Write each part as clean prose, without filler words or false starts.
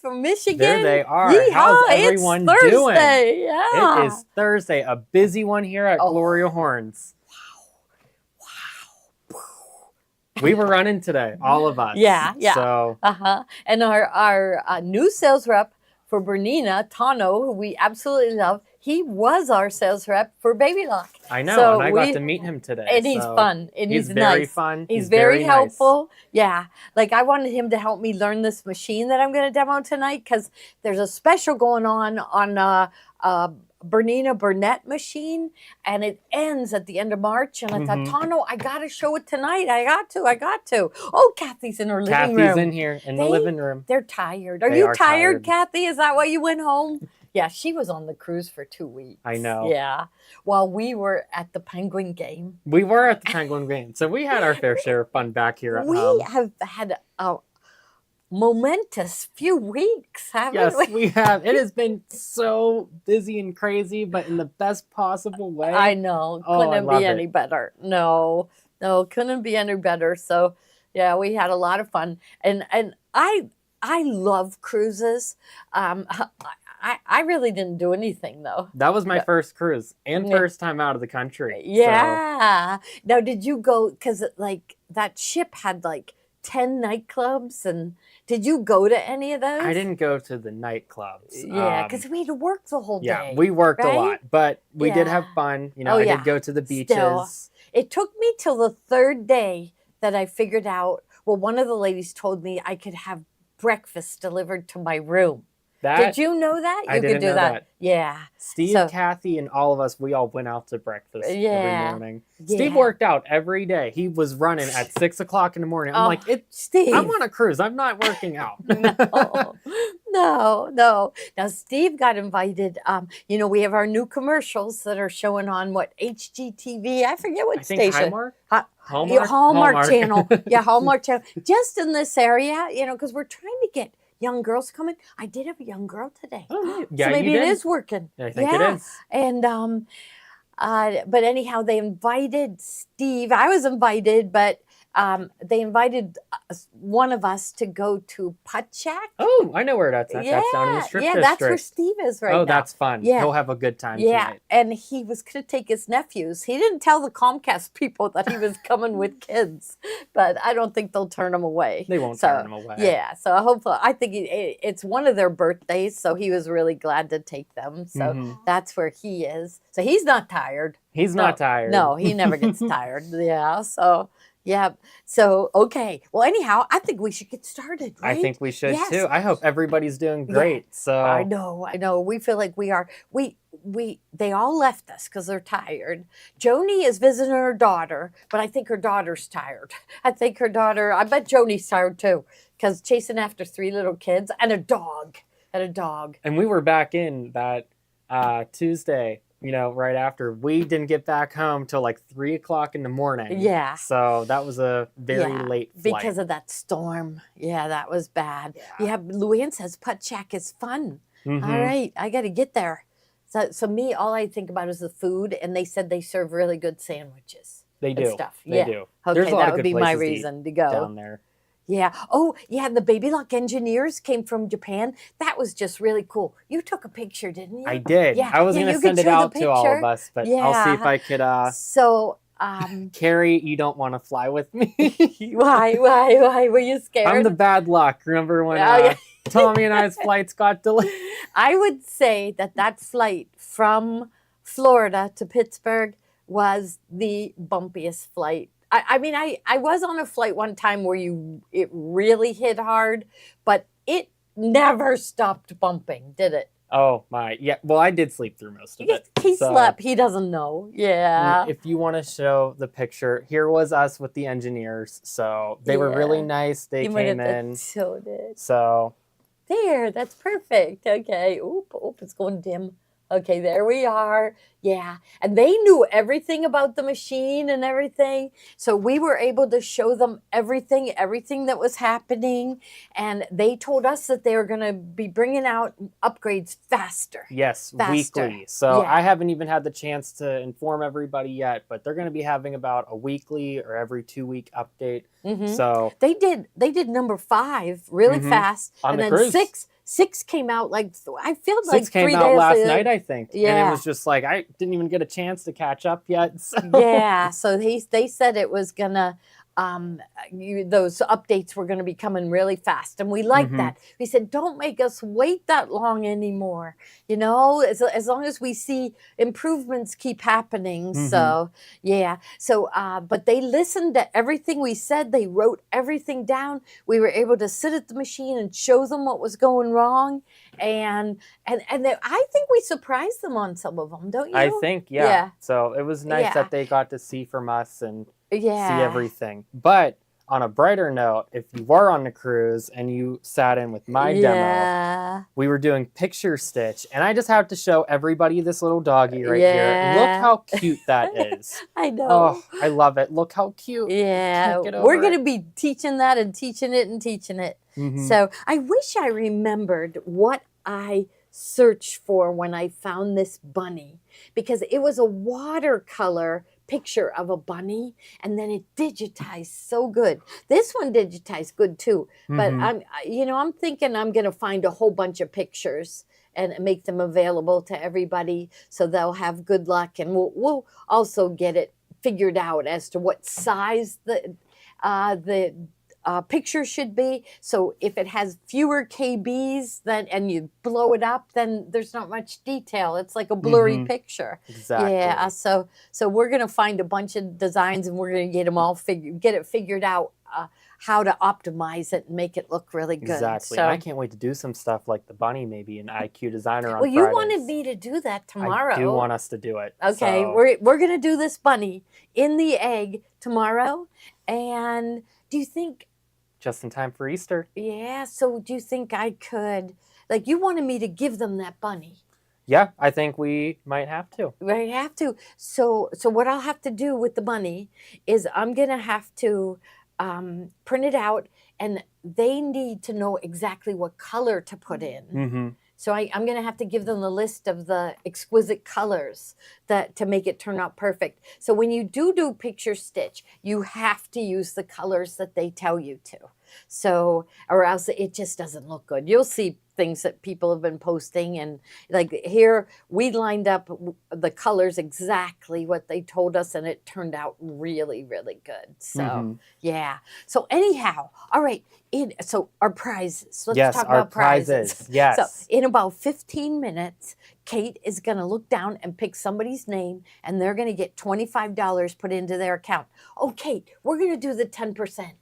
from Michigan. There they are. Yeehaw, How's everyone it's doing? Thursday. Yeah. It is Thursday, a busy one here at Gloria Horns. Wow. We were running today, all of us. Yeah. So, And our new sales rep for Bernina, Tano, who we absolutely love, he was our sales rep for Baby Lock. I know, So and I got to meet him today. And he's fun, and he's very nice. fun. He's very helpful. Nice. Yeah, like I wanted him to help me learn this machine that I'm going to demo tonight because there's a special going on Bernina Bernette machine, and it ends at the end of March. And I thought, Tano, I got to show it tonight. I got to. Oh, Kathy's in her living room. Kathy's in here in the living room. They're tired. Are you tired, Kathy? Is that why you went home? Yeah, she was on the cruise for 2 weeks. I know. Yeah, while we were at the Penguin game. We were at the Penguin game, so we had our fair share of fun back here at home. We have had a momentous few weeks, haven't we? Yes, we have. It has been so busy and crazy, but in the best possible way. I know. Couldn't be any better. No, couldn't be any better. So, yeah, we had a lot of fun. And I love cruises. I really didn't do anything, though. That was my first cruise and first time out of the country. Yeah. So. Now, did you go, because like that ship had like 10 nightclubs, and did you go to any of those? I didn't go to the nightclubs. Yeah, because we had to work the whole day. Yeah, we worked a lot, but we did have fun. You know, I did go to the beaches. Still, it took me till the third day that I figured out, well, one of the ladies told me I could have breakfast delivered to my room. Did you know that? I didn't know that. Yeah. Steve, Kathy, and all of us, we all went out to breakfast every morning. Yeah. Steve worked out every day. He was running at 6 o'clock in the morning. I'm like, Steve, I'm on a cruise. I'm not working out. No. Now, Steve got invited. You know, we have our new commercials that are showing on HGTV. I forget what station. Hallmark Channel. Yeah, Hallmark Channel. Just in this area, you know, because we're trying to get young girls coming. I did have a young girl today. Oh, yeah, so maybe it is working. I think it is. And but anyhow, they invited Steve. I was invited, but they invited one of us to go to Putt Shack. Oh, I know where that's at. That's down in the Strip District. That's where Steve is right now. Oh, that's fun. Yeah. He'll have a good time tonight. And he was going to take his nephews. He didn't tell the Comcast people that he was coming with kids, but I don't think they'll turn him away. They won't turn him away. Yeah, so hopefully, I think it's one of their birthdays, so he was really glad to take them. So that's where he is. So he's not tired. He's not tired. No, he never gets tired. Yeah, so... Yeah. So, okay. Well, anyhow, I think we should get started, right? I think we should too. I hope everybody's doing great. Yeah. So I know. We feel like we are. They all left us because they're tired. Joni is visiting her daughter, but I think her daughter's tired. I bet Joni's tired too because chasing after 3 little kids and a dog. And we were back in that Tuesday. You know, right after. We didn't get back home till like 3 o'clock in the morning. Yeah. So that was a very late flight. Because of that storm. Yeah, that was bad. Yeah, Luann says Putt Shack is fun. All right, I got to get there. So me, all I think about is the food, and they said they serve really good sandwiches. They do. Stuff. They do. Okay, There's a lot that of would good be my places reason to go. Down there. Yeah. Oh, yeah. The Baby Lock engineers came from Japan. That was just really cool. You took a picture, didn't you? I did. Yeah. I was going to send it out to all of us, but I'll see if I could. So, Carrie, you don't want to fly with me. Why? Were you scared? I'm the bad luck. Remember when Tommy and I's flights got delayed? I would say that flight from Florida to Pittsburgh was the bumpiest flight. I mean, I was on a flight one time where it really hit hard, but it never stopped bumping, did it? Oh my, yeah. Well, I did sleep through most of it. He slept. He doesn't know. Yeah. If you want to show the picture, here was us with the engineers. So they were really nice. They came in. So there, that's perfect. Okay. Oop, it's going dim. Okay, there we are. Yeah. And they knew everything about the machine and everything. So we were able to show them everything that was happening. And they told us that they were going to be bringing out upgrades faster. Yes, weekly. So I haven't even had the chance to inform everybody yet, but they're going to be having about a weekly or every 2-week update. So they did number 5 really fast. On and the then cruise. 6 came out like I feel like 6 came 3 out days last ago. night, I think. And it Yeah. was just like, I didn't even get a chance to catch up yet. So. Yeah, so they said it was gonna those updates were gonna be coming really fast, and we like that. We said, don't make us wait that long anymore. You know, as long as we see improvements keep happening. So yeah, so but they listened to everything we said. They wrote everything down. We were able to sit at the machine and show them what was going wrong, and I think we surprised them on some of them, don't you? I think, yeah. So it was nice that they got to see from us and see everything. But on a brighter note, if you were on the cruise and you sat in with my demo, we were doing picture stitch, and I just have to show everybody this little doggy right here. Look how cute that is. I know. Oh, I love it. Look how cute. Yeah, we're going to be teaching that and teaching it and teaching it. So I wish I remembered what I searched for when I found this bunny, because it was a watercolor picture of a bunny, and then it digitized so good. This one digitized good too, but I'm thinking I'm going to find a whole bunch of pictures and make them available to everybody so they'll have good luck, and we'll also get it figured out as to what size the picture should be. So if it has fewer KBs and you blow it up, then there's not much detail. It's like a blurry picture. Exactly. Yeah. So we're gonna find a bunch of designs, and we're gonna get them all figured out how to optimize it and make it look really good. Exactly. So, and I can't wait to do some stuff like the bunny, maybe an IQ designer on well, you Fridays. wanted me to do that tomorrow. I do want us to do it. Okay, so. we're gonna do this bunny in the egg tomorrow. And do you think? Just in time for Easter. Yeah, so do you think I could, like, you wanted me to give them that bunny? Yeah, I think we might have to. We have to. So what I'll have to do with the bunny is I'm going to have to print it out, and they need to know exactly what color to put in. So I'm going to have to give them the list of the exquisite colors to make it turn out perfect. So when you do picture stitch, you have to use the colors that they tell you to. So, or else it just doesn't look good. You'll see things that people have been posting, and like here we lined up the colors exactly what they told us, and it turned out really, really good. So yeah. So anyhow, all right. So our prizes. Let's talk about prizes. Yes. So in about 15 minutes, Kate is going to look down and pick somebody's name, and they're going to get $25 put into their account. Oh, Kate, we're going to do the 10%.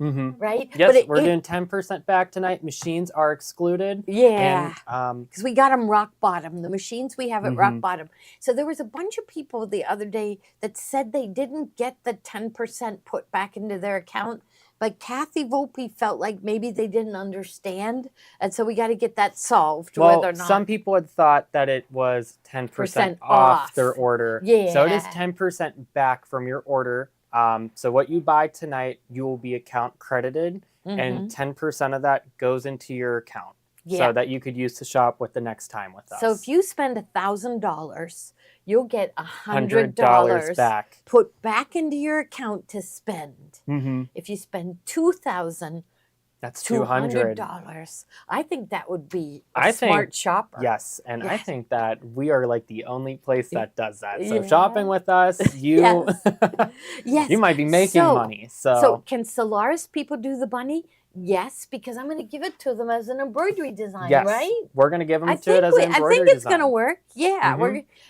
Right? Yes, we're doing 10% back tonight. Machines are excluded. Yeah. Because we got them rock bottom. The machines we have at rock bottom. So there was a bunch of people the other day that said they didn't get the 10% put back into their account. But Kathy Volpe felt like maybe they didn't understand. And so we got to get that solved. Well, whether or not. Some people had thought that it was 10% off their order. Yeah. So it is 10% back from your order. So what you buy tonight, you will be account credited, and 10% of that goes into your account, so that you could use to shop with the next time with us. So if you spend $1,000, you'll get $100 back, put back into your account to spend. If you spend $2,000, that's $200. I think that would be a smart shopper. Yes, and I think that we are like the only place that does that. So shopping with us, you you might be making money. So can Solaris people do the bunny? Yes, because I'm going to give it to them as an embroidery design, yes, right? We're going to give them to it as an embroidery design. I think it's going to work. Yeah,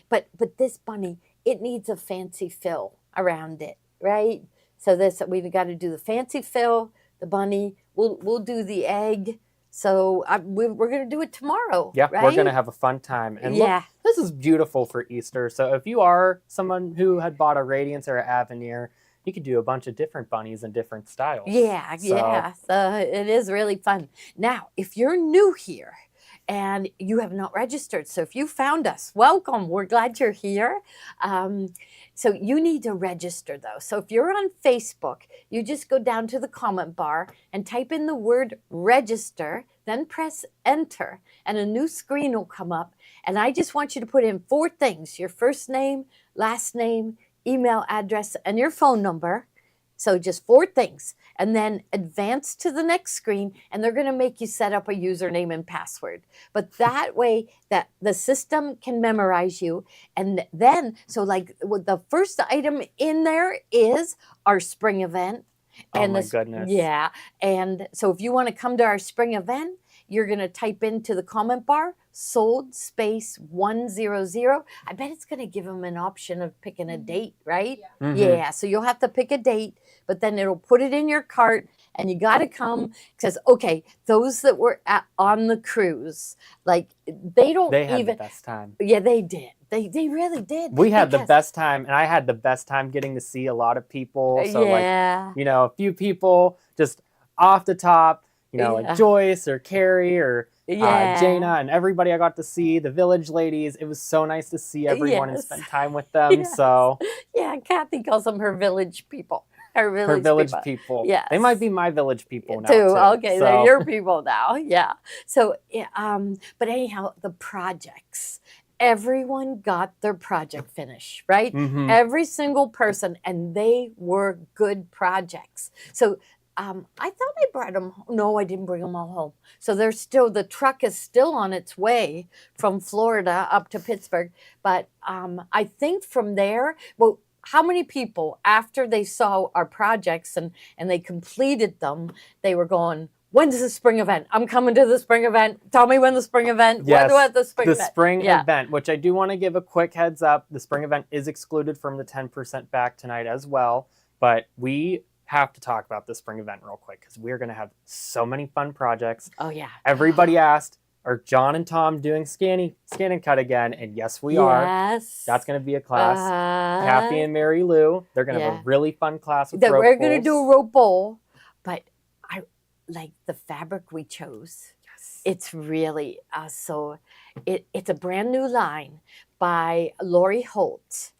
but this bunny, it needs a fancy fill around it, right? So we've got to do the fancy fill, the bunny. We'll do the egg. So we're going to do it tomorrow. Yeah, right? We're going to have a fun time. And look, this is beautiful for Easter. So if you are someone who had bought a Radiance or an Avenir, you could do a bunch of different bunnies in different styles. Yeah. So it is really fun. Now, if you're new here and you have not registered, so if you found us, welcome. We're glad you're here. So you need to register, though. So if you're on Facebook, you just go down to the comment bar and type in the word register, then press enter, and a new screen will come up. And I just want you to put in 4 things: your first name, last name, email address, and your phone number. So just 4 things. and then advance to the next screen, and they're going to make you set up a username and password. But that way that the system can memorize you. And then, so like the first item in there is our spring event. And oh my goodness. Yeah. And so if you want to come to our spring event, you're going to type into the comment bar, sold space 100. I bet it's going to give them an option of picking a date, right? Yeah. Mm-hmm. Yeah. So you'll have to pick a date, but then it'll put it in your cart and you got to come. It says, okay, those that were on the cruise, like they had even. The best time. Yeah, they did. They really did. We had the best time, and I had the best time getting to see a lot of people. So like, you know, a few people just off the top, you know, like Joyce or Carrie or Jana and everybody I got to see, the village ladies. It was so nice to see everyone and spend time with them. So yeah, Kathy calls them her village people. Her village people. Yeah, they might be my village people now too. too. Okay, so they're your people now. Yeah. So, but anyhow, the projects. Everyone got their project finished, right? Mm-hmm. Every single person, and they were good projects. So I thought I brought them. No, I didn't bring them all home. So they're still, the truck is still on its way from Florida up to Pittsburgh. But I think from there, well, how many people after they saw our projects and they completed them, they were going, when's the spring event? I'm coming to the spring event. Tell me when the spring event. Yes, what the spring event? The spring event, which I do want to give a quick heads up. The spring event is excluded from the 10% back tonight as well. But we have to talk about the spring event real quick because we're going to have so many fun projects. Oh, yeah. Everybody asked, are John and Tom doing scan and cut again? And yes, we are. That's going to be a class. Kathy and Mary Lou, they're going to have a really fun class with rope We're going to do a rope bowl, but I like the fabric we chose. Yes. It's really, it's a brand new line by Lori Holt.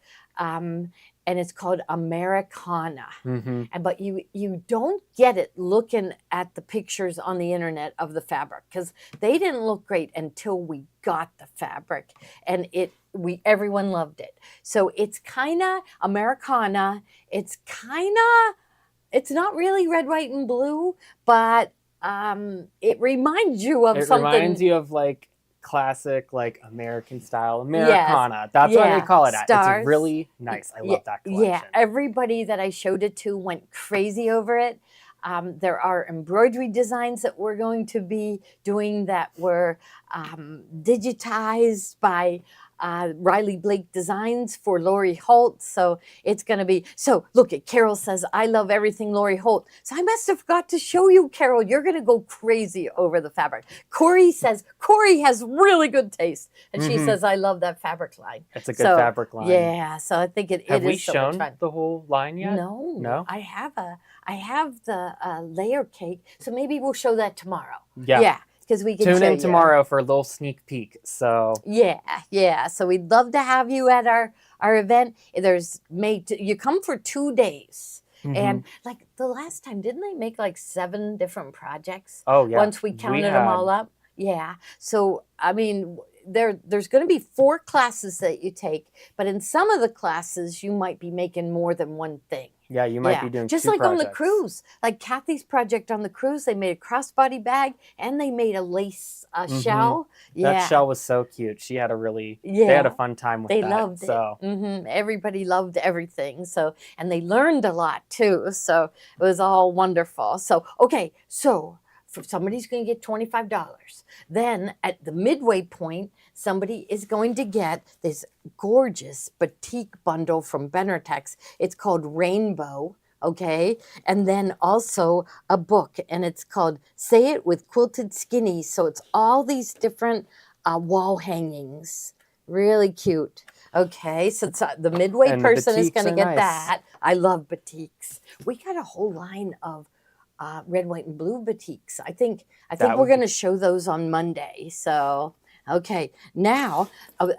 And it's called Americana. Mm-hmm. But you don't get it looking at the pictures on the internet of the fabric because they didn't look great until we got the fabric, and everyone loved it. So it's kind of Americana. It's not really red, white, and blue, but it reminds you of something. It reminds you of like classic, like American style Americana. Yes. That's what they call it. It's really nice. I love that collection. Yeah, everybody that I showed it to went crazy over it. There are embroidery designs that we're going to be doing that were digitized by Riley Blake Designs for Lori Holt. So it's going to be, so look at Carol says, I love everything Lori Holt. So I must have got to show you, Carol, you're going to go crazy over the fabric. Corey says, Corey has really good taste. And she says, I love that fabric line. It's a good fabric line. Yeah. So I think it is so much fun. Have we shown the whole line yet? No. I have the layer cake. So maybe we'll show that tomorrow. Yeah. Because we can tune in tomorrow for a little sneak peek. So yeah. So we'd love to have you at our event. You come for 2 days, and like the last time, didn't they make like 7 different projects? Oh yeah. Once we counted them all up. Yeah. So I mean, there's going to be 4 classes that you take, but in some of the classes you might be making more than one thing. Yeah, you might be doing just 2 like projects. On the cruise. Like Kathy's project on the cruise, they made a crossbody bag and they made a lace shell. Yeah. That shell was so cute. She had they had a fun time with that. They loved it. Everybody loved everything. So, and they learned a lot too. So it was all wonderful. So, okay. So somebody's going to get $25. Then at the midway point, somebody is going to get this gorgeous batik bundle from Bernette. It's called Rainbow, okay? And then also a book, and it's called Say It with Quilted Skinnies. So it's all these different wall hangings. Really cute. Okay, so it's, the midway person is going to get that. I love batiks. We got a whole line of red, white, and blue batiks. I think we're going to show those on Monday. So Okay, now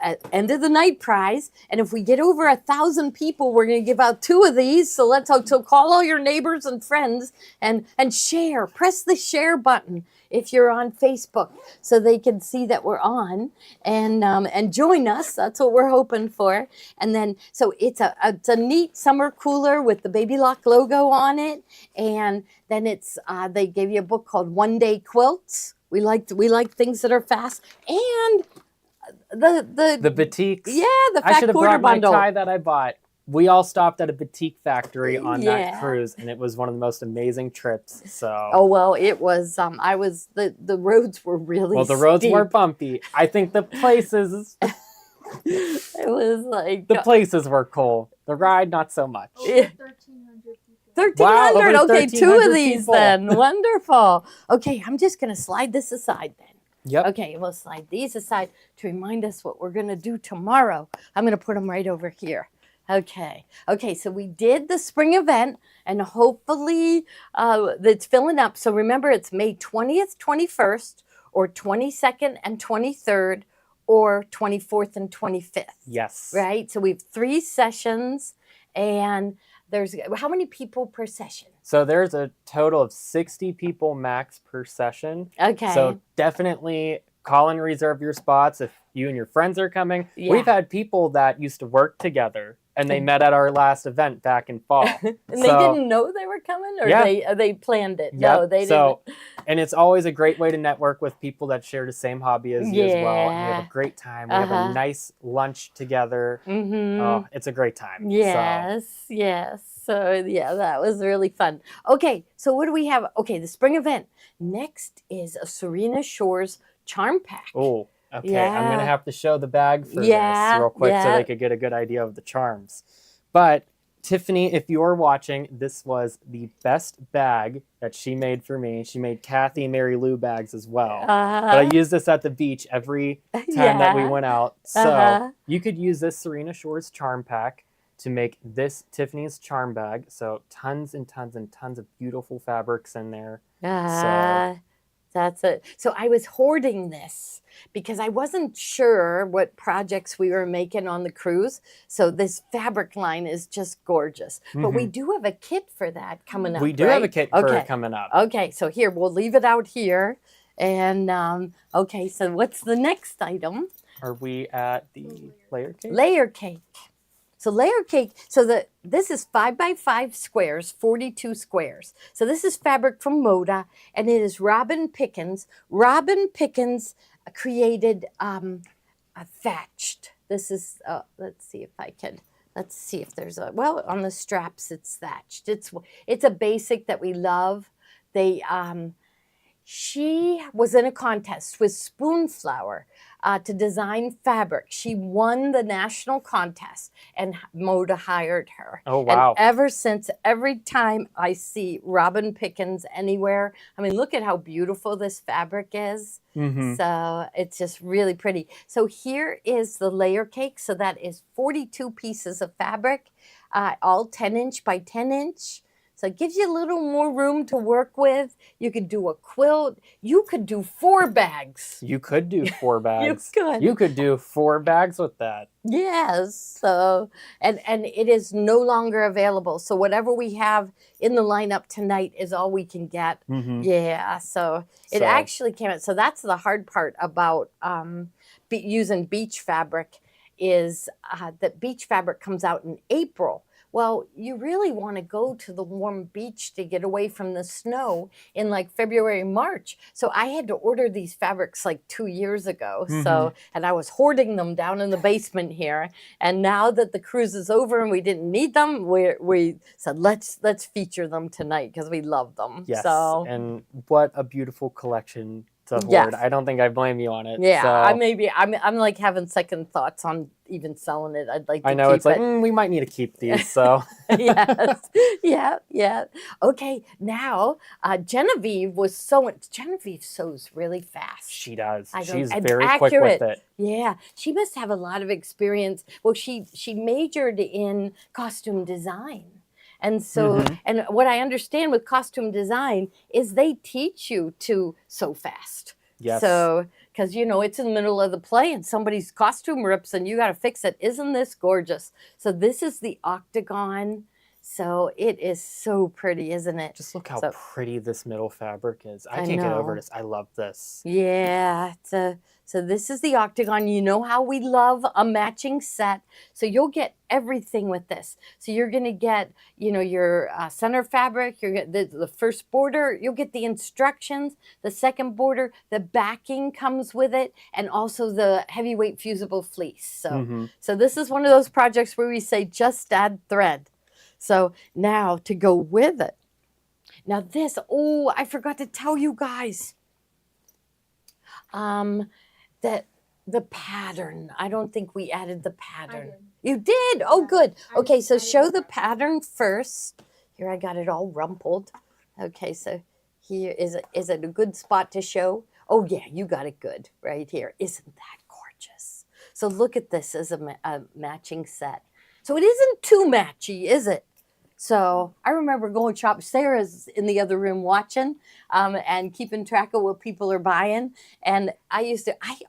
at end of the night prize, and if we get over 1,000 people, we're going to give out 2 of these. So so call all your neighbors and friends and share. Press the share button if you're on Facebook, so they can see that we're on and join us. That's what we're hoping for. And then so it's a neat summer cooler with the Baby Lock logo on it, and then it's they gave you a book called One Day Quilts. We like things that are fast, and the batiks. Yeah, the I fat should have quarter brought my bundle. tie that I bought. We all stopped at a batik factory on that cruise, and it was one of the most amazing trips. So oh well, it was. The roads were really the roads steep. were bumpy. I think the places. It was like the places were cool. The ride, not so much. Yeah. 1,300. Wow, Okay, 2 of these people. then. Wonderful. Okay, I'm just going to slide this aside then. Yep. Okay, we'll slide these aside to remind us what we're going to do tomorrow. I'm going to put them right over here. Okay. Okay, so we did the spring event, and hopefully it's filling up. So remember, it's May 20th, 21st, or 22nd and 23rd, or 24th and 25th. Yes. Right? So we have 3 sessions, and there's how many people per session? So there's a total of 60 people max per session. Okay. So definitely call and reserve your spots if you and your friends are coming. Yeah. We've had people that used to work together, and they met at our last event back in fall. And they didn't know they were coming, or they planned it? Yep. No, they didn't. And it's always a great way to network with people that share the same hobby as you as well. And we have a great time. We have a nice lunch together. Mm-hmm. Oh, it's a great time. Yes, yes. So yeah, that was really fun. Okay, so what do we have? Okay, the spring event. Next is a Serena Shores charm pack. Oh, okay. Yeah. I'm going to have to show the bag for this real quick so they could get a good idea of the charms. But Tiffany, if you're watching, this was the best bag that she made for me. She made Kathy and Mary Lou bags as well. But I used this at the beach every time that we went out. So you could use this Serena Shores charm pack to make this Tiffany's charm bag. So tons and tons and tons of beautiful fabrics in there. So that's it. So I was hoarding this because I wasn't sure what projects we were making on the cruise. So this fabric line is just gorgeous. But we do have a kit for that coming up. We do have a kit for it coming up. Okay, so here, we'll leave it out here. And okay, so what's the next item? Are we at the layer cake? Layer cake. So layer cake, so this is 5x5 squares, 42 squares. So this is fabric from Moda, and it is Robin Pickens. Robin Pickens created a thatched. This is, let's see if there's a, well, on the straps it's thatched. It's a basic that we love. She was in a contest with Spoonflower to design fabric. She won the national contest, and Moda hired her. Oh, wow. And ever since, every time I see Robin Pickens anywhere, I mean, look at how beautiful this fabric is. So it's just really pretty. So here is the layer cake. So that is 42 pieces of fabric, all 10 inch by 10 inch. So it gives you a little more room to work with. You could do a quilt. You could do 4 bags. You could do 4 bags. You could. You could do 4 bags with that. Yes. So, and it is no longer available. So whatever we have in the lineup tonight is all we can get. Yeah. So it actually came out. So that's the hard part about using beach fabric is that beach fabric comes out in April. Well, you really want to go to the warm beach to get away from the snow in like February, March. So I had to order these fabrics like 2 years ago. So, and I was hoarding them down in the basement here. And now that the cruise is over and we didn't need them, we said, let's feature them tonight because we love them. Yes, so, and what a beautiful collection to hoard. Yes. I don't think I blame you on it. Yeah, so. I'm like having second thoughts on even selling it. I'd like to I know, keep it's like, it. we might need to keep these, so. Yes, yeah. Okay, now Genevieve sews really fast. She does. I don't- She's and very accurate. quick with it. Yeah, she must have a lot of experience. Well, she majored in costume design. And so, and what I understand with costume design is they teach you to sew fast. Yes. So because, you know, it's in the middle of the play and somebody's costume rips and you got to fix it. Isn't this gorgeous? So this is the octagon. So it is so pretty, isn't it? Just look how pretty this middle fabric is. I can't get over this. I love this. Yeah. So this is the octagon. You know how we love a matching set. So you'll get everything with this. So you're going to get, you know, your center fabric, you'll get the first border, you'll get the instructions, the second border, the backing comes with it, and also the heavyweight fusible fleece. So, so this is one of those projects where we say just add thread. So now to go with it. Now this, oh, I forgot to tell you guys. That the pattern. I don't think we added the pattern. You did? Oh, good. Okay, so show the pattern first. Here, I got it all rumpled. Okay, so here, is it a good spot to show? Oh, yeah, you got it good right here. Isn't that gorgeous? So look at this as a matching set. So it isn't too matchy, is it? So I remember going shop. Sarah's in the other room watching and keeping track of what people are buying. And I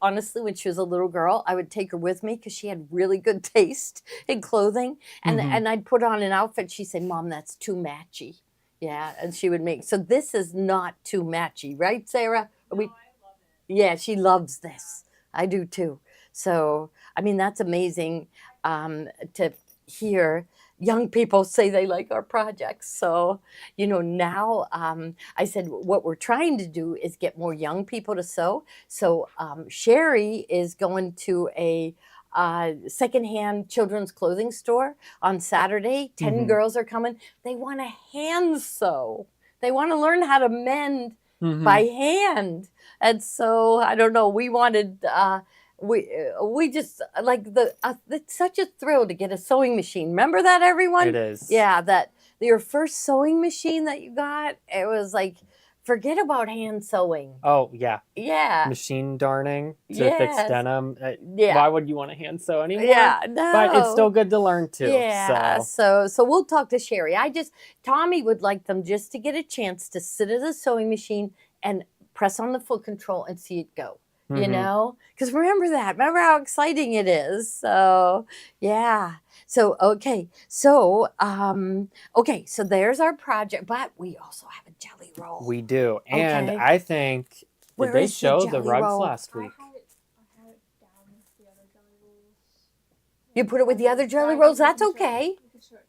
honestly, when she was a little girl, I would take her with me because she had really good taste in clothing. And, and I'd put on an outfit. She'd say, Mom, that's too matchy. Yeah, and she would make, so this is not too matchy, right, Sarah? No, I love it. Yeah, she loves this. I do too. So, I mean, that's amazing to hear young people say they like our projects. So, you know, now I said what we're trying to do is get more young people to sew. So Sherry is going to a secondhand children's clothing store on Saturday. 10 girls are coming. They want to hand sew. They want to learn how to mend by hand. And so, I don't know, we wanted... we just like it's such a thrill to get a sewing machine. Remember that, everyone? It is. Yeah, that your first sewing machine that you got, it was like, forget about hand sewing. Oh, yeah. Yeah. Machine darning to fix denim. Yeah. Why would you want to hand sew anymore? Yeah, no. But it's still good to learn too. Yeah, so we'll talk to Sherry. Tommy would like them just to get a chance to sit at a sewing machine and press on the foot control and see it go. You know, because remember how exciting it is. So yeah, so okay, so so there's our project, but we also have a jelly roll. We do. And I think, did they show the rugs last week? I had it down with the other jelly rolls. You put it with the other jelly rolls? That's okay. We can show it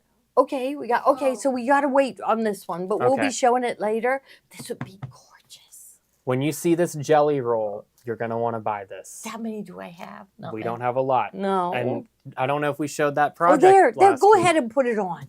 now. Okay, so we got to wait on this one, but we'll be showing it later. This would be gorgeous. When you see this jelly roll, you're going to want to buy this. How many do I have? Nothing. We don't have a lot. No. And I don't know if we showed that project there. Go week. ahead and put it on.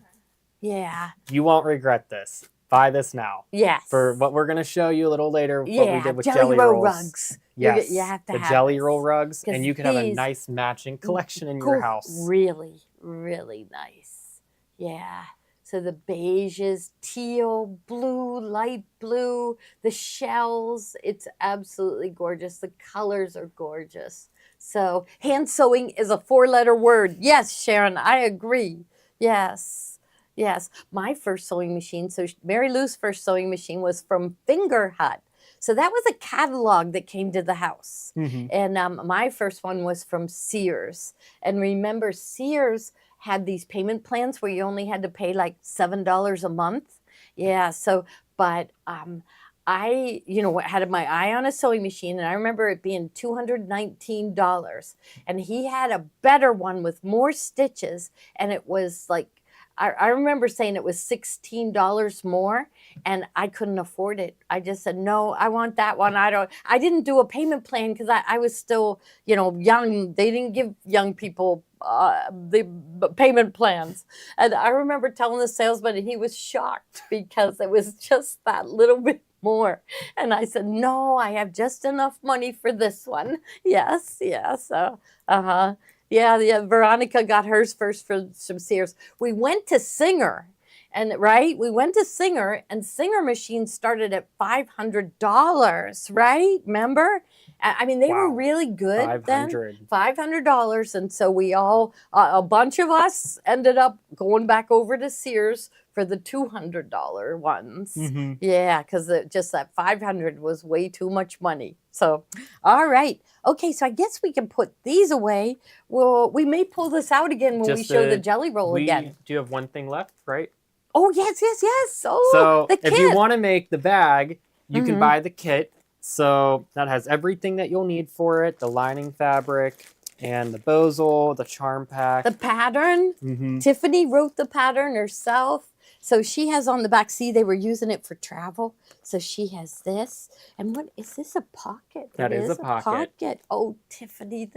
Yeah. You won't regret this. Buy this now. Yes. For what we're going to show you a little later, what we did with jelly roll rugs. Yes, you have to the have jelly roll rugs, and you can have a these nice matching collection in your house. Really, really nice. Yeah. So the beiges, teal, blue, light blue, the shells, it's absolutely gorgeous. The colors are gorgeous. So hand sewing is a 4-letter word. Yes, Sharon, I agree. Yes, yes. My first sewing machine, so Mary Lou's first sewing machine was from Finger Hut. So that was a catalog that came to the house. And my first one was from Sears. And remember, Sears had these payment plans where you only had to pay like $7 a month. Yeah, so, but I, you know, had my eye on a sewing machine, and I remember it being $219. And he had a better one with more stitches, and it was like, I remember saying it was $16 more, and I couldn't afford it. I just said, no, I want that one. I didn't do a payment plan because I was still, you know, young. They didn't give young people the payment plans. And I remember telling the salesman, and he was shocked because it was just that little bit more. And I said, no, I have just enough money for this one. Yes. Yeah, Veronica got hers first from Sears. We went to Singer, And right, we went to Singer, and Singer machines started at $500, right? Remember? I mean, they were really good then. $500. And so we all, a bunch of us ended up going back over to Sears for the $200 ones. Mm-hmm. Yeah, because just that 500 was way too much money. So, all right. Okay, so I guess we can put these away. Well, we may pull this out again when we show the jelly roll again. Do you have one thing left, right? Oh, yes. Oh, so the kit. If you want to make the bag, you can buy the kit. So that has everything that you'll need for it, the lining fabric and the bozal, the charm pack. The pattern. Tiffany wrote the pattern herself. So she has on the back, see, they were using it for travel. So she has this. And what is this, a pocket? That is a pocket. Oh, Tiffany,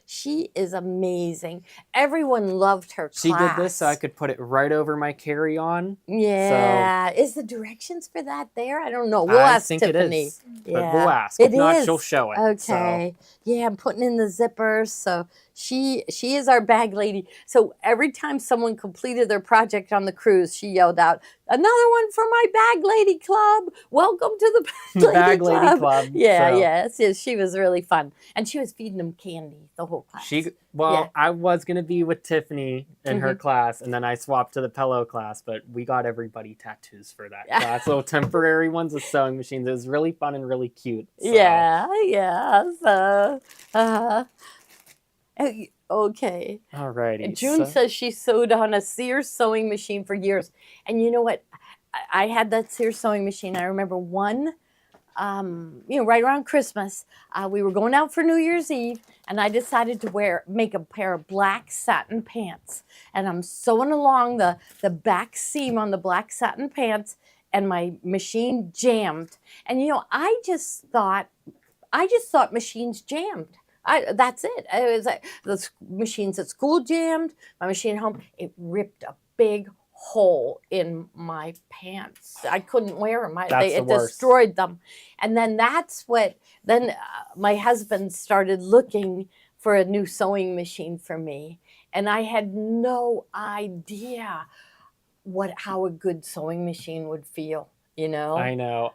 she is amazing. Everyone loved her class. She did this so I could put it right over my carry-on. Yeah. So, is the directions for that there? I don't know. We'll ask Tiffany. It is, but we'll ask. If not, she'll show it. Okay. So. Yeah, I'm putting in the zippers. So she is our bag lady. So every time someone completed their project on the cruise, she yelled out, "Another one for my bag lady club. Welcome to the bag lady club." Yeah, yes, she was really fun. And she was feeding them candy the whole class. I was going to be with Tiffany in her class, and then I swapped to the pillow class, but we got everybody tattoos for that class. Little temporary ones with sewing machines. It was really fun and really cute. So. Yeah. So, okay. Alrighty. June says she sewed on a Sears sewing machine for years. And you know what? I had that Sears sewing machine. I remember one, right around Christmas, we were going out for New Year's Eve, and I decided to make a pair of black satin pants. And I'm sewing along the back seam on the black satin pants, and my machine jammed. And I just thought machines jammed. That's it. It was like the machines at school jammed. My machine at home, it ripped a big hole in my pants. I couldn't wear them. It destroyed them. And then my husband started looking for a new sewing machine for me. And I had no idea how a good sewing machine would feel, I know.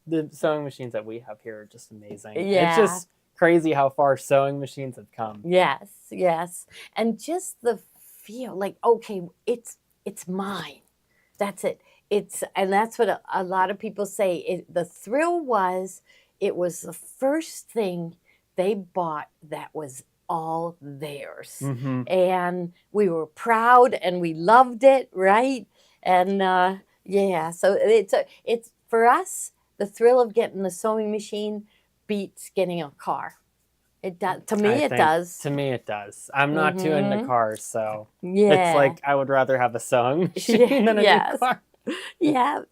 The sewing machines that we have here are just amazing. Yeah. It's just crazy how far sewing machines have come. Yes. And just the feel like, okay, it's mine. That's it. And that's what a lot of people say. The thrill was, it was the first thing they bought that was all theirs. And we were proud and we loved it, right? And so it's for us, the thrill of getting the sewing machine beats getting a car. It does. To me, it does. To me, it does. I'm not too into cars, so it's like I would rather have a sewing machine than a new car. Yeah.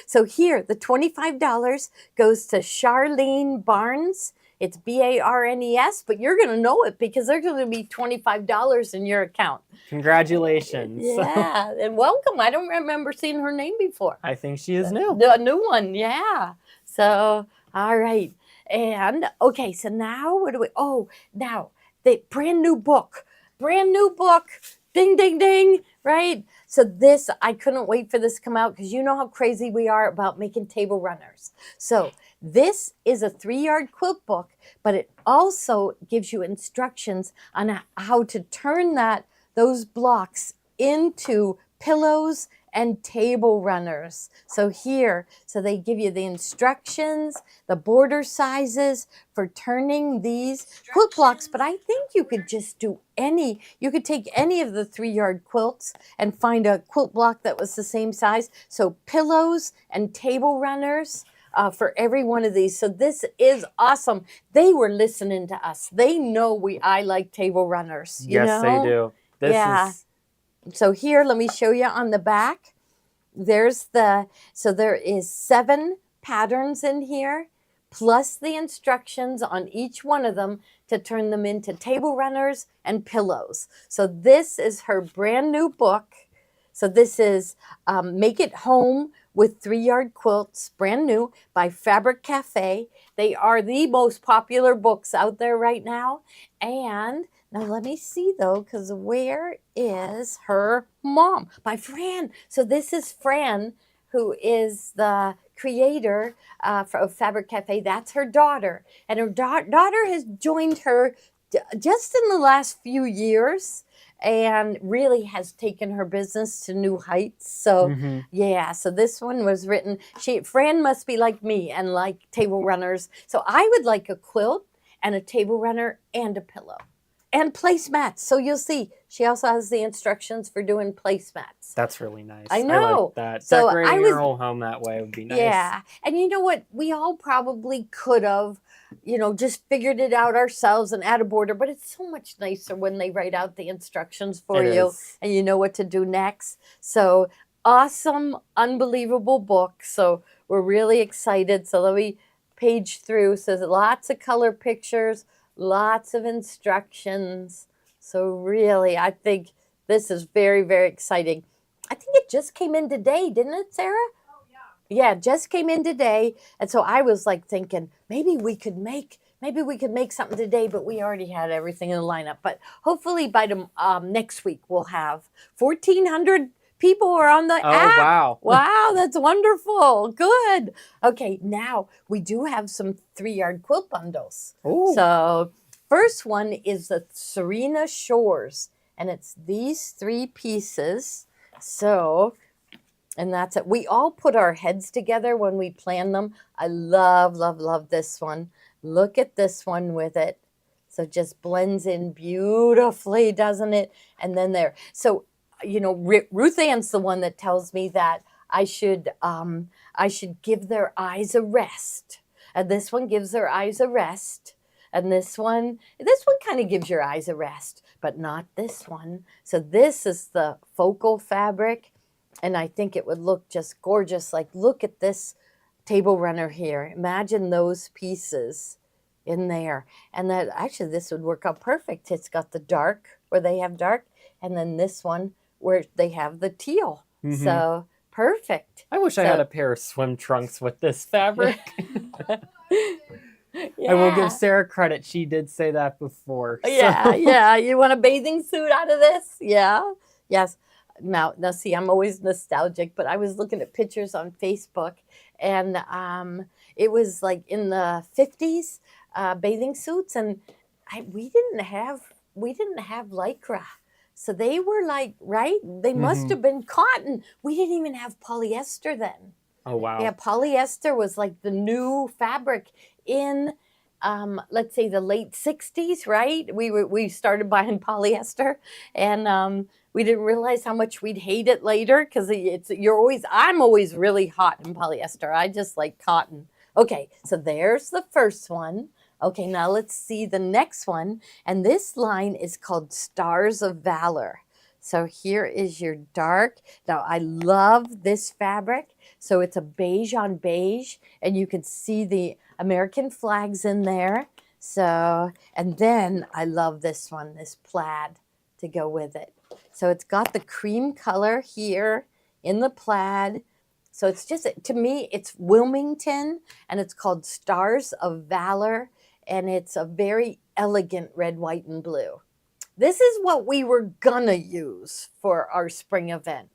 So here, the $25 goes to Charlene Barnes. It's Barnes, but you're going to know it because there's going to be $25 in your account. Congratulations. Yeah, and welcome. I don't remember seeing her name before. I think she is new. A new one, yeah. So, all right. And, okay, so now what do we, now the brand new book. Ding, ding, ding, right? So I couldn't wait for this to come out because you know how crazy we are about making table runners. So this is a 3-yard quilt book, but it also gives you instructions on how to turn those blocks into pillows and table runners. So they give you the instructions, the border sizes for turning these quilt blocks, but I think you could just you could take any of the 3-yard quilts and find a quilt block that was the same size. So pillows and table runners for every one of these. So this is awesome. They were listening to us. They know I like table runners. Yes, they do. So here, let me show you on the back. There is 7 patterns in here, plus the instructions on each one of them to turn them into table runners and pillows. So this is her brand new book. So this is Make It Home with 3-Yard Quilts, brand new, by Fabric Cafe. They are the most popular books out there right now. And Now let me see though, because where is her mom? My Fran. So this is Fran, who is the creator of Fabric Cafe. That's her daughter. And her daughter has joined her just in the last few years and really has taken her business to new heights. So yeah, so this one was written. Fran must be like me and like table runners. So I would like a quilt and a table runner and a pillow. And placemats. So you'll see, she also has the instructions for doing placemats. That's really nice. I know. I like that. So decorating your whole home that way would be nice. Yeah. And you know what? We all probably could have, just figured it out ourselves and add a border, but it's so much nicer when they write out the instructions for you and you know what to do next. So awesome, unbelievable book. So we're really excited. So let me page through. So lots of color pictures, lots of instructions. So really, I think this is very, very exciting. I think it just came in today, didn't it, Sarah? Oh, yeah. Yeah, it just came in today. And so I was like thinking, maybe we could make something today, but we already had everything in the lineup. But hopefully by the next week, we'll have 1,400 people are on the app. Wow. Wow, that's wonderful. Good. Okay, now we do have some 3-yard quilt bundles. Ooh. So first one is the Serena Shores, and it's these 3 pieces. So, and that's it. We all put our heads together when we plan them. I love, love, love this one. Look at this one with it. So it just blends in beautifully, doesn't it? And then there. So, Ruth Ann's the one that tells me that I should give their eyes a rest. And this one gives their eyes a rest. And this one kind of gives your eyes a rest, but not this one. So this is the focal fabric. And I think it would look just gorgeous. Like, look at this table runner here. Imagine those pieces in there. And that actually this would work out perfect. It's got the dark where they have dark, and then this one where they have the teal. So perfect. I wish I had a pair of swim trunks with this fabric. Yeah. I will give Sarah credit. She did say that before. Yeah, yeah. You want a bathing suit out of this? Yeah. Yes. Now see, I'm always nostalgic, but I was looking at pictures on Facebook, and it was like in the 50s bathing suits, and we didn't have Lycra. So they were like, right? They must have been cotton. We didn't even have polyester then. Oh, wow. Yeah, polyester was like the new fabric in, let's say, the late 60s, right? We started buying polyester, and we didn't realize how much we'd hate it later because I'm always really hot in polyester. I just like cotton. Okay, so there's the first one. Okay, now let's see the next one. And this line is called Stars of Valor. So here is your dark. Now I love this fabric. So it's a beige on beige, and you can see the American flags in there. So, and then I love this one, this plaid to go with it. So it's got the cream color here in the plaid. So it's just, to me, it's Wilmington, and it's called Stars of Valor. And it's a very elegant red, white, and blue. This is what we were gonna use for our spring event,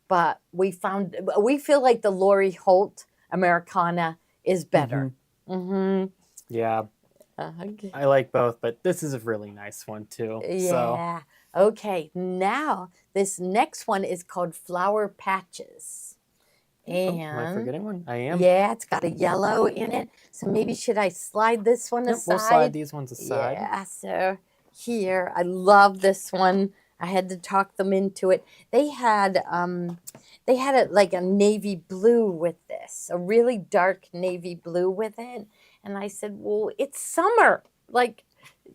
but we feel like the Lori Holt Americana is better. Yeah, Okay. I like both, but this is a really nice one too. Yeah. Okay, now this next one is called Flower Patches. And am I forgetting one? I am. Yeah, it's got a yellow in it. So maybe should I slide this one aside? We'll slide these ones aside. Yeah, so here, I love this one. I had to talk them into it. They had it like a navy blue with this, a really dark navy blue with it. And I said, well, it's summer. Like,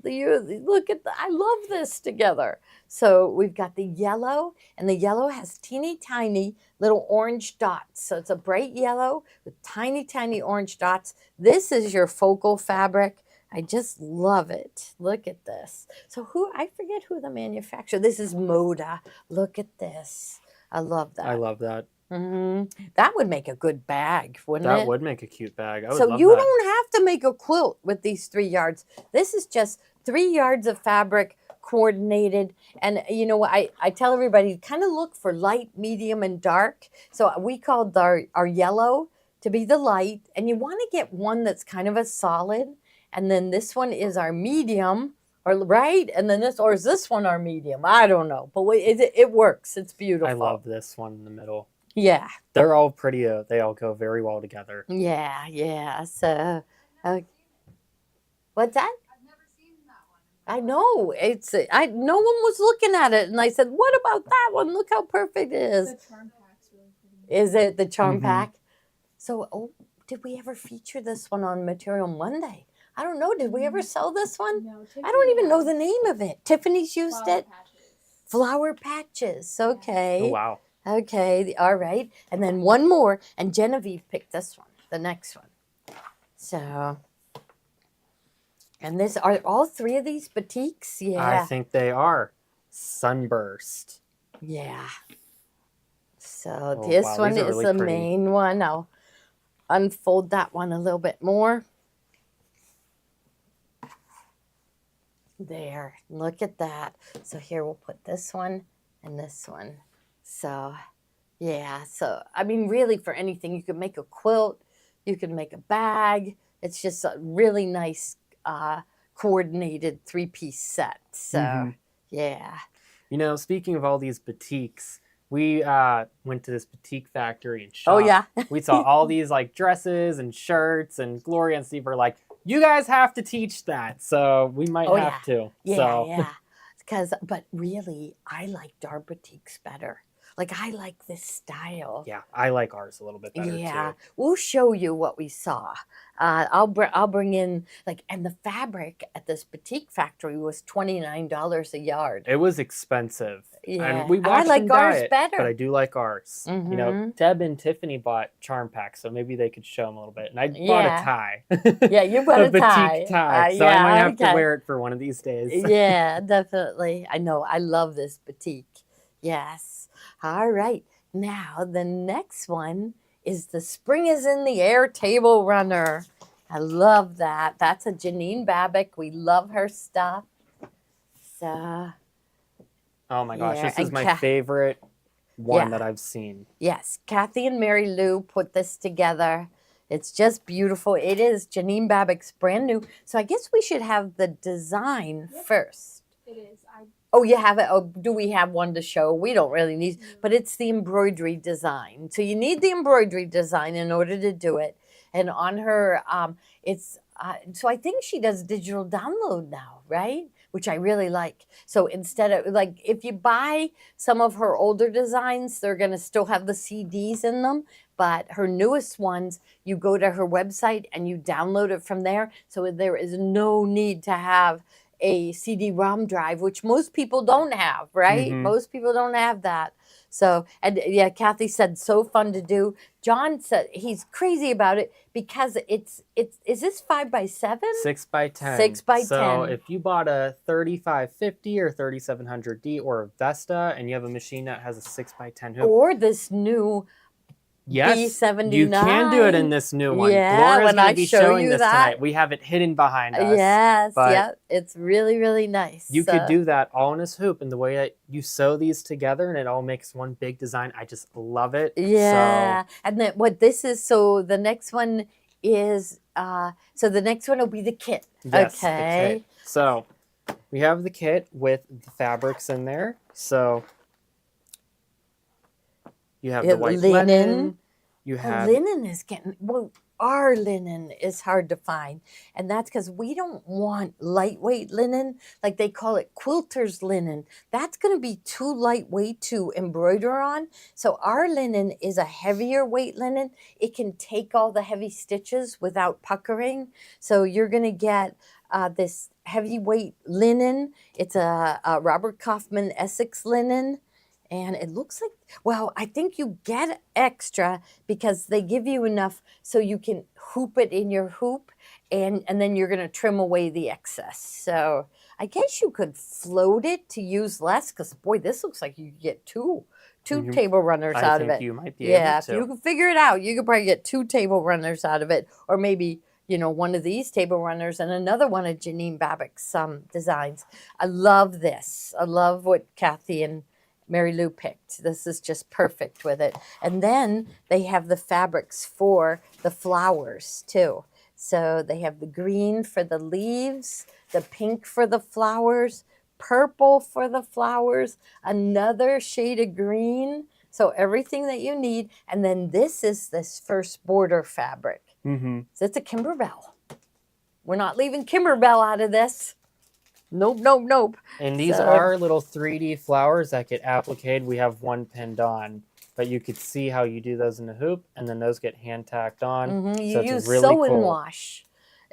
look at I love this together. So we've got the yellow, and the yellow has teeny tiny little orange dots. So it's a bright yellow with tiny, tiny orange dots. This is your focal fabric. I just love it. Look at this. So I forget who the manufacturer. This is Moda. Look at this. I love that. I love that. That would make a good bag, wouldn't it? That would make a cute bag. I would so love you that. don't have to make a quilt with these 3 yards. This is just 3 yards of fabric coordinated. And you know, I tell everybody kind of look for light, medium, and dark. So we called our yellow to be the light, and you want to get one that's kind of a solid. And then this one is our medium, or right, and then this, or is this one our medium? I don't know, but it works. It's beautiful. I love this one in the middle. Yeah, they're all pretty. They all go very well together. Yeah, yeah. So, what's that? I've never seen that one. I know it's. No one was looking at it, and I said, "What about that one? Look how perfect it is." The charm pack's really pretty. Is it the charm Mhm. pack? So, did we ever feature this one on Material Monday? I don't know. Did we ever sell this one? No, I don't even know the name of it. Tiffany's used Flower it. patches. Flower patches. Okay. Oh wow! Okay. All right. And then one more, and Genevieve picked this one, the next one. So, and this are all three of these batiks. Yeah. I think they are sunburst. Yeah. So Oh, this wow, one these are is really the pretty. main one. I'll unfold that one a little bit more. There, look at that. So here we'll put this one and this one. So yeah, so I mean really for anything, you could make a quilt, you could make a bag. It's just a really nice coordinated 3-piece set. So Mhm. yeah. You know, speaking of all these batiks, we went to this batik factory and shop. Oh yeah. We saw all these like dresses and shirts, and Gloria and Steve were like, "You guys have to teach that." So we might Oh, have to. Yeah, So yeah. But really, I liked our batiks better. Like I like this style. yeah, I like ours a little bit better Yeah, too. we'll show you what we saw. I'll bring in and the fabric at this batik factory was $29 a yard. It was expensive. Yeah, And we I watched like them dye ours it, better. but I do like ours. You know, Mhm. Deb and Tiffany bought charm packs, so maybe they could show them a little bit. And I bought Yeah. a tie. Yeah, you bought a tie. batik tie. So I Yeah, might have to okay. wear it for one of these days. Yeah, definitely. I know. I love this batik. Yes. All right. Now, the next one is the Spring is in the Air table runner. I love that. That's a Janine Babick. We love her stuff. So, Oh my gosh, Yeah, this is and my favorite one Yeah. that I've seen. yes, Kathy and Mary Lou put this together. It's just beautiful. It is Janine Babick's brand new. So, I guess we should have the design Yep. first. It is. Oh, you have it. Oh, do we have one to show? We don't really need, but it's the embroidery design. So you need the embroidery design in order to do it. And on her, it's so I think she does digital download now, right? Which I really like. So instead of like, if you buy some of her older designs, they're gonna still have the CDs in them. But her newest ones, you go to her website and you download it from there. So there is no need to have a CD-ROM drive, which most people don't have, right? Mhm. Most people don't have that. So, and yeah, Kathy said so fun to do. John said he's crazy about it because it's is this 5x7? 6x10. 6x10. So if you bought a 3550 or 3700D or a Vesta and you have a machine that has a 6x10 hoop, Or this new yes, B79. you can do it in this new one. Yeah, Gloria's when going I to be show showing you this that. tonight. We have it hidden behind us. Yes, but yep. It's really, really nice. You could do that all in this hoop, and the way that you sew these together and it all makes one big design, I just love it. Yeah. So, And then what this is, so the next one is, so the next one will be the kit. yes, Okay. the kit. So we have the kit with the fabrics in there. So you have the white linen. You have Linen is getting, well, our linen is hard to find. And that's because we don't want lightweight linen. Like they call it quilter's linen. That's going to be too lightweight to embroider on. So our linen is a heavier weight linen. It can take all the heavy stitches without puckering. So you're going to get this heavyweight linen. It's a Robert Kaufman Essex linen. And it looks like, well, I think you get extra because they give you enough so you can hoop it in your hoop and then you're going to trim away the excess. So I guess you could float it to use less because, boy, this looks like you could get two table runners out of I think it. you might be Yeah, able if to. you can figure it out, you could probably get 2 table runners out of it or maybe, one of these table runners and another one of Janine Babbitt's designs. I love this. I love what Kathy and Mary Lou picked. This is just perfect with it. And then they have the fabrics for the flowers too. So they have the green for the leaves, the pink for the flowers, purple for the flowers, another shade of green. So everything that you need. And then this is this first border fabric. Mm-hmm. So it's a Kimberbell. We're not leaving Kimberbell out of this. Nope, nope, nope. And these are little 3D flowers that get appliqued. We have one pinned on, but you could see how you do those in the hoop, and then those get hand tacked on. Mm-hmm. You so use really sew and cool. wash,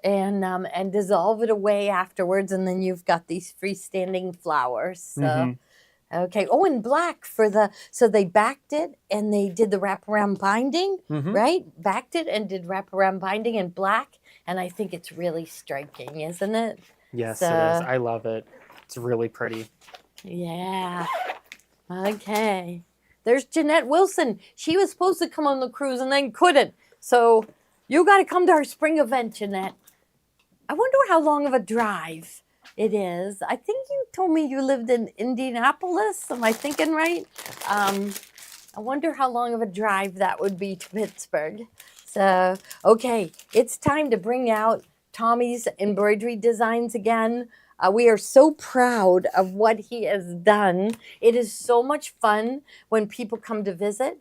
and dissolve it away afterwards, and then you've got these freestanding flowers. So. Mm-hmm. Okay. Oh, and black so they backed it and they did the wraparound binding, Mm-hmm. right? Backed it and did wraparound binding in black. And I think it's really striking, isn't it? Yes, it is. I love it. It's really pretty. Yeah. Okay. There's Jeanette Wilson. She was supposed to come on the cruise and then couldn't. So you got to come to our spring event, Jeanette. I wonder how long of a drive it is. I think you told me you lived in Indianapolis. Am I thinking right? I wonder how long of a drive that would be to Pittsburgh. So, okay, it's time to bring out Tommy's embroidery designs again. We are so proud of what he has done. It is so much fun when people come to visit.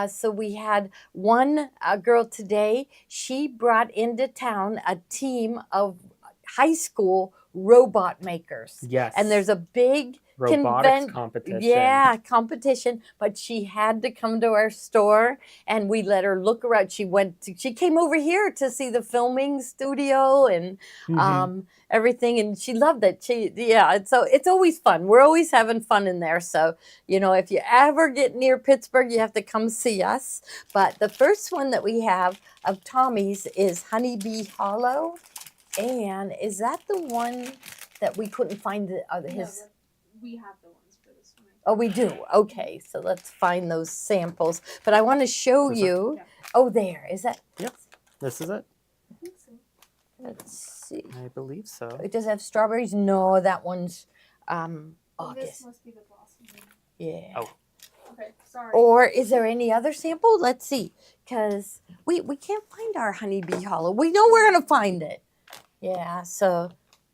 So we had one girl today. She brought into town a team of high school robot makers. Yes. And there's a big robotics competition. Yeah, competition. But she had to come to our store and we let her look around. She came over here to see the filming studio and everything, and she loved it. So it's always fun. We're always having fun in there. So, if you ever get near Pittsburgh, you have to come see us. But the first one that we have of Tommy's is Honeybee Hollow. And is that the one that we couldn't find his? We have the ones for this one. Oh, we do. Okay, so let's find those samples. But I want to show you. Yeah. Oh, there is that. Yep. This is it. I think so. Let's see. I believe so. It does have strawberries. No, that one's Oh, August. this must be the blossom one. Yeah. Oh. Okay, sorry. Or is there any other sample? Let's see, because we can't find our Honeybee Hollow. We know we're gonna find it. Yeah. So.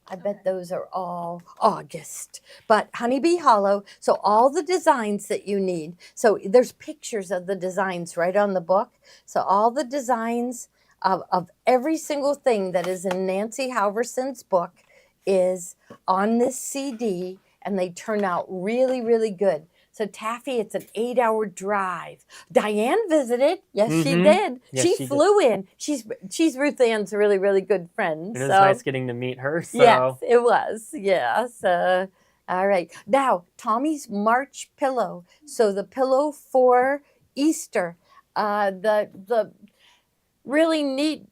I bet those are all August. But Honeybee Hollow, so all the designs that you need. So there's pictures of the designs right on the book. So all the designs of every single thing that is in Nancy Halverson's book is on this CD, and they turn out really, really good. So Taffy, it's an 8-hour drive. Diane visited. Yes, she did. Yes, she flew in. She's Ruth Ann's really, really good friend. It was nice getting to meet her. So. Yes, it was. Yes. All right. Now, Tommy's March pillow. So the pillow for Easter. The really neat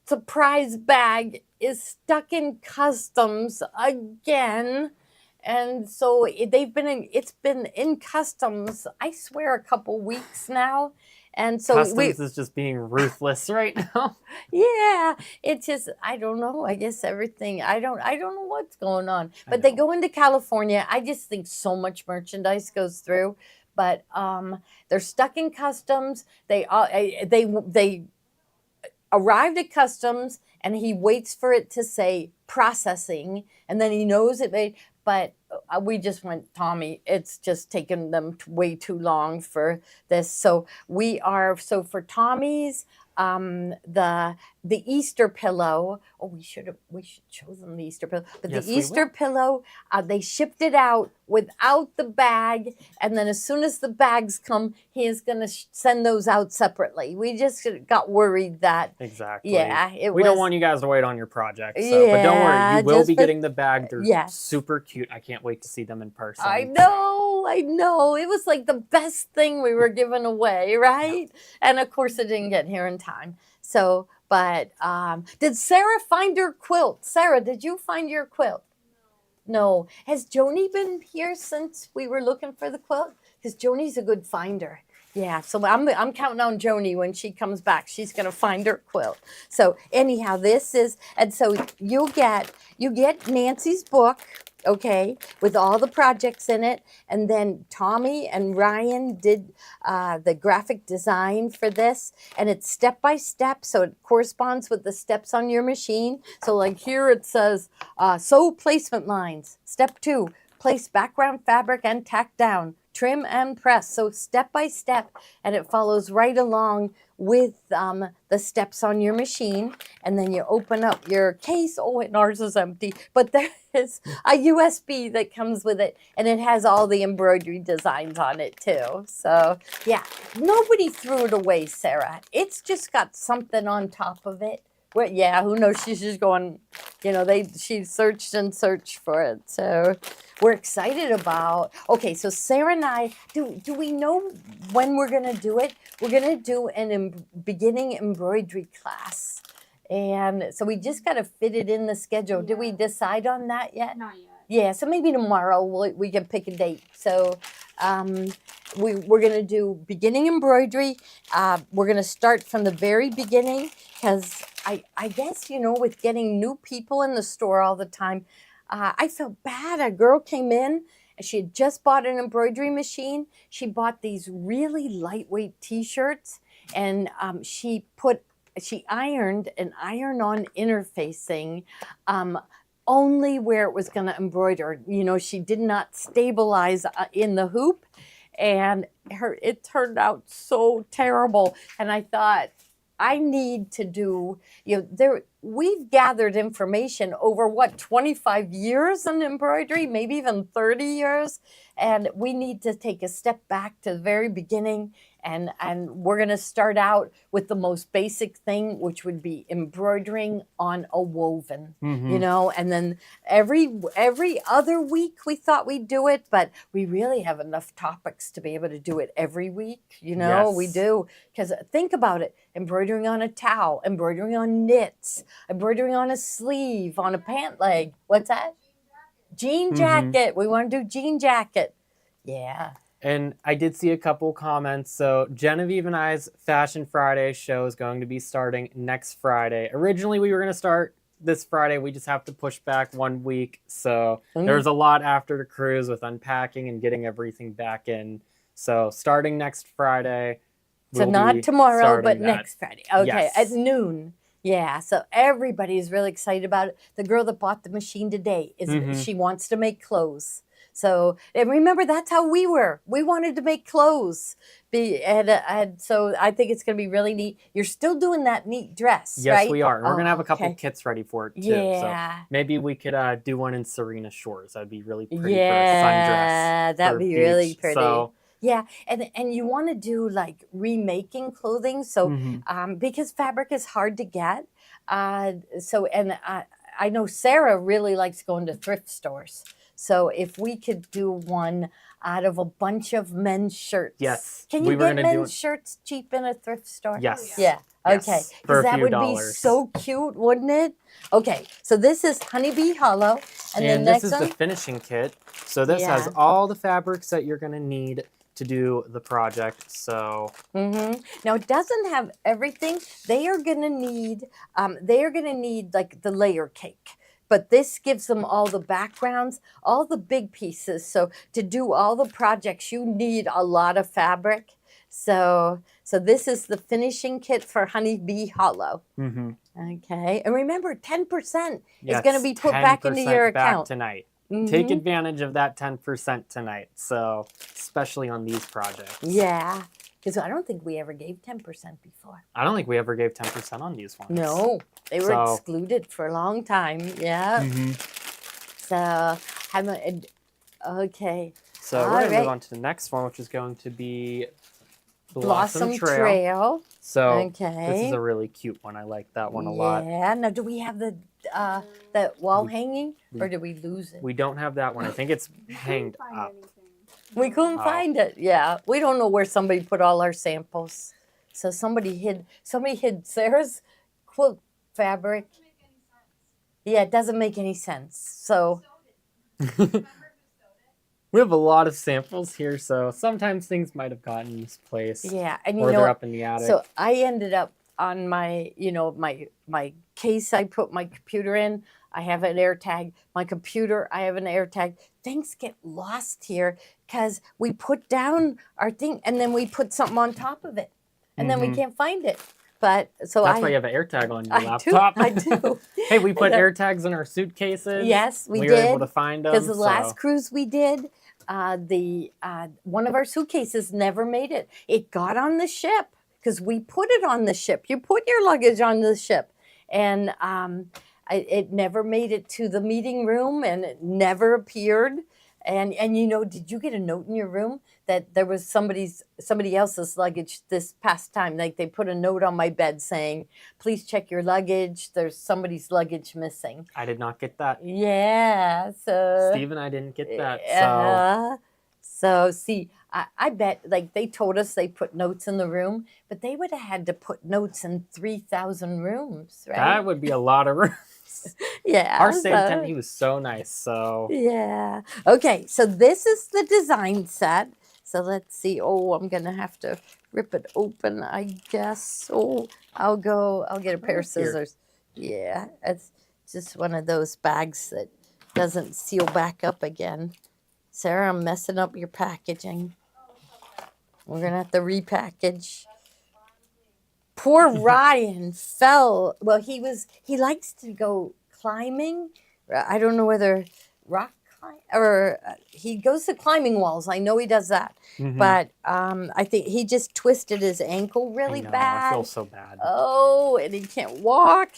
surprise bag is stuck in customs again. And so it's been in customs, I swear, a couple weeks now. And so Customs is just being ruthless right now. Yeah, it's just, I don't know. I guess everything, I don't know what's going on. But they go into California. I just think so much merchandise goes through. But they're stuck in customs. They arrived at customs, and he waits for it to say processing, and then he knows it made. But we just went, Tommy, it's just taken them way too long for this. So for Tommy's, the Easter pillow. Oh, we should show them the Easter pillow. But Yes, the we Easter will. pillow, they shipped it out without the bag, and then as soon as the bags come, he is going to send those out separately. We just got worried that. Exactly. Yeah, we don't want you guys to wait on your project. So, but don't worry, you will be getting the bag. They're super cute. I can't wait to see them in person. I know. It was like the best thing we were giving away, right? And of course, it didn't get here in time. So, but did Sarah find her quilt? Sarah, did you find your quilt? No. Has Joni been here since we were looking for the quilt? Because Joni's a good finder. Yeah, so I'm counting on Joni when she comes back. She's gonna find her quilt. So anyhow, this is, and so you get Nancy's book, okay, with all the projects in it, and then Tommy and Ryan did the graphic design for this, and it's step by step, so it corresponds with the steps on your machine. So like here it says sew placement lines. Step 2, place background fabric and tack down. Trim and press, so step by step, and it follows right along with the steps on your machine. And then you open up your case. Oh, and ours is empty, but there is a USB that comes with it, and it has all the embroidery designs on it too. So yeah, nobody threw it away, Sarah. It's just got something on top of it. Well, yeah, who knows? She's just going, she searched and searched for it. So we're excited about, okay, so Sarah and I, do we know when we're going to do it? We're going to do an beginning embroidery class. And so we just got to fit it in the schedule. Did we decide on that yet? Not yet. Yeah, so maybe tomorrow we can pick a date. So we're going to do beginning embroidery. We're going to start from the very beginning because I guess, with getting new people in the store all the time, I felt bad. A girl came in and she had just bought an embroidery machine. She bought these really lightweight T-shirts, and she ironed an iron-on interfacing only where it was going to embroider. She did not stabilize in the hoop, and it turned out so terrible. And I thought, I need to do, we've gathered information over 25 years in embroidery, maybe even 30 years. And we need to take a step back to the very beginning. And we're going to start out with the most basic thing, which would be embroidering on a woven, and then every other week we thought we'd do it, but we really have enough topics to be able to do it every week. Yes. We do. Because think about it, embroidering on a towel, embroidering on knits, embroidering on a sleeve, on a pant leg. What's that? Jean jacket. We want to do jean jacket. Yeah. And I did see a couple comments. So Genevieve and I's Fashion Friday show is going to be starting next Friday. Originally, we were going to start this Friday. We just have to push back 1 week. So there's a lot after the cruise with unpacking and getting everything back in. So starting next Friday. So not tomorrow, but that. next Friday. Okay, yes. At noon. Yeah, so everybody's really excited about it. The girl that bought the machine today, she wants to make clothes. So, and remember, that's how we were. We wanted to make clothes. And so I think it's going to be really neat. You're still doing that neat dress, yes, right? Yes, we are. And we're going to have a couple kits ready for it, too. Yeah. So maybe we could do one in Serena Shores. That'd be really pretty for a sundress. Yeah, that'd be beach. really pretty. So, yeah, and you want to do like remaking clothing, so because fabric is hard to get. I know Sarah really likes going to thrift stores. So if we could do one out of a bunch of men's shirts. Yes. Can you get men's shirts cheap in a thrift store? Yes. Yeah. Okay. For that would $few. Be so cute, wouldn't it? Okay. So this is Honeybee Hollow. And this is the finishing kit. So this has all the fabrics that you're going to need to do the project. So now it doesn't have everything. They are going to need like the layer cake. But this gives them all the backgrounds, all the big pieces. So to do all the projects, you need a lot of fabric. So this is the finishing kit for Honeybee Hollow. Okay. And remember, 10% is going to be put back into your account tonight. Take advantage of that 10% tonight. So especially on these projects. Yeah. Because I don't think we ever gave 10% before. I don't think we ever gave 10% on these ones. No, they were excluded for a long time. Yeah. So, okay. So we're going to move on to the next one, which is going to be Blossom Trail. So this is a really cute one. I like that one a lot. Yeah. Now, do we have the wall hanging, or did we lose it? We don't have that one. I think it's hanged up. We couldn't find it. Yeah, we don't know where somebody put all our samples. So somebody hid Sarah's quilt fabric. Yeah, it doesn't make any sense. So We have a lot of samples here, so sometimes things might have gotten misplaced. Yeah, and or they're up in the attic. So I ended up on my, my case I put my computer in, I have an air tag. My computer, I have an air tag. Things get lost here because we put down our thing and then we put something on top of it. And then we can't find it. But so that's why you have an air tag on your laptop. I do. Hey, we put air tags in our suitcases. Yes, we did. did. We were able to find them. Because the last cruise we did, one of our suitcases never made it. It got on the ship because we put it on the ship. You put your luggage on the ship. And it never made it to the meeting room and it never appeared. And did you get a note in your room that there was somebody else's luggage this past time? Like they put a note on my bed saying, please check your luggage. There's somebody's luggage missing. I did not get that. Yeah. So Steve and I didn't get that. So see, I bet like they told us they put notes in the room, but they would have had to put notes in 3,000 rooms, right? That would be a lot of rooms. Yeah. Our state attendant, he was so nice. So yeah. Okay, so this is the design set. So let's see. Oh, I'm gonna have to rip it open, I guess. Oh, I'll get a pair of scissors. Yeah, it's just one of those bags that doesn't seal back up again. Sarah, I'm messing up your packaging. We're gonna have to repackage. Poor Ryan fell. Well, he likes to go climbing. I don't know whether rock climb or he goes to climbing walls. I know he does that. But I think he just twisted his ankle really bad. I feel so bad. Oh, and he can't walk.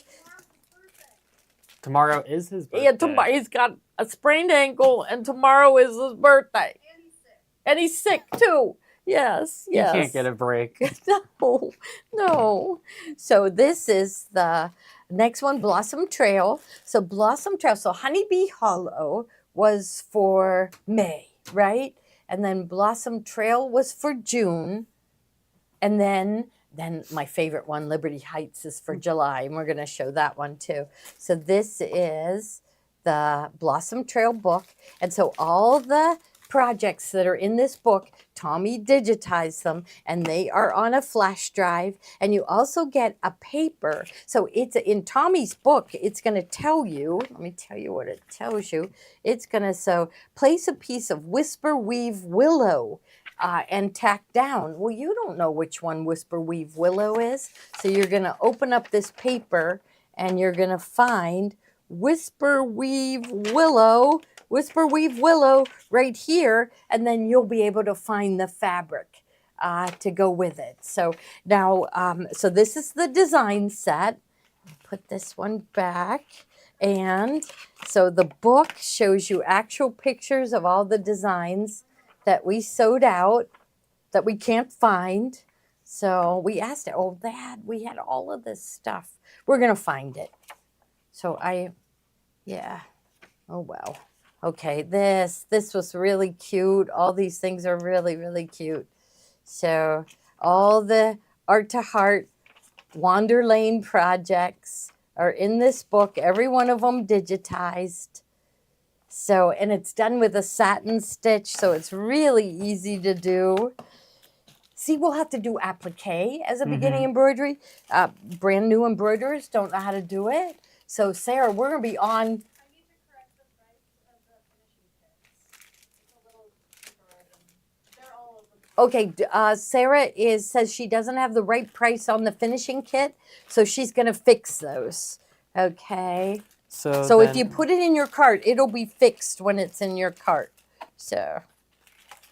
Tomorrow is his birthday. Yeah, tomorrow he's got a sprained ankle, and tomorrow is his birthday. And he's sick too. Yes. You can't get a break. No. So this is the next one, Blossom Trail. So Blossom Trail. So Honeybee Hollow was for May, right? And then Blossom Trail was for June. And then my favorite one, Liberty Heights, is for July. And we're going to show that one too. So this is the Blossom Trail book. And so all the projects that are in this book, Tommy digitized them and they are on a flash drive, and you also get a paper. So it's in Tommy's book, it's going to tell you, let me tell you what it tells you. It's going to place a piece of Whisper Weave Willow and tack down. Well, you don't know which one Whisper Weave Willow is. So you're going to open up this paper and you're going to find Whisper Weave Willow right here, and then you'll be able to find the fabric to go with it. So now, so this is the design set. Put this one back. And so the book shows you actual pictures of all the designs that we sewed out that we can't find. So we asked it, oh, Dad, we had all of this stuff. We're going to find it. So yeah. Oh, well. Okay, this was really cute. All these things are really, really cute. So all the Art to Heart Wander Lane projects are in this book. Every one of them digitized. So, and it's done with a satin stitch, so it's really easy to do. See, we'll have to do applique as a beginning embroidery. Brand new embroiderers don't know how to do it. So, Sarah, we're going to be on. Okay, Sarah says she doesn't have the right price on the finishing kit, so she's going to fix those. Okay. So if you put it in your cart, it'll be fixed when it's in your cart. So,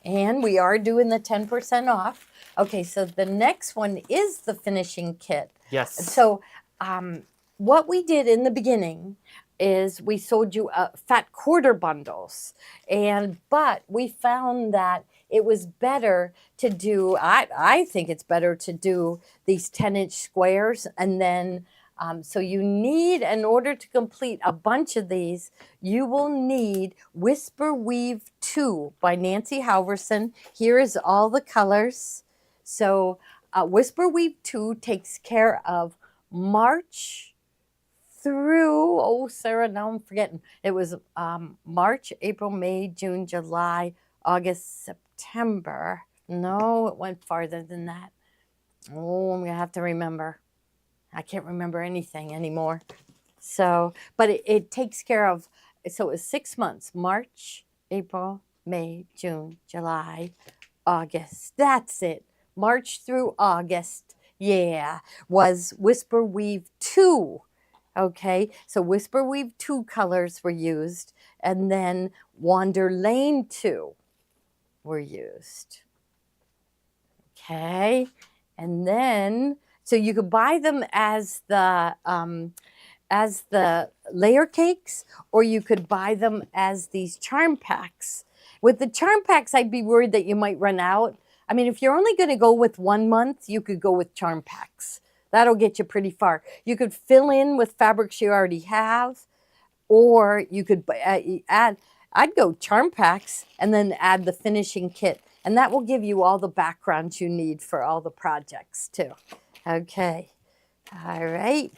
and we are doing the 10% off. Okay, so the next one is the finishing kit. Yes. So what we did in the beginning is we sold you fat quarter bundles, but we found that it was better to do, I think it's better to do these 10-inch squares. And then, so you need, in order to complete a bunch of these, you will need Whisper Weave 2 by Nancy Halverson. Here is all the colors. So Whisper Weave 2 takes care of March through, oh, Sarah, now I'm forgetting. It was March, April, May, June, July, August, September. No, it went farther than that. Oh, I'm going to have to remember. I can't remember anything anymore. So, but it takes care of, so it was 6 months, March, April, May, June, July, August. That's it. March through August, yeah, was Whisper Weave 2. Okay, so Whisper Weave 2 colors were used, and then Wander Lane 2 were used. Okay, and then, so you could buy them as the layer cakes, or you could buy them as these charm packs. With the charm packs, I'd be worried that you might run out. I mean, if you're only going to go with 1 month, you could go with charm packs. That'll get you pretty far. You could fill in with fabrics you already have, or you could add, I'd go charm packs and then add the finishing kit. And that will give you all the backgrounds you need for all the projects too. Okay, all right.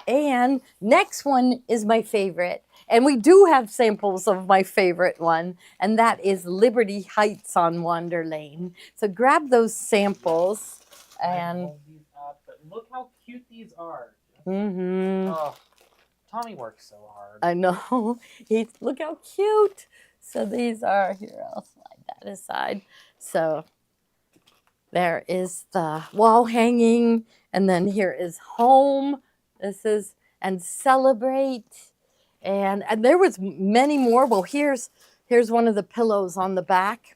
And next one is my favorite. And we do have samples of my favorite one, and that is Liberty Heights on Wander Lane. So grab those samples and but look how cute these are. mm-hmm. Oh, Tommy works so hard. I know. Look how cute. So these are, here, I'll slide that aside. So there is the wall hanging, and then here is home. This is, and celebrate. And there was many more. Well, here's one of the pillows on the back.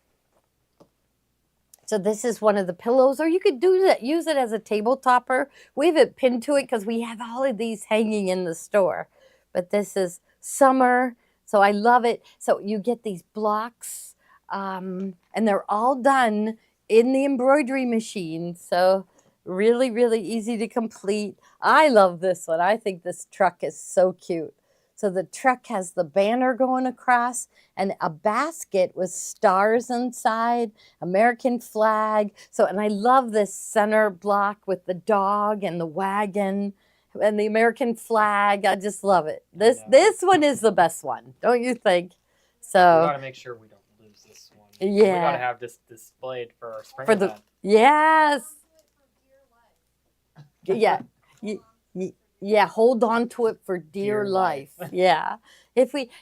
So this is one of the pillows, or you could do that, use it as a table topper. We have it pinned to it because we have all of these hanging in the store. But this is summer, so I love it. So you get these blocks, and they're all done in the embroidery machine. So really, really easy to complete. I love this one. I think this truck is so cute. So the truck has the banner going across and a basket with stars inside, American flag. So, and I love this center block with the dog and the wagon and the American flag. I just love it. This one is the best one, don't you think? So we gotta make sure we don't lose this one. Yeah. We gotta have this displayed for our spring event. Yes. Yeah. Yeah, hold on to it for dear life. Yeah.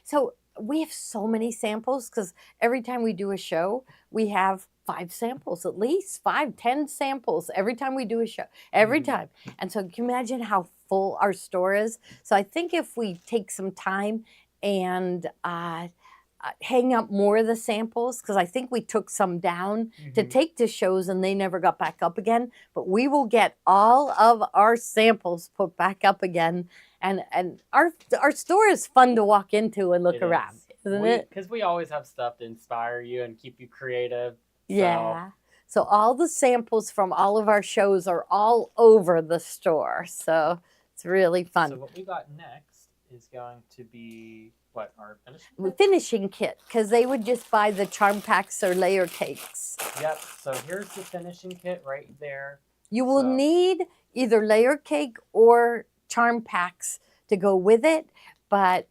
So we have so many samples because every time we do a show, we have 5 samples, at least 5, 10 samples every time we do a show, every time. And so can you imagine how full our store is? So I think if we take some time and hang up more of the samples, because I think we took some down to take to shows and they never got back up again, but we will get all of our samples put back up again, and our store is fun to walk into and look around, isn't it? Because we always have stuff to inspire you and keep you creative. Yeah. So all the samples from all of our shows are all over the store, so it's really fun. So what we got next is going to be what, our finishing kit, because they would just buy the charm packs or layer cakes. Yep. So here's the finishing kit right there. You will need either layer cake or charm packs to go with it, but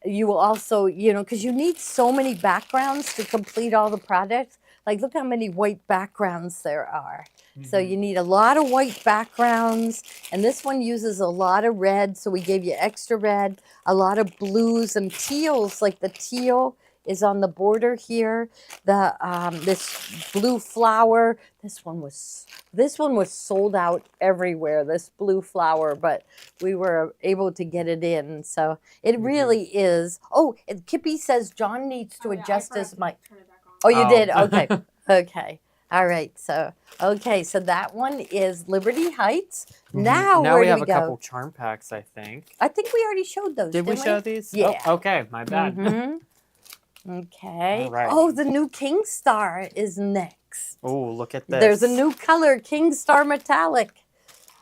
you will also, because you need so many backgrounds to complete all the projects. Like, look how many white backgrounds there are. So you need a lot of white backgrounds, and this one uses a lot of red, so we gave you extra red, a lot of blues and teals, like the teal is on the border here. The this blue flower, this one was sold out everywhere, this blue flower, but we were able to get it in. So it really is. Oh, and Kippy says John needs to adjust his mic. Oh, you did? Okay. Okay. All right. So, so that one is Liberty Heights. Now where we do have we a go? couple charm packs, I think. I think we already showed those. Did we show these? Yeah. Oh, okay. My bad. Okay. All right. Oh, the new King Star is next. Oh, look at this. There's a new color, King Star Metallic.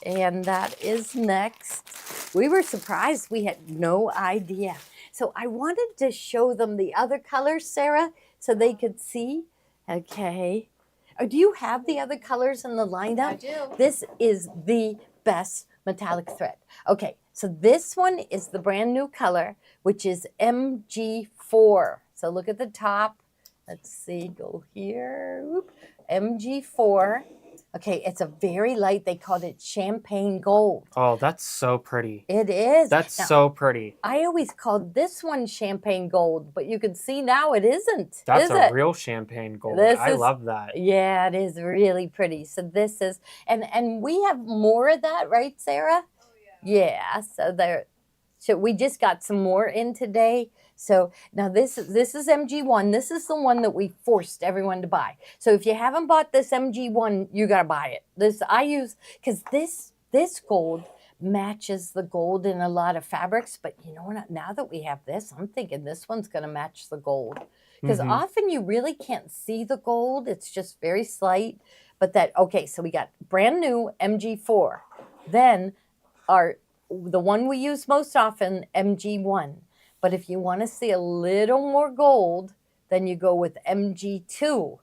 And that is next. We were surprised. We had no idea. So I wanted to show them the other colors, Sarah, so they could see. Okay. Do you have the other colors in the lineup? I do. This is the best metallic thread. Okay, so this one is the brand new color, which is MG4. So look at the top Let's see, go here. Whoop. MG4. Okay, it's a very light, they called it champagne gold. Oh, that's so pretty. It is. That's Now, so pretty. I always called this one champagne gold, but you can see now it isn't. That's is a it? real champagne gold. This I is- love that. Yeah, it is really pretty. So this is, and we have more of that, right, Sarah? Oh yeah. Yeah. So we just got some more in today. So now this is MG1. This is the one that we forced everyone to buy. So if you haven't bought this MG1, you gotta buy it. This I use because this gold matches the gold in a lot of fabrics. But you know what? Now that we have this, I'm thinking this one's gonna match the gold. Because often you really can't see the gold. It's just very slight. But okay, so we got brand new MG4. Then the one we use most often, MG1. But if you want to see a little more gold, then you go with MG2.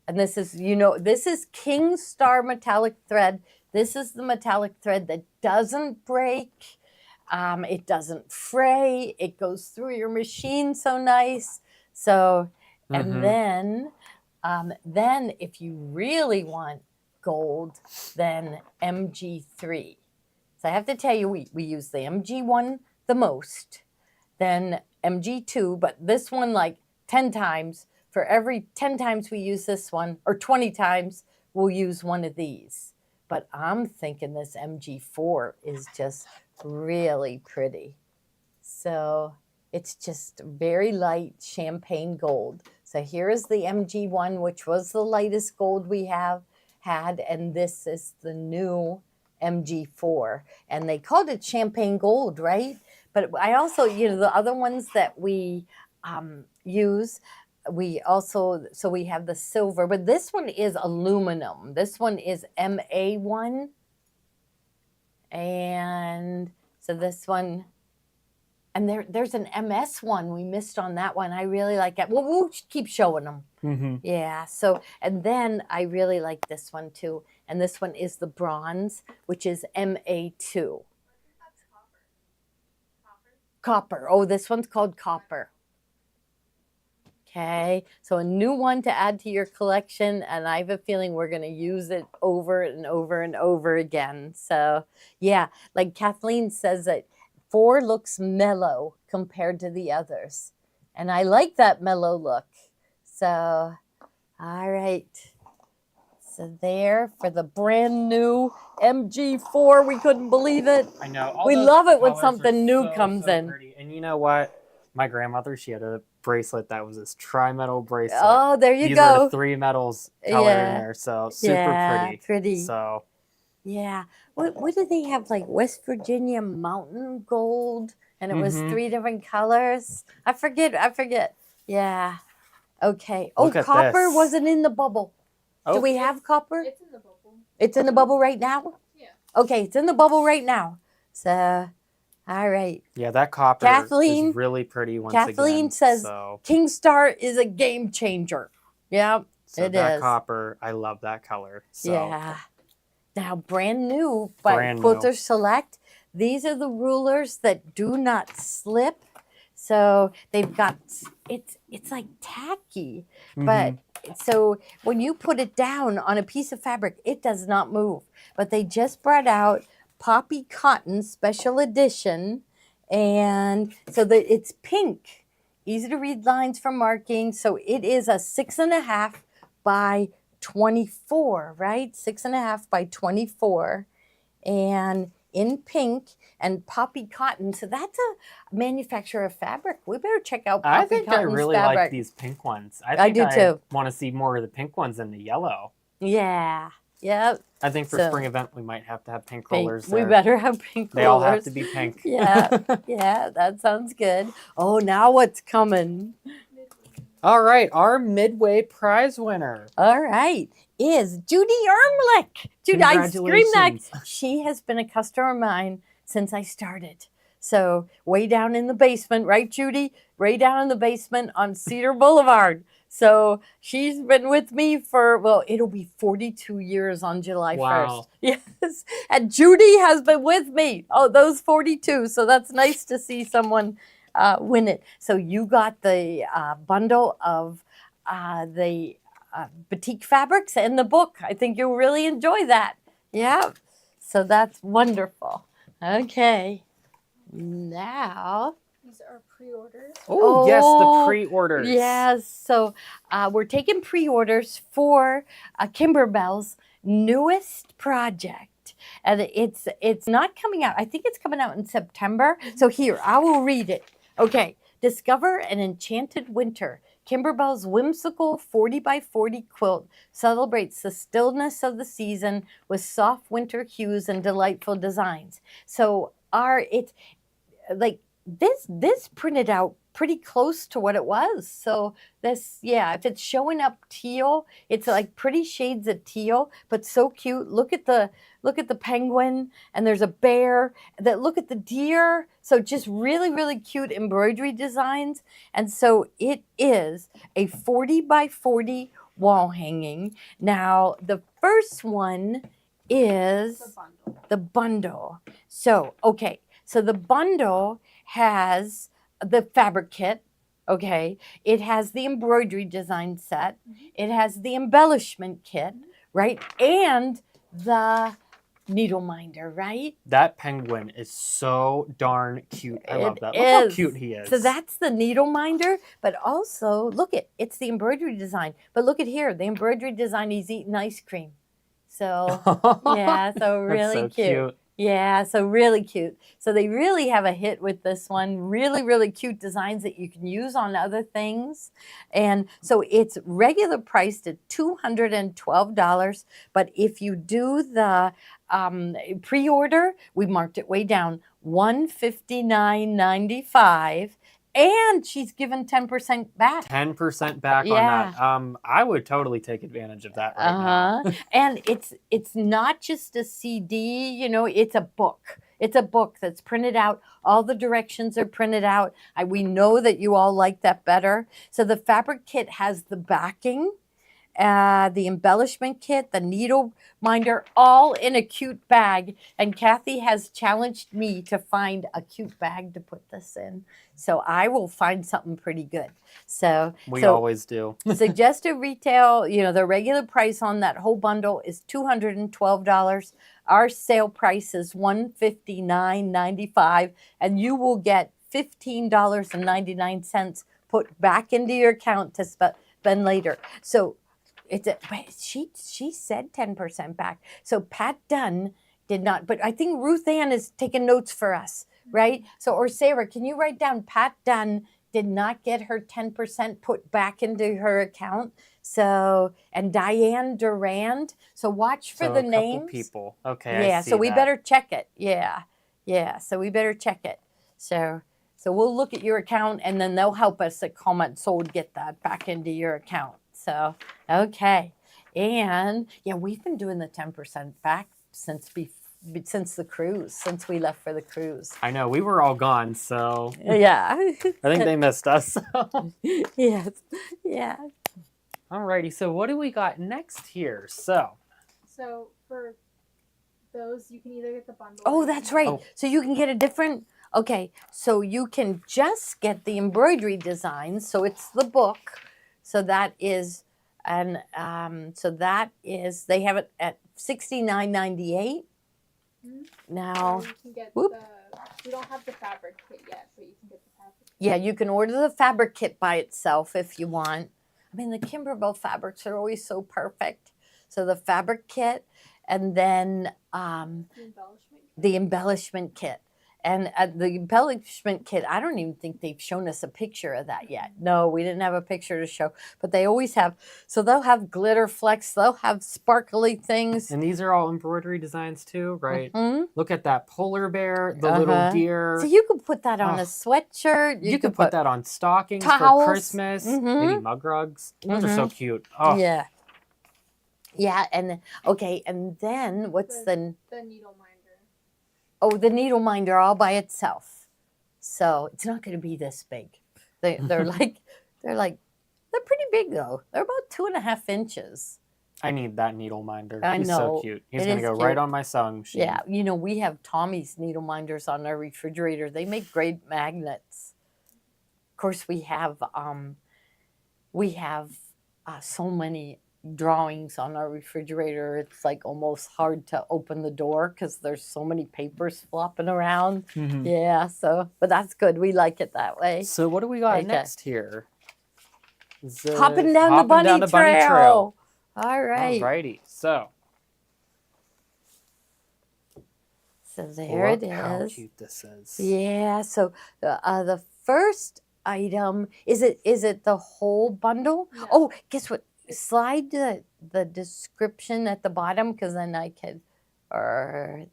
And this is, this is King Star metallic thread. This is the metallic thread that doesn't break. It doesn't fray. It goes through your machine so nice. So, and then if you really want gold, then MG3. So I have to tell you, we use the MG1 the most, then MG2, but this one like 10 times. For every 10 times we use this one, or 20 times, we'll use one of these. But I'm thinking this MG4 is just really pretty. So it's just very light champagne gold. So here is the MG1, which was the lightest gold we had, and this is the new MG4, and they called it champagne gold, right? But I also, the other ones that we use, we have the silver, but this one is aluminum. This one is MA1, and so this one, and there's an MS one we missed on that one. I really like it. Well, we'll keep showing them. Yeah. So, and then I really like this one too. And this one is the bronze, which is MA2. That's copper. Copper. Oh, this one's called copper. Okay. So a new one to add to your collection. And I have a feeling we're going to use it over and over and over again. So yeah, like Kathleen says that 4 looks mellow compared to the others. And I like that mellow look. So, all right. So there for the brand new MG4. We couldn't believe it. I know. We love it when something new comes in. Pretty. And you know what? My grandmother, she had a bracelet that was this tri-metal bracelet. Oh, there you These go. are the 3 metals color in there. So Yeah, super pretty. So yeah. What did they have? Like West Virginia mountain gold, and it was 3 different colors. I forget. Yeah. Okay. Oh, Look at copper this. wasn't in the bubble. Oh. Do we have copper? It's in the bubble. It's in the bubble right now? Yeah. Okay, it's in the bubble right now. So, all right. Yeah, that copper Kathleen- is really pretty once again. Kathleen says so, King Star is a game changer. Yeah, so it that is. copper, I love that color. So Yeah. Now, brand new by Brand new. Quilter Select. These are the rulers that do not slip. So they've got, it's like tacky, but so when you put it down on a piece of fabric, it does not move. But they just brought out Poppy Cotton Special Edition, and so that it's pink, easy to read lines for marking. So it is a 6.5 by 24, right? 6.5 by 24, and in pink and Poppy Cotton. So that's a manufacturer of fabric. We better check out Poppy I think I Cotton's really fabric. like these pink ones. I do too. Want to see more of the pink ones than the yellow. Yeah. Yep. I think for So- spring event we might have to have pink Pink. rollers We there. better have pink They all have rollers. to be pink. Yeah. Yeah, that sounds good. Oh, now what's coming? All right, our Midway prize winner. All right, is Judy Ermlich. Judy, I screamed that. Congratulations. She has been a customer of mine since I started. So way down in the basement, right, Judy? Way down in the basement on Cedar Boulevard. So she's been with me for, well, it'll be 42 years on July 1st. Wow. Yes. And Judy has been with me. Oh, those 42. So that's nice to see someone win it. So you got the bundle of batik fabrics and the book. I think you'll really enjoy that. Yeah. So that's wonderful. Okay. Now. These are pre-orders. Oh, yes, the pre-orders. Yes. So we're taking pre-orders for Kimberbell's newest project. And it's not coming out. I think it's coming out in September. So here, I will read it. Okay. Discover an enchanted winter. Kimberbell's whimsical 40 by 40 quilt celebrates the stillness of the season with soft winter hues and delightful designs. So it's like this printed out pretty close to what it was. So this, yeah, if it's showing up teal, it's like pretty shades of teal, but so cute. Look at the penguin, and there's a bear. Look at the deer. So just really, really cute embroidery designs. And so it is a 40 by 40 wall hanging. Now the first one is the bundle. So okay. So the bundle has the fabric kit, okay? It has the embroidery design set. It has the embellishment kit, right? And the needle minder, right? That penguin is so darn cute. I love that. Look how cute he is. So that's the needle minder, but also, it's the embroidery design. But look at here, the embroidery design, he's eating ice cream. So, yeah, so really That's so cute. Yeah, so really cute. So they really have a hit with this one. Really, really cute designs that you can use on other things. And so it's regular priced at $212. But if you do the pre-order, we marked it way down, $159.95. And she's given 10% back. 10% back on that. I would totally take advantage of that right now. And it's not just a CD, you know, it's a book. It's a book that's printed out. All the directions are printed out. We know that you all like that better. So the fabric kit has the backing, the embellishment kit, the needle minder, all in a cute bag. And Kathy has challenged me to find a cute bag to put this in. So I will find something pretty good. So we always do. Suggested retail, you know, the regular price on that whole bundle is $212. Our sale price is $159.95, and you will get $15.99 put back into your account to spend later. So she said 10% back. So Pat Dunn did not, but I think Ruth Ann is taking notes for us, right? So, or Sarah, can you write down Pat Dunn did not get her 10% put back into her account. So, and Diane Durand. So watch for the names. Couple people. Okay. Yeah. I see So we that. better check it. Yeah. Yeah. So we better check it. So we'll look at your account, and then they'll help us at Comment Sold get that back into your account. So, okay. And yeah, we've been doing the 10% back since the cruise, since we left for the cruise. I know, we were all gone, so yeah. I think they missed us. Yes. Yeah. Alrighty, so what do we got next here? So for those, you can either get the bundle. Oh, that's right. Oh. So you can get a different. Okay, so you can just get the embroidery designs. So it's the book. So that is, and they have it at $69.98. Now, you can get whoop. we don't have the fabric kit yet, but you can get the fabric kit. Yeah, you can order the fabric kit by itself if you want. I mean, the Kimberbell fabrics are always so perfect. So the fabric kit, and then the embellishment kit. And the embellishment kit, I don't even think they've shown us a picture of that yet. No, we didn't have a picture to show, but they always have. So they'll have glitter flecks, they'll have sparkly things. And these are all embroidery designs too, right? Mm-hmm. Look at that polar bear, the little deer. So you could put that on a sweatshirt. You could put that on stockings towels. for Christmas, maybe mug rugs. Those are so cute. Oh. Yeah. Yeah, and okay, and then what's the needle minder? Oh, the needle minder all by itself. So it's not going to be this big. They're pretty big though. They're about 2.5 inches. I need that needle minder. I He's know. so cute. He's It going to is go cute. right on my sewing machine. Yeah, you know, we have Tommy's needle minders on our refrigerator. They make great magnets. Of course, we have so many drawings on our refrigerator. It's like almost hard to open the door because there's so many papers flopping around. Mm-hmm. Yeah, so, but that's good. We like it that way. So what do we got Okay. next here? Hopping down the bunny trail. All right. Alrighty. So there it is. How cute this is. Yeah. So the first item is it the whole bundle? Yeah. Oh, guess what? Slide the description at the bottom because then I can, or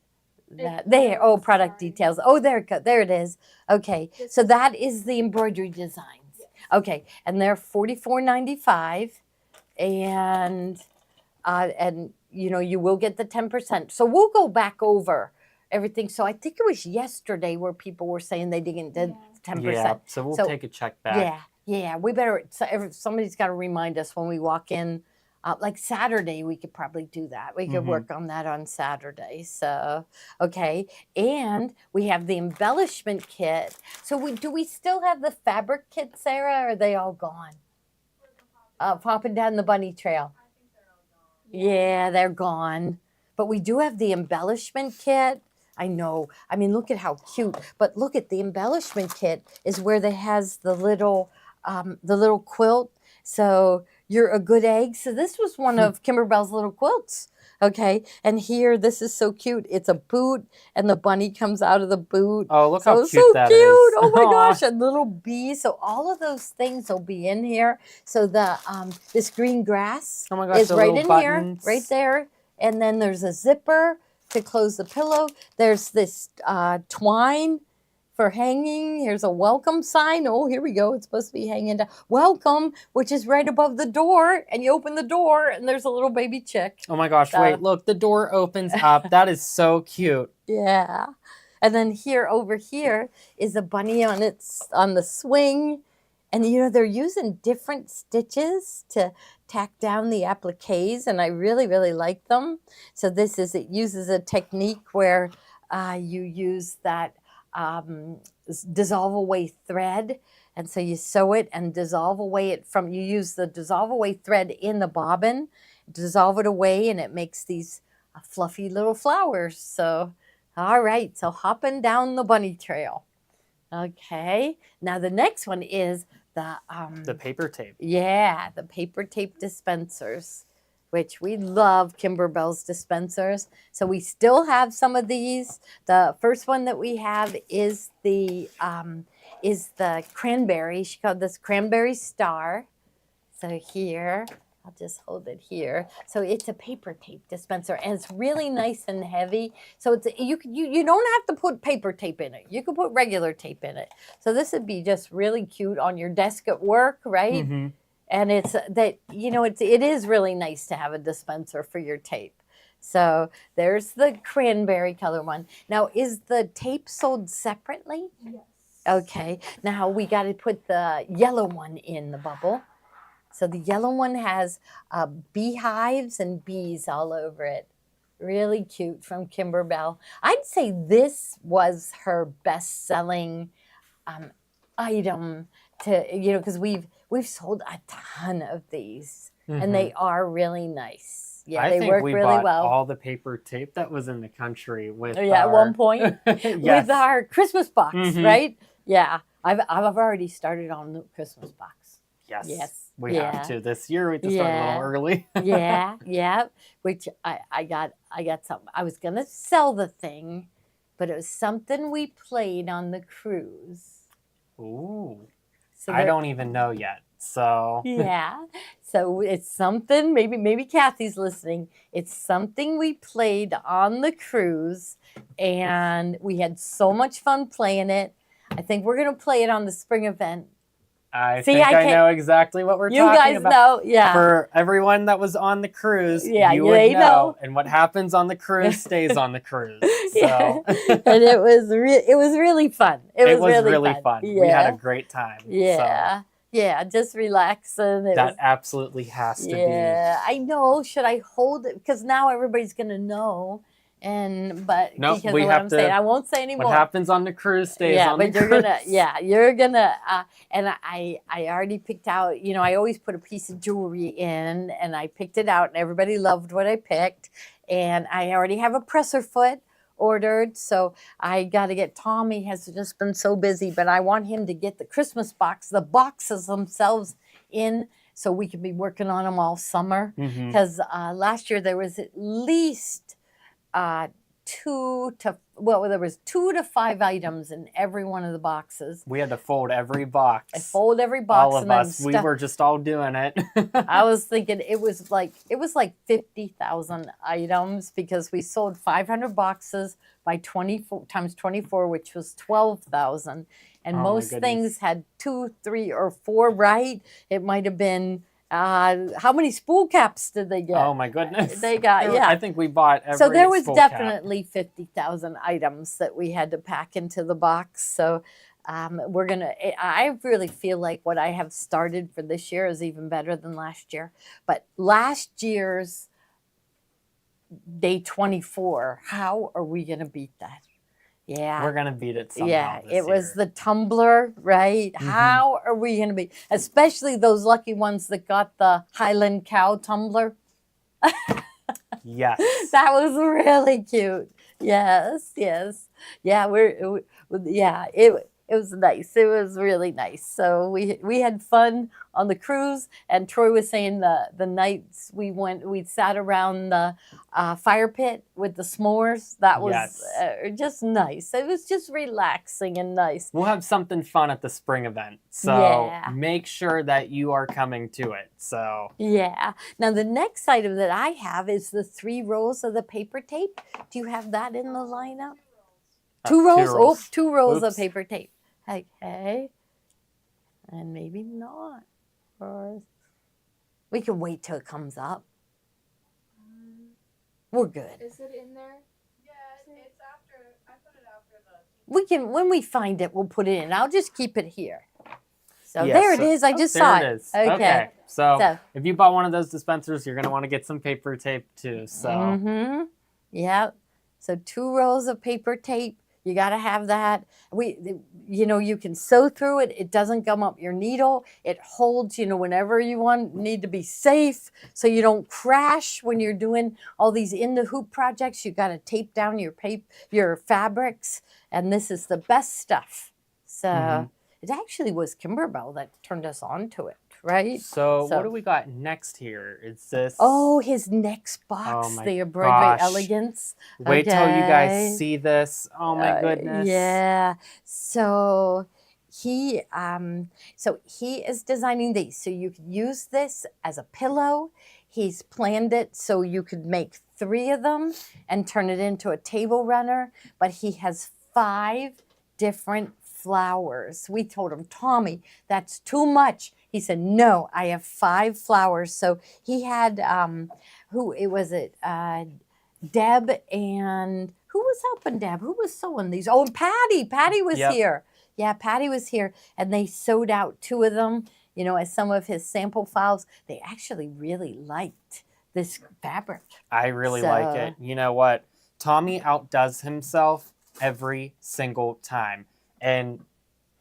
that there. Oh, product details. Oh, there it is. Okay, so that is the embroidery designs. Okay, and they're $44.95, and you know you will get the 10%. So we'll go back over everything. So I think it was yesterday where people were saying they didn't get 10%. Yeah, so we'll take a check back. Yeah, we better. Somebody's got to remind us when we walk in. Like Saturday, we could probably do that. We could work on that on Saturday. So, okay. And we have the embellishment kit. So do we still have the fabric kit, Sarah, or are they all gone? Popping down the bunny trail. I think they're all gone. Yeah, they're gone. But we do have the embellishment kit. I know. I mean, look at how cute. But look at the embellishment kit is where they has the little quilt. So you're a good egg. So this was one of Kimberbell's little quilts. Okay. And here, this is so cute. It's a boot and the bunny comes out of the boot. Oh, look so how cute that is. Oh my gosh. A little bee. So all of those things will be in here. So the this green grass is right in here, right there. And then there's a zipper to close the pillow. There's this twine for hanging. Here's a welcome sign. Oh, here we go. It's supposed to be hanging down. Welcome, which is right above the door. And you open the door and there's a little baby chick. Oh my gosh, wait, look, the door opens up. That is so cute. Yeah. And then over here is a bunny on the swing. And you know, they're using different stitches to tack down the appliques, and I really, really like them. So it uses a technique where you use that dissolve away thread, and so you sew it and dissolve away you use the dissolve away thread in the bobbin, dissolve it away, and it makes these fluffy little flowers. So, all right, so hopping down the bunny trail. Okay, now the next one is the paper tape. Yeah, the paper tape dispensers, which we love Kimberbell's dispensers. So we still have some of these. The first one that we have is the cranberry. She called this cranberry star. So here, I'll just hold it here. So it's a paper tape dispenser, and it's really nice and heavy. So you don't have to put paper tape in it. You can put regular tape in it. So this would be just really cute on your desk at work, right? Mm-hmm. And it is really nice to have a dispenser for your tape. So there's the cranberry color one. Now, is the tape sold separately? Yes. Okay. Now we got to put the yellow one in the bubble. So the yellow one has beehives and bees all over it. Really cute from Kimberbell. I'd say this was her best-selling item because we've sold a ton of these, and they are really nice. Yeah, they work really well. All the paper tape that was in the country with at one point yes. with our Christmas box, right? Yeah, I've already started on the Christmas box. Yes. We have to this year. We just started a little early. yeah. Which I got something. I was gonna sell the thing, but it was something we played on the cruise. Ooh. So I don't even know yet. So yeah. So it's something. Maybe Kathy's listening. It's something we played on the cruise, and we had so much fun playing it. I think we're gonna play it on the spring event. I think I know exactly what we're talking about. You guys know, yeah. For everyone that was on the cruise, you would know. And what happens on the cruise stays on the cruise. So. And it was really fun. It was really fun. Yeah. We had a great time. Yeah. So. Yeah, just relaxing. That absolutely has to be. Yeah, I know. Should I hold it? Because now everybody's going to know. but Nope, because we of what have I'm to- saying, I won't say anymore. What happens on the cruise stays yeah, on but the you're cruise. gonna, and I already picked out, I always put a piece of jewelry in, and I picked it out, and everybody loved what I picked, and I already have a presser foot ordered, so I got to get, Tommy has just been so busy, but I want him to get the Christmas box, the boxes themselves in, so we can be working on them all summer, because last year there was at least there was 2 to 5 items in every one of the boxes. We had to fold every box. I fold every box. All of us. We were just all doing it. I was thinking it was like 50,000 items because we sold 500 boxes by 24 times 24, which was 12,000. And most things had 2, 3, or 4 right. It might have been. How many spool caps did they get? Oh my goodness. They got, yeah. I think we bought every So there was spool cap. definitely 50,000 items that we had to pack into the box. So I really feel like what I have started for this year is even better than last year. But last year's day 24, how are we going to beat that? Yeah. We're going to beat it somehow. Yeah, this was year. the tumbler, right? How are we going to be, especially those lucky ones that got the Highland Cow tumbler? Yes. That was really cute. Yes. Yeah, it was nice. It was really nice. So we had fun on the cruise, and Troy was saying the nights we sat around the fire pit with the s'mores. That was just nice. It was just relaxing and nice. We'll have something fun at the spring event. So make sure that you are coming to it. So yeah. Now the next item that I have is the 3 rolls of the paper tape. Do you have that in the lineup? 2 rolls. Oh, 2 rolls of paper tape. Okay. And maybe not. Or we can wait till it comes up. We're good. Is it in there? Yeah, it's after. I put it after the. We can, when we find it, we'll put it in. I'll just keep it here. So yes, there it is. I just saw it. There it is. Okay. So if you bought one of those dispensers, you're going to want to get some paper tape too. So. Yeah. So 2 rolls of paper tape. You got to have that. You can sew through it. It doesn't gum up your needle. It holds, whenever you need to be safe so you don't crash when you're doing all these in the hoop projects. You got to tape down your fabrics, and this is the best stuff. So it actually was Kimberbell that turned us on to it, right? So what do we got next here? Is this? Oh, his next box, the Embroidery Elegance. Wait till you guys see this. Oh my goodness. Yeah. So he is designing these. So you could use this as a pillow. He's planned it so you could make 3 of them and turn it into a table runner. But he has 5 different flowers. We told him, Tommy, that's too much. He said, no, I have 5 flowers. So he had, Deb, and who was helping Deb? Who was sewing these? Oh, and Patty. Patty was here. Yeah, Patty was here. And they sewed out 2 of them, as some of his sample files. They actually really liked this fabric. I really like it. You know what? Tommy outdoes himself every single time. And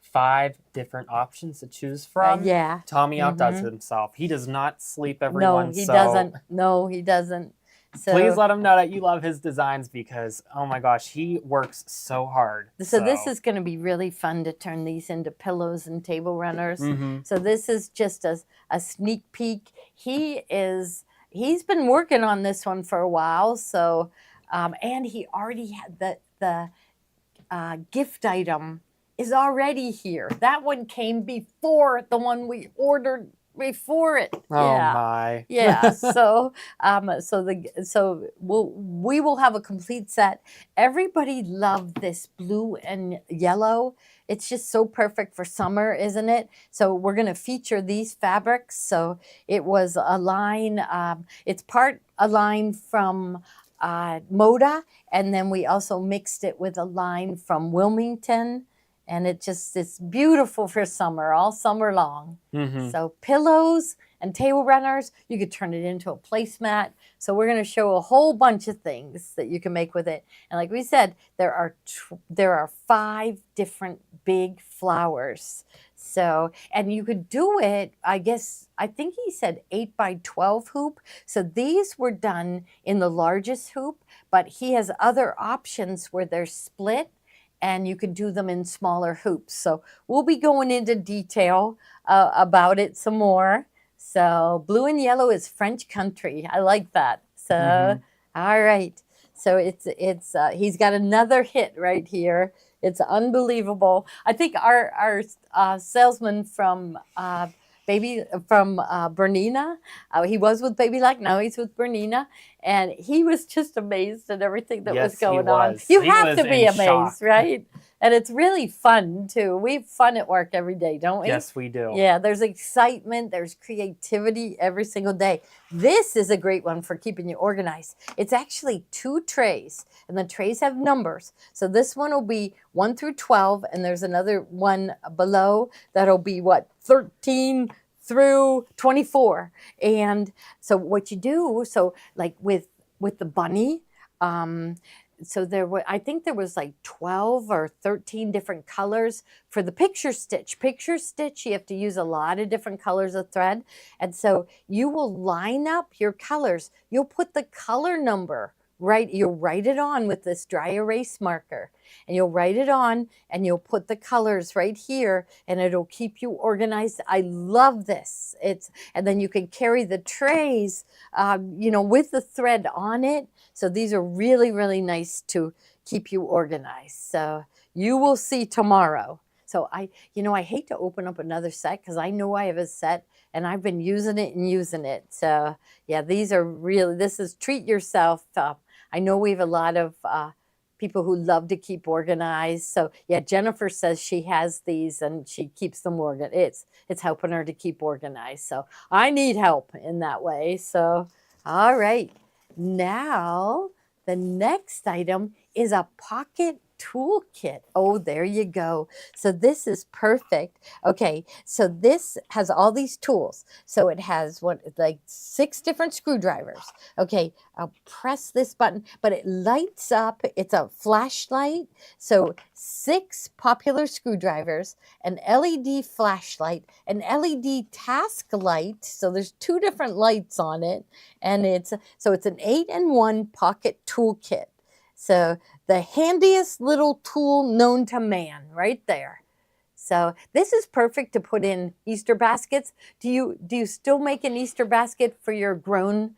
5 different options to choose from. Tommy outdoes himself. He does not sleep everyone. No, he doesn't. No, he doesn't. So, please let him know that you love his designs because, oh my gosh, he works so hard. So this is going to be really fun to turn these into pillows and table runners. So this is just a sneak peek. He's been working on this one for a while. So, and he already had the gift item is already here. That one came before the one we ordered before it. Oh my. Yeah. So we will have a complete set. Everybody loved this blue and yellow. It's just so perfect for summer, isn't it? So we're going to feature these fabrics. So it was a line. It's part a line from Moda, and then we also mixed it with a line from Wilmington. And it's beautiful for summer, all summer long. So pillows and table runners. You could turn it into a placemat. So we're going to show a whole bunch of things that you can make with it. And like we said, there are 5 different big flowers. So, and you could do it, I think he said 8 by 12 hoop. So these were done in the largest hoop, but he has other options where they're split and you can do them in smaller hoops. So we'll be going into detail about it some more. So blue and yellow is French country. I like that. So, all right. So he's got another hit right here. It's unbelievable. I think our salesman from Bernina, he was with Baby Like, now he's with Bernina, and he was just amazed at everything that was going on. You have to be amazed, right? And it's really fun too. We have fun at work every day, don't we? Yes, we do. Yeah, there's excitement, there's creativity every single day. This is a great one for keeping you organized. It's actually 2 trays, and the trays have numbers. So this one will be 1 through 12, and there's another one below that'll be 13 through 24. And so what you do, so like with the bunny, so I think there was like 12 or 13 different colors for the picture stitch. Picture stitch, you have to use a lot of different colors of thread. And so you will line up your colors. You'll put the color number, right? You'll write it on with this dry erase marker. And you'll write it on and you'll put the colors right here and it'll keep you organized. I love this. And then you can carry the trays, with the thread on it. So these are really, really nice to keep you organized. So you will see tomorrow. So I hate to open up another set because I know I have a set and I've been using it. So yeah, this is treat yourself. I know we have a lot of people who love to keep organized. So yeah, Jennifer says she has these and she keeps them organized. It's helping her to keep organized. So I need help in that way. So, all right. Now, the next item is a pocket toolkit. Oh, there you go. So this is perfect. Okay, so this has all these tools. So it has 6 different screwdrivers. Okay, I'll press this button, but it lights up. It's a flashlight. So 6 popular screwdrivers, an LED flashlight, an LED task light. So there's 2 different lights on it, and it's an 8-in-1 pocket toolkit. So the handiest little tool known to man right there. So this is perfect to put in Easter baskets. Do you still make an Easter basket for your grown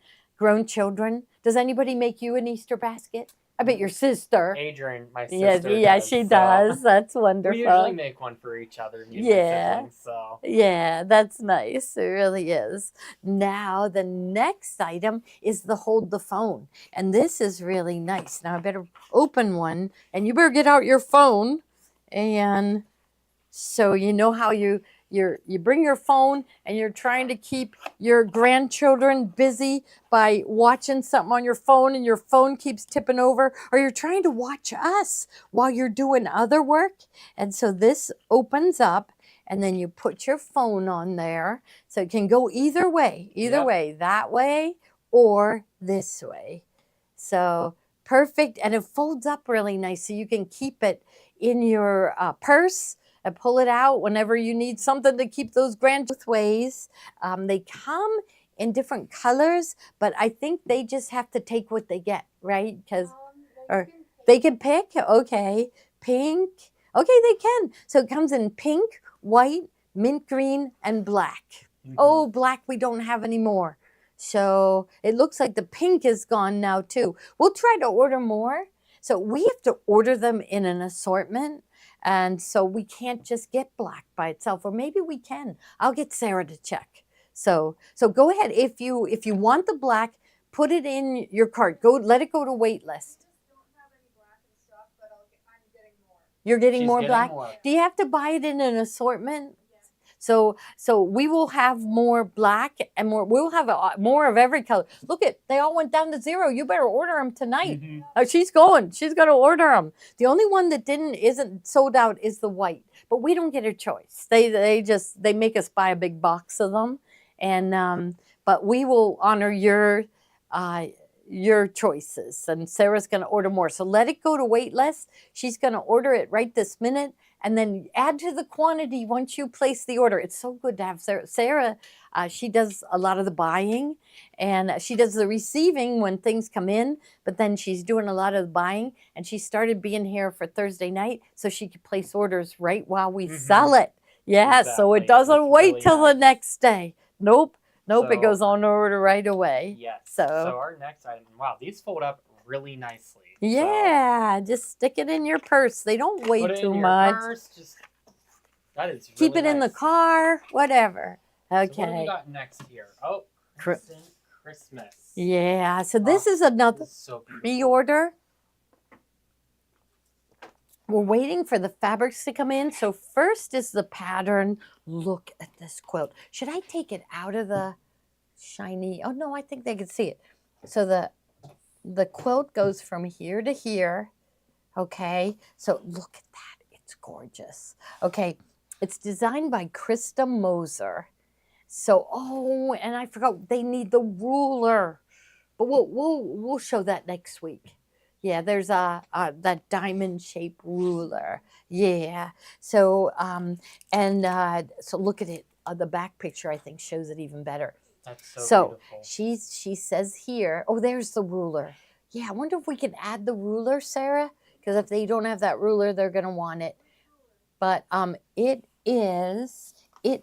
children? Does anybody make you an Easter basket? I bet your sister. Adrian, my sister. Yeah, she does. That's wonderful. We usually make one for each other. Siblings, so. Yeah, that's nice. It really is. Now, the next item is the hold the phone. And this is really nice. Now, I better open one. And you better get out your phone. And so you know how you bring your phone and you're trying to keep your grandchildren busy by watching something on your phone and your phone keeps tipping over, or you're trying to watch us while you're doing other work. And so this opens up and then you put your phone on there. So it can go either way, that way or this way. So perfect. And it folds up really nice so you can keep it in your purse and pull it out whenever you need something to keep those both ways. They come in different colors, but I think they just have to take what they get, right? Because they can pick. Okay, pink. Okay, they can. So it comes in pink, white, mint green, and black. Mm-hmm. Oh, black we don't have anymore. So it looks like the pink is gone now too. We'll try to order more. So we have to order them in an assortment. And so we can't just get black by itself, or maybe we can. I'll get Sarah to check. So go ahead. If you want the black, put it in your cart. Let it go to wait list. I don't have any black in stock, but I'm getting more. You're getting She's more getting black? more. Do you have to buy it in an assortment? Yeah. So we will have more black and we'll have more of every color. Look they all went down to 0. You better order them tonight. Mm-hmm. She's going to order them. The only one that isn't sold out is the white, but we don't get a choice. They make us buy a big box of them. And but we will honor your choices. And Sarah's going to order more. So let it go to wait list. She's going to order it right this minute, and then add to the quantity once you place the order. It's so good to have Sarah. Sarah, she does a lot of the buying, and she does the receiving when things come in, but then she's doing a lot of the buying, and she started being here for Thursday night so she could place orders right while we sell it. Yeah, Exactly. so it doesn't That's wait really till nice. the next day. Nope, So, it goes on order right away. Yes. So our next item, wow, these fold up really nicely. Yeah, just stick it in your purse. They don't weigh Put it too in your much. purse. Just, that is really Keep it in the nice. car, whatever. Okay. So what do we got next here? Oh, instant Christmas. Yeah, so this is another This is so beautiful. pre-order. We're waiting for the fabrics to come in. So first is the pattern. Look at this quilt. Should I take it out of the shiny? Oh no, I think they can see it. So the quilt goes from here to here. Okay, so look at that. It's gorgeous. Okay, it's designed by Krista Moser. So, oh, and I forgot they need the ruler, but we'll show that next week. Yeah, there's that diamond shaped ruler. Yeah. So so look at it. The back picture I think shows it even better. That's so beautiful. She says here. Oh, there's the ruler. Yeah, I wonder if we can add the ruler, Sarah, because if they don't have that ruler, they're gonna want it. But it is. The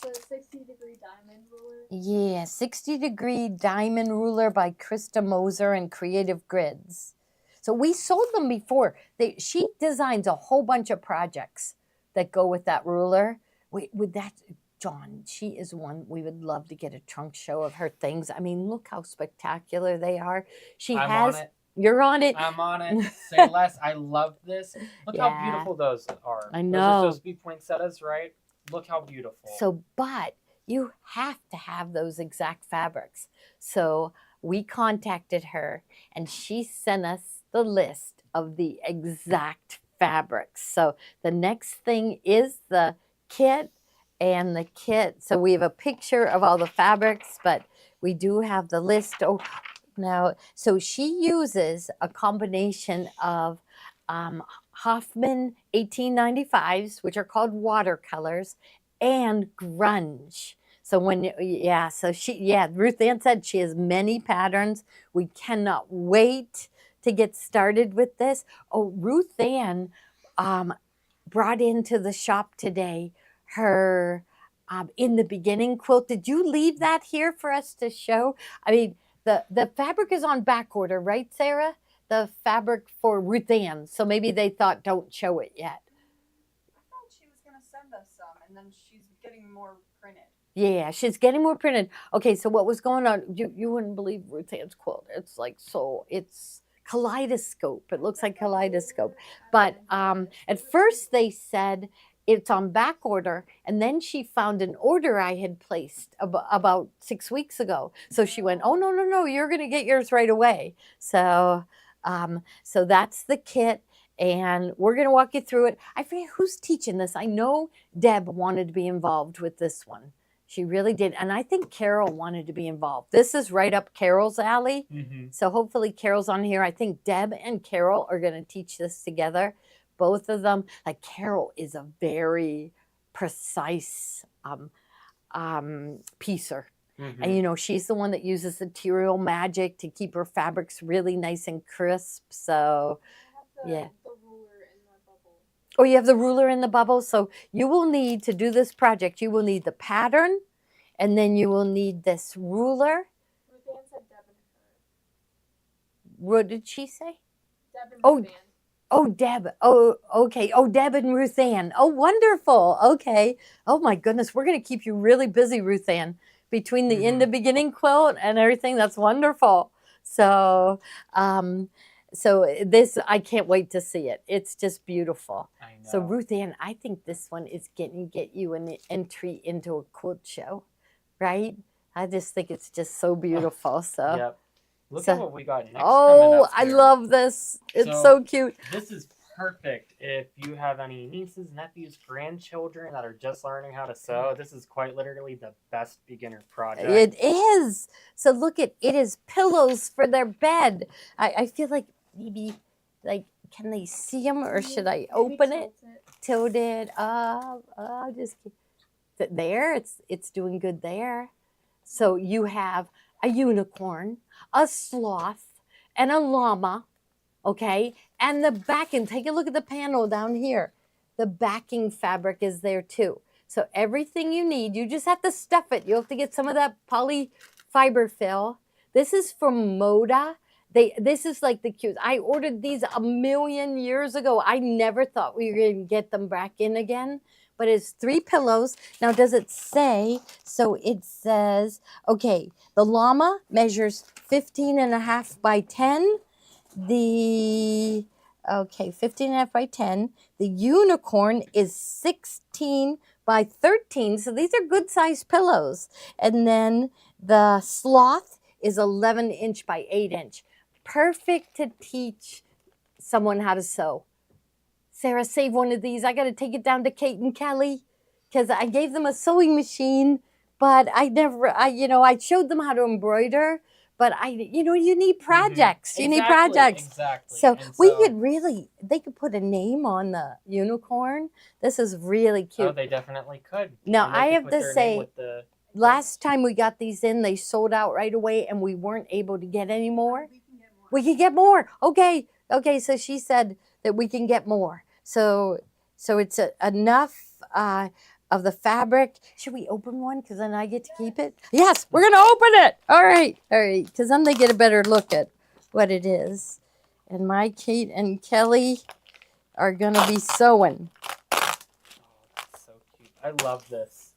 60-degree diamond ruler. Yeah, 60-degree diamond ruler by Krista Moser and Creative Grids. So we sold them before. She designs a whole bunch of projects that go with that ruler. With that, John, she is one we would love to get a trunk show of her things. I mean, look how spectacular they are. I'm on it. You're on it. I'm on it. Say less. I love this. Look how beautiful those are. I know. Those are supposed to be poinsettias, right? Look how beautiful. So, but you have to have those exact fabrics. So we contacted her and she sent us the list of the exact fabrics. So the next thing is the kit, and the kit. So we have a picture of all the fabrics, but we do have the list. Oh, now, so she uses a combination of Hoffman 1895s, which are called watercolors, and grunge. So Ruth Ann said she has many patterns. We cannot wait to get started with this. Oh, Ruth Ann brought into the shop today her In the Beginning quilt. Did you leave that here for us to show? I mean, the fabric is on back order, right, Sarah? The fabric for Ruth Ann. So maybe they thought, don't show it yet. I thought she was going to send us some, and then she's getting more printed. Yeah, she's getting more printed. Okay, so what was going on? You wouldn't believe Ruth Ann's quilt. It's like it's kaleidoscope. It looks like kaleidoscope. But at first they said it's on back order, and then she found an order I had placed about 6 weeks ago. So she went, oh, no, you're going to get yours right away. So that's the kit, and we're going to walk you through it. I forget who's teaching this. I know Deb wanted to be involved with this one. She really did. And I think Carol wanted to be involved. This is right up Carol's alley. Mm-hmm. So hopefully Carol's on here. I think Deb and Carol are going to teach this together. Both of them. Like Carol is a very precise piecer. Mm-hmm. And, she's the one that uses Material Magic to keep her fabrics really nice and crisp. So, I have the ruler in the bubble. Oh, you have the ruler in the bubble? So you will need, to do this project, you will need the pattern, and then you will need this ruler. Ruth Ann said Deb and her. What did she say? Deb and Ruth Ann. Oh, Deb. Oh, okay. Oh, Deb and Ruth Ann. Oh, wonderful. Okay. Oh, my goodness. We're going to keep you really busy, Ruth Ann, between the In the Beginning quilt and everything. That's wonderful. So, this, I can't wait to see it. It's just beautiful. I know. So, Ruth Ann, I think this one is get you an entry into a quilt show, right? I just think it's just so beautiful. So. Yep. Look at what we got next. Oh, I love this. It's so cute. This is perfect if you have any nieces, nephews, grandchildren that are just learning how to sew. This is quite literally the best beginner project. It is. So look at it is pillows for their bed. I feel like maybe like can they see them or should I open it? Tilt it up. Oh, just there. It's doing good there. So you have a unicorn, a sloth, and a llama. Okay, and the backing. Take a look at the panel down here. The backing fabric is there too. So everything you need, you just have to stuff it. You have to get some of that poly fiber fill. This is from Moda. This is like the cute. I ordered these a million years ago. I never thought we were going to get them back in again. But it's 3 pillows. Now, does it say? So it says, okay, the llama measures 15.5 by 10. The 15.5 by 10. The unicorn is 16 by 13. So these are good sized pillows. And then the sloth is 11 inch by 8 inch. Perfect to teach someone how to sew. Sarah, save one of these. I got to take it down to Kate and Kelly because I gave them a sewing machine, but I showed them how to embroider. But you need projects. Mm-hmm. You need projects. Exactly. So they could put a name on the unicorn. This is really cute. Oh, they definitely could. Now, I have to say, last time we got these in, they sold out right away, and we weren't able to get any more. We can get more. Okay. So she said that we can get more. So it's enough of the fabric. Should we open one? Because then I get to keep it. Yes, we're going to open it. All right. Because then they get a better look at what it is. And my Kate and Kelly are going to be sewing. Oh, that's so cute. I love this.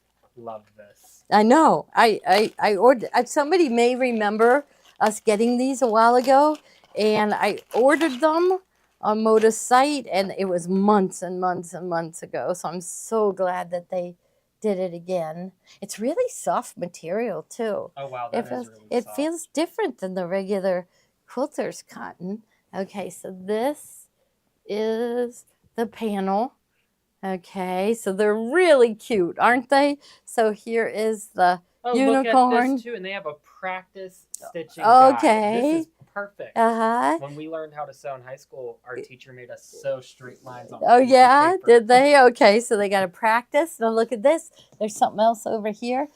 I know. I ordered. Somebody may remember us getting these a while ago. And I ordered them on Moda's site, and it was months and months and months ago. So I'm so glad that they did it again. It's really soft material too. Oh wow, that is really soft. It feels different than the regular quilter's cotton. Okay, so this is the panel. Okay, so they're really cute, aren't they? So here is the unicorn. Look at this too, and they have a practice stitching guide. This is perfect. When we learned how to sew in high school, our teacher made us sew straight lines on Oh yeah, did they? Okay, so they got to practice. Now look at this. There's something else over here.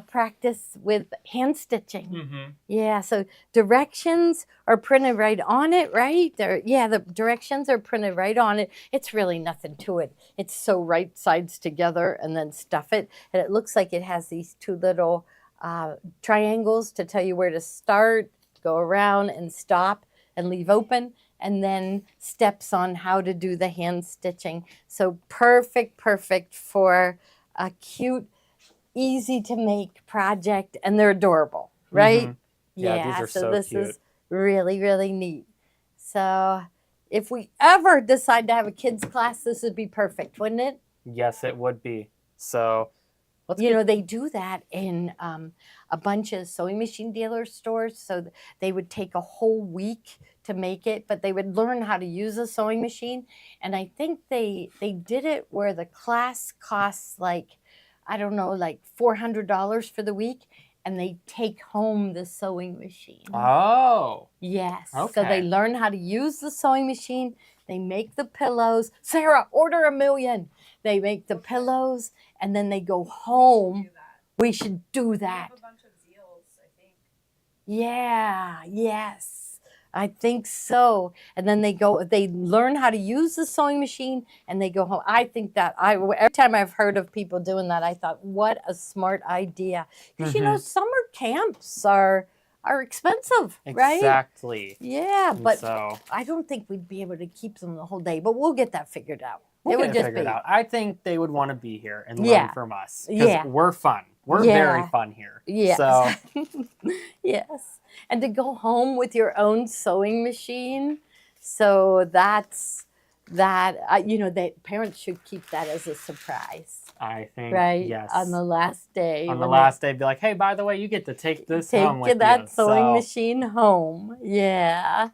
Practice with hand stitching. Mm-hmm. Yeah, so directions are printed right on it, right? The directions are printed right on it. It's really nothing to it. It's sew right sides together and then stuff it. And it looks like it has these 2 little triangles to tell you where to start, go around and stop and leave open, and then steps on how to do the hand stitching. So perfect for a cute, easy to make project, and they're adorable, right? Mm-hmm. Yeah, these are so this cute. Is really, really neat. So if we ever decide to have a kids class, this would be perfect, wouldn't it? Yes, it would be. So they do that in a bunch of sewing machine dealer stores. So they would take a whole week to make it, but they would learn how to use a sewing machine. And I think they did it where the class costs like $400 for the week, and they take home the sewing machine. Oh. Yes. Okay. So they learn how to use the sewing machine. They make the pillows. Sarah, order 1 million. They make the pillows, and then they go home. We should do that. We have a bunch of Zeals, I think. Yeah, yes. I think so. And then they learn how to use the sewing machine, and they go home. I think that every time I've heard of people doing that, I thought, what a smart idea. Because, summer camps are expensive, right? Exactly. Yeah, but so I don't think we'd be able to keep them the whole day, but we'll get that figured out. We'll get it figured out. I think they would want to be here and learn from us. Because we're fun. We're very fun here. Yes. So. Yes. And to go home with your own sewing machine. So that's that. That parents should keep that as a surprise. I think, right? Yes. On the last day. On the last day, be like, hey, by the way, you get to take this home with you. Take that sewing machine home. Yeah.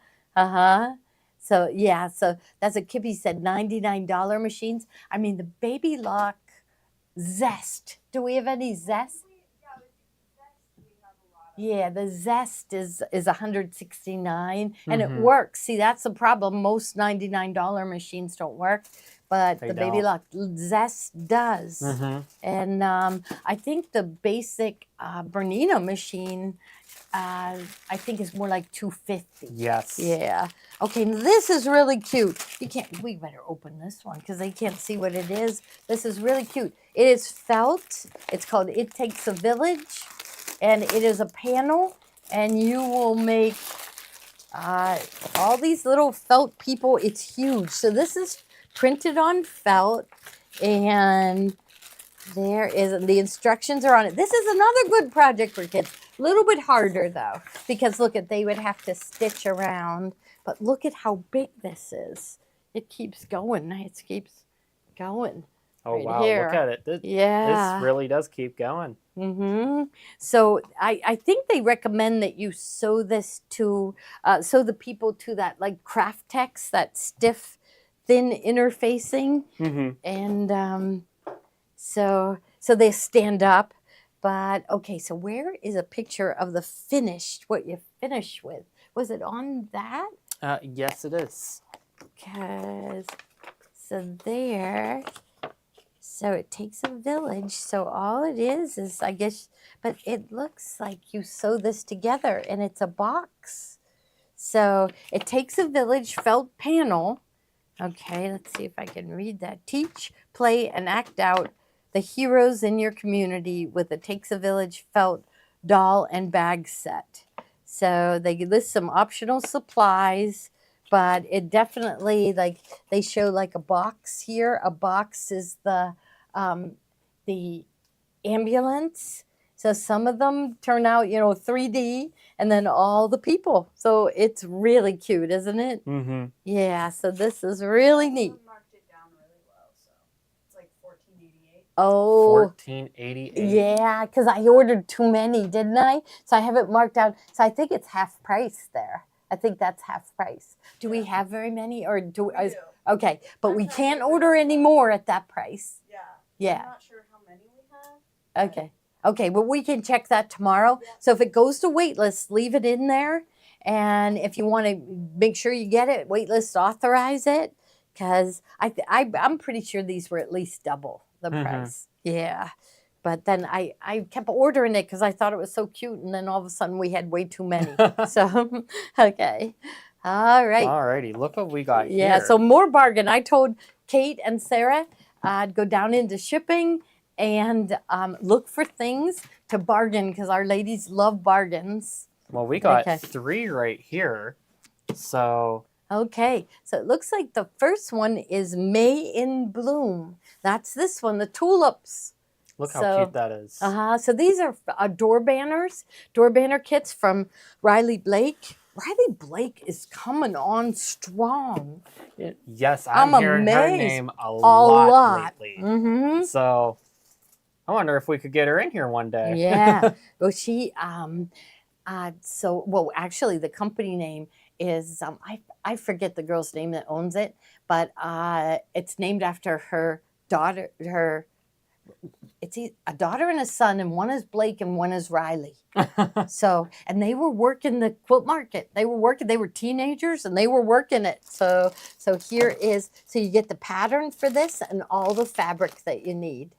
So yeah, so that's what Kippy said, $99 machines. I mean, the Baby Lock Zest. Do we have any Zest? Yeah, the Zest is 169 and it works. See, that's the problem. Most $99 machines don't work, but the Baby Lock Zest does. And I think the basic Bernina machine, I think is more like 250. Yes. Yeah. Okay, this is really cute. We better open this one because they can't see what it is. This is really cute. It is felt. It's called It Takes a Village. And it is a panel, and you will make all these little felt people. It's huge. So this is printed on felt, and there is the instructions are on it. This is another good project for kids. A little bit harder though, because look at they would have to stitch around. But look at how big this is. It keeps going. It keeps going. Oh right wow! here. Look at it. This really does keep going. So I think they recommend that you sew this to sew the people to that like craft text, that stiff, thin interfacing, and so they stand up. But okay, so where is a picture of the finished? What you finish with? Was it on that? Yes, it is. Because so there. So it takes a village. So all it is I guess, but it looks like you sew this together and it's a box. So it takes a village felt panel. Okay, let's see if I can read that. Teach, play, and act out the heroes in your community with the Takes a Village felt doll and bag set. So they list some optional supplies, but it definitely, like, they show like a box here. A box is the ambulance. So some of them turn out, 3D, and then all the people. So it's really cute, isn't it? Yeah, so this is really neat. Marked it down really well, so it's like $14.88. Oh, $14.88. yeah, because I ordered too many, didn't I? So I have it marked down. So I think it's half price there. I think that's half price. Do we have very many, or do we? do. Okay, but we can't order any more at that price. Yeah. I'm not sure how many we have. Okay. Okay, but we can check that tomorrow. Yeah. So if it goes to waitlist, leave it in there. And if you want to make sure you get it, waitlist authorize it. Because I'm pretty sure these were at least double the price. Yeah. But then I kept ordering it because I thought it was so cute. And then all of a sudden we had way too many. So, okay. All right. Alrighty, look what we got here. Yeah, so more bargain. I told Kate and Sarah I'd go down into shipping and look for things to bargain because our ladies love bargains. Well, we got 3 right here. So. Okay, so it looks like the first one is May in Bloom. That's this one, the tulips. Look how cute that is. So these are door banners, door banner kits from Riley Blake. Riley Blake is coming on strong. Yes, I'm hearing her name a lot lately. So I wonder if we could get her in here one day. Yeah. Well, she, actually the company name is, I forget the girl's name that owns it, but it's named after her daughter, it's a daughter and a son, and one is Blake and one is Riley. So, and they were working the quilt market. They were teenagers and they were working it. So here is, so you get the pattern for this and all the fabric that you need.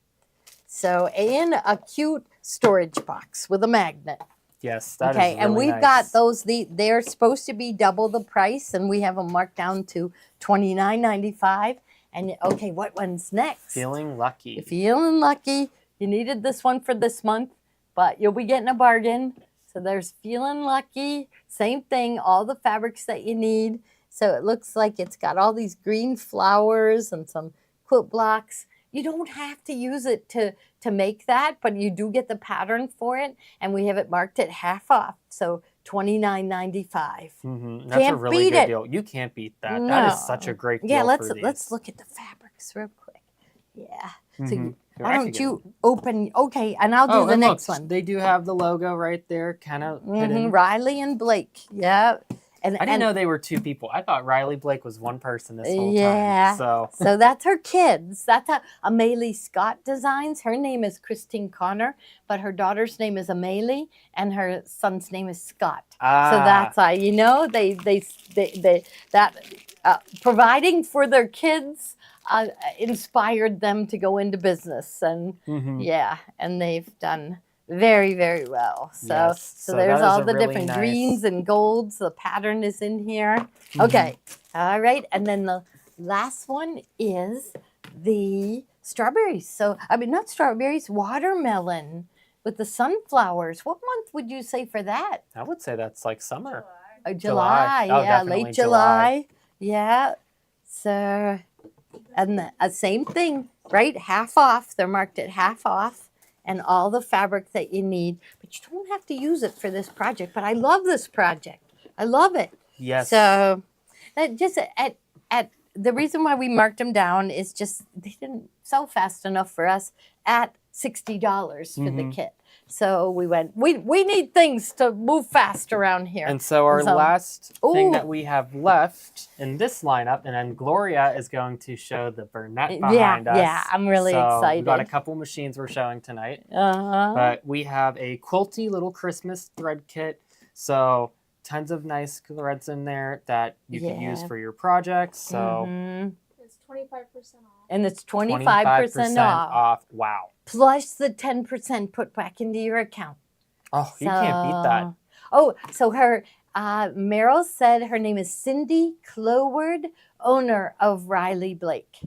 So, and a cute storage box with a magnet. Yes, that is okay, really and we've nice. got those, they're supposed to be double the price, and we have them marked down to $29.95. And okay, what one's next? Feeling lucky. You're feeling lucky. You needed this one for this month, but you'll be getting a bargain. So there's Feeling Lucky. Same thing, all the fabrics that you need. So it looks like it's got all these green flowers and some quilt blocks. You don't have to use it to make that, but you do get the pattern for it. And we have it marked at half off. So $29.95. That's a really good deal. You can't beat that. No. That is such a great deal. Yeah, for these. let's look at the fabrics real quick. Yeah. So Why don't you open? Okay, and I'll do the next one. They do have the logo right there, kind of hidden. Riley and Blake. Yeah. And I didn't know they were two people. I thought Riley Blake was one person this whole yeah. time. So that's her kids. That's how Amelie Scott designs. Her name is Christine Connor, but her daughter's name is Amelie, and her son's name is Scott. So that's why, you know, they providing for their kids inspired them to go into business, and yeah, and they've done very, very well. So, yes. so there's all the really different nice greens and golds. The pattern is in here. Okay, all right, and then the last one is the strawberries. So, I mean, not strawberries, watermelon with the sunflowers. What month would you say for that? I would say that's like summer. July. Oh, Yeah, definitely late July. Yeah. So, and the same thing, right? Half off. They're marked at half off, and all the fabric that you need. But you don't have to use it for this project. But I love this project. I love it. Yes. So, that just at the reason why we marked them down is just they didn't sell fast enough for us at $60 for the kit. So we went, we need things to move fast around here. And so our last thing that we have left in this lineup, and then Gloria is going to show the Bernette behind us. Yeah, I'm really excited. We've got a couple machines we're showing tonight. But we have a quilty little Christmas thread kit. So tons of nice threads in there that you can use for your projects. So it's 25% off. And it's 25% off. Wow. Plus the 10% put back into your account. Oh, you can't beat that. Oh, so her, Meryl said her name is Cindy Cloward, owner of Riley Blake.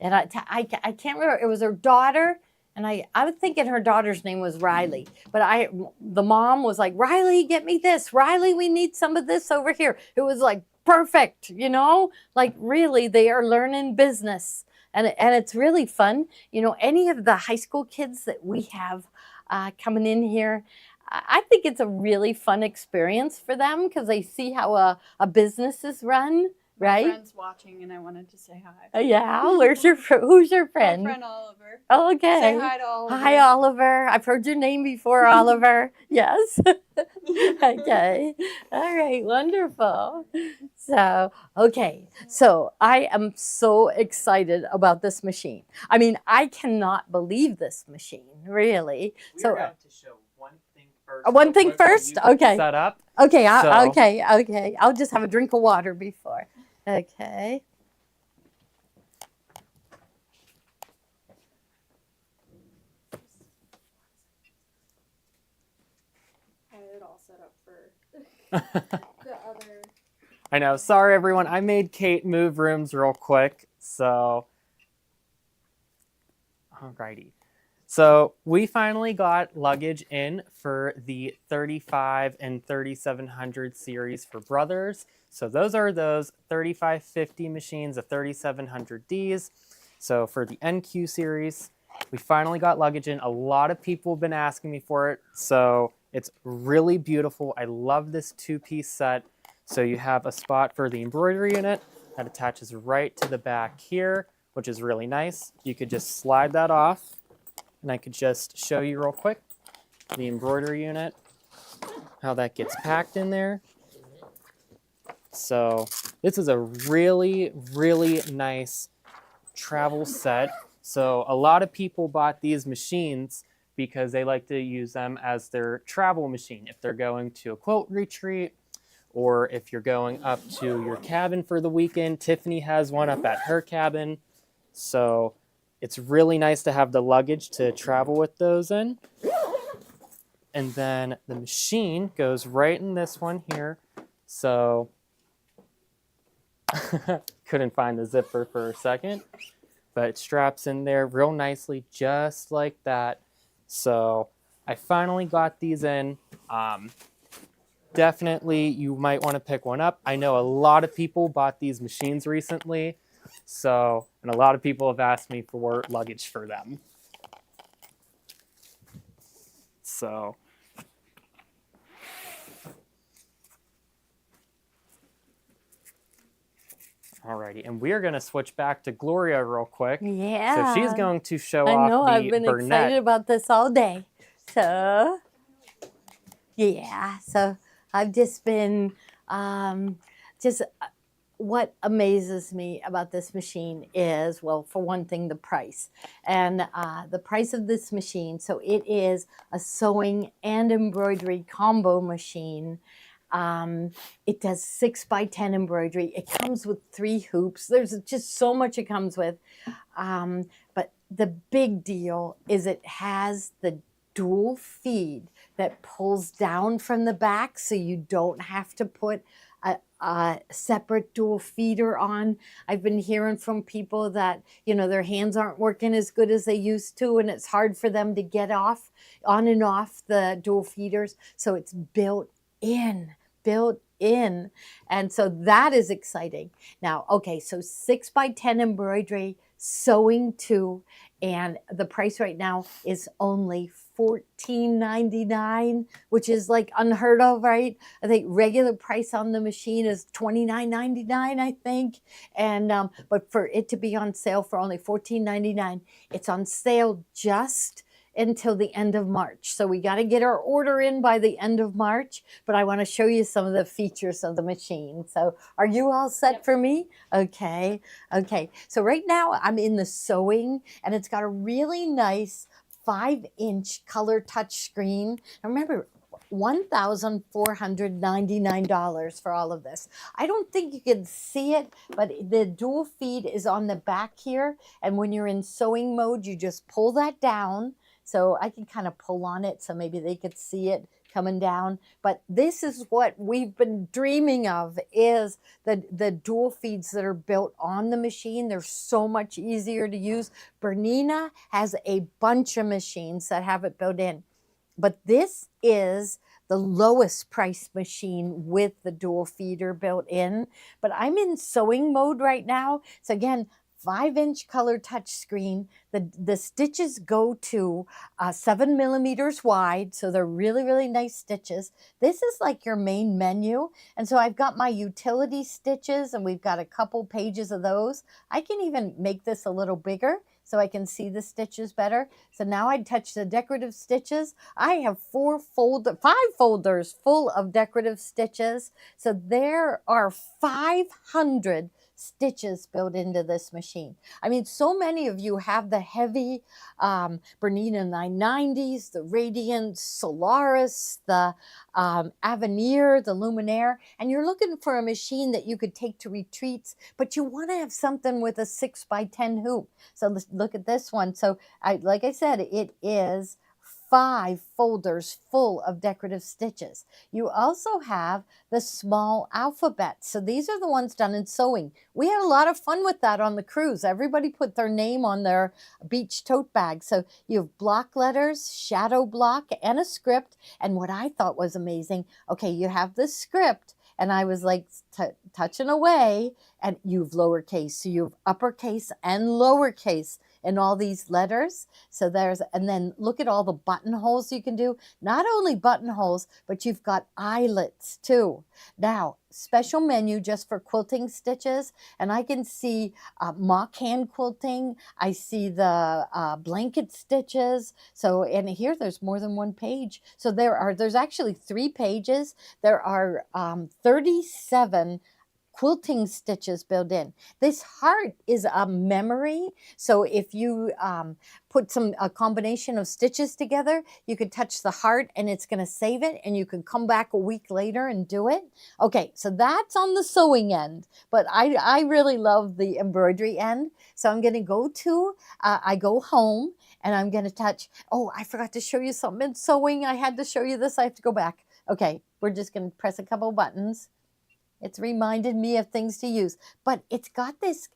And I can't remember, it was her daughter, and I was thinking her daughter's name was Riley. But the mom was like, Riley, get me this. Riley, we need some of this over here. It was like perfect, you know? Like really, they are learning business. And it's really fun. You know, any of the high school kids that we have coming in here, I think it's a really fun experience for them because they see how a business is run, right? My friend's watching and I wanted to say hi. Yeah, who's your friend? My friend Oliver. Oh, okay. Say hi to Oliver. Hi, Oliver. I've heard your name before, Oliver. Yes. Okay. All right. Wonderful. So, okay. So I am so excited about this machine. I mean, I cannot believe this machine, really. We're going to show one thing first. One thing first? Okay. Set up. Okay. Okay. I'll just have a drink of water before. Okay. Set up for the other. I know. Sorry, everyone. I made Kate move rooms real quick. So, alrighty. So we finally got Luggage in for the 35 and 3700 series for brothers. So those are those 3550 machines, the 3700Ds. So for the NQ series, we finally got Luggage in. A lot of people have been asking me for it. So it's really beautiful. I love this two-piece set. So you have a spot for the embroidery unit that attaches right to the back here, which is really nice. You could just slide that off, and I could just show you real quick the embroidery unit, how that gets packed in there. So this is a really, really nice travel set. So a lot of people bought these machines because they like to use them as their travel machine. If they're going to a quilt retreat, or if you're going up to your cabin for the weekend. Tiffany has one up at her cabin. So it's really nice to have the Luggage to travel with those in. And then the machine goes right in this one here. So couldn't find the zipper for a second, but it straps in there real nicely, just like that. So I finally got these in. Definitely, you might want to pick one up. I know a lot of people bought these machines recently. So, and a lot of people have asked me for Luggage for them. So, alrighty, and we are going to switch back to Gloria real quick. Yeah. So she's going to show off the I know, I've been Bernette. excited about this all day. So, yeah, so I've just been Just what amazes me about this machine is, well, for one thing, the price. And the price of this machine, so it is a sewing and embroidery combo machine. It does 6x10 embroidery. It comes with 3 hoops. There's just so much it comes with. But the big deal is it has the dual feed that pulls down from the back, so you don't have to put a separate dual feeder on. I've been hearing from people that, you know, their hands aren't working as good as they used to, and it's hard for them to get on and off the dual feeders. So it's built in. And so that is exciting. Now, okay, so 6x10 embroidery, sewing 2, and the price right now is only $14.99, which is like unheard of, right? I think regular price on the machine is $29.99, I think. And but for it to be on sale for only $14.99, it's on sale just until the end of March. So we got to get our order in by the end of March, but I want to show you some of the features of the machine. So are you all set for me? Okay. Okay. So right now I'm in the sewing, and it's got a really nice 5-inch color touch screen. Now remember, $1,499 for all of this. I don't think you can see it, but the dual feed is on the back here. And when you're in sewing mode, you just pull that down. So I can kind of pull on it so maybe they could see it coming down. But this is what we've been dreaming of, is the dual feeds that are built on the machine. They're so much easier to use. Bernina has a bunch of machines that have it built in. But this is the lowest price machine with the dual feeder built in. But I'm in sewing mode right now. So again, 5-inch color touch screen. The stitches go to 7 millimeters wide, so they're really, really nice stitches. This is like your main menu, and so I've got my utility stitches, and we've got a couple pages of those. I can even make this a little bigger so I can see the stitches better. So now I touch the decorative stitches. I have 5 folders full of decorative stitches. So there are 500 stitches built into this machine. I mean, so many of you have the heavy Bernina 990s, the Radiant Solaris, the Avenir, the Luminaire, and you're looking for a machine that you could take to retreats, but you want to have something with a 6x10 hoop. So let's look at this one. So like I said, it is 5 folders full of decorative stitches. You also have the small alphabets. So these are the ones done in sewing. We had a lot of fun with that on the cruise. Everybody put their name on their beach tote bag. So you have block letters, shadow block, and a script. And what I thought was amazing, okay, you have this script, and I was like touching away, and you've lowercase, so you have uppercase and lowercase in all these letters. So and then look at all the buttonholes you can do. Not only buttonholes, but you've got eyelets too. Now, special menu just for quilting stitches, and I can see mock hand quilting. I see the blanket stitches. So, and here there's more than one page. So there's actually 3 pages. There are 37 quilting stitches built in. This heart is a memory. So if you put a combination of stitches together, you could touch the heart and it's going to save it, and you can come back a week later and do it. Okay, so that's on the sewing end, but I really love the embroidery end. So I'm going to go to, I go home and I'm going to touch, oh, I forgot to show you something in sewing. I had to show you this. I have to go back. Okay, we're just going to press a couple buttons. It's reminded me of things to use, but it's got this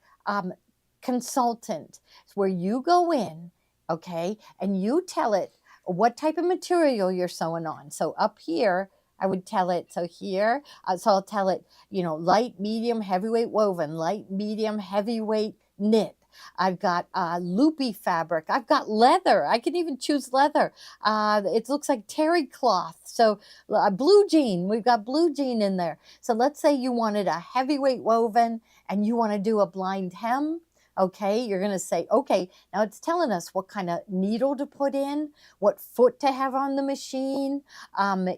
consultant where you go in, okay, and you tell it what type of material you're sewing on. So up here, I would tell it, so here, so I'll tell it, you know, light, medium, heavyweight woven, light, medium, heavyweight knit. I've got loopy fabric. I've got leather. I can even choose leather. It looks like terry cloth. So blue jean. We've got blue jean in there. So let's say you wanted a heavyweight woven and you want to do a blind hem. Okay, you're going to say, okay, now it's telling us what kind of needle to put in, what foot to have on the machine. And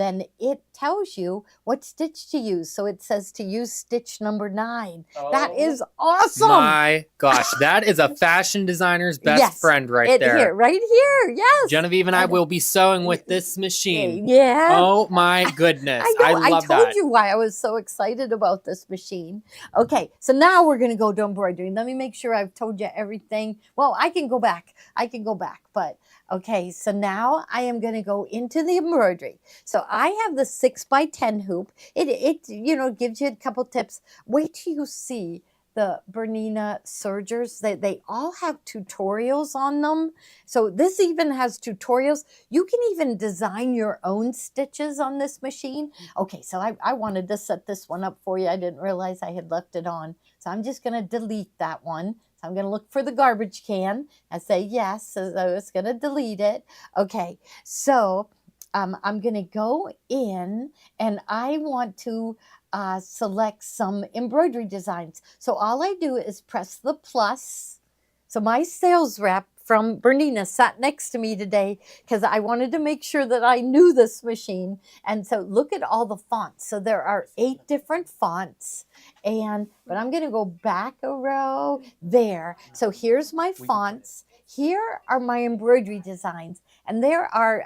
then it tells you what stitch to use. So it says to use stitch number 9. That is awesome. My gosh, that is a fashion designer's best friend right there. Right here, yes. Genevieve and I will be sewing with this machine. Yeah. Oh my goodness. I love that. I told you why I was so excited about this machine. Okay, so now we're going to go to embroidery. Let me make sure I've told you everything. Well, I can go back. But okay, so now I am going to go into the embroidery. So I have the 6x10 hoop. It gives you a couple tips. Wait till you see the Bernina sergers. They all have tutorials on them. So this even has tutorials. You can even design your own stitches on this machine. Okay, so I wanted to set this one up for you. I didn't realize I had left it on. So I'm just going to delete that one. So I'm going to look for the garbage can and say yes. So I was going to delete it. Okay, so I'm going to go in and I want to select some embroidery designs. So all I do is press the plus. So my sales rep from Bernina sat next to me today because I wanted to make sure that I knew this machine. And so look at all the fonts. So there are 8 different fonts. But I'm going to go back a row there. So here's my fonts. Here are my embroidery designs. And there are,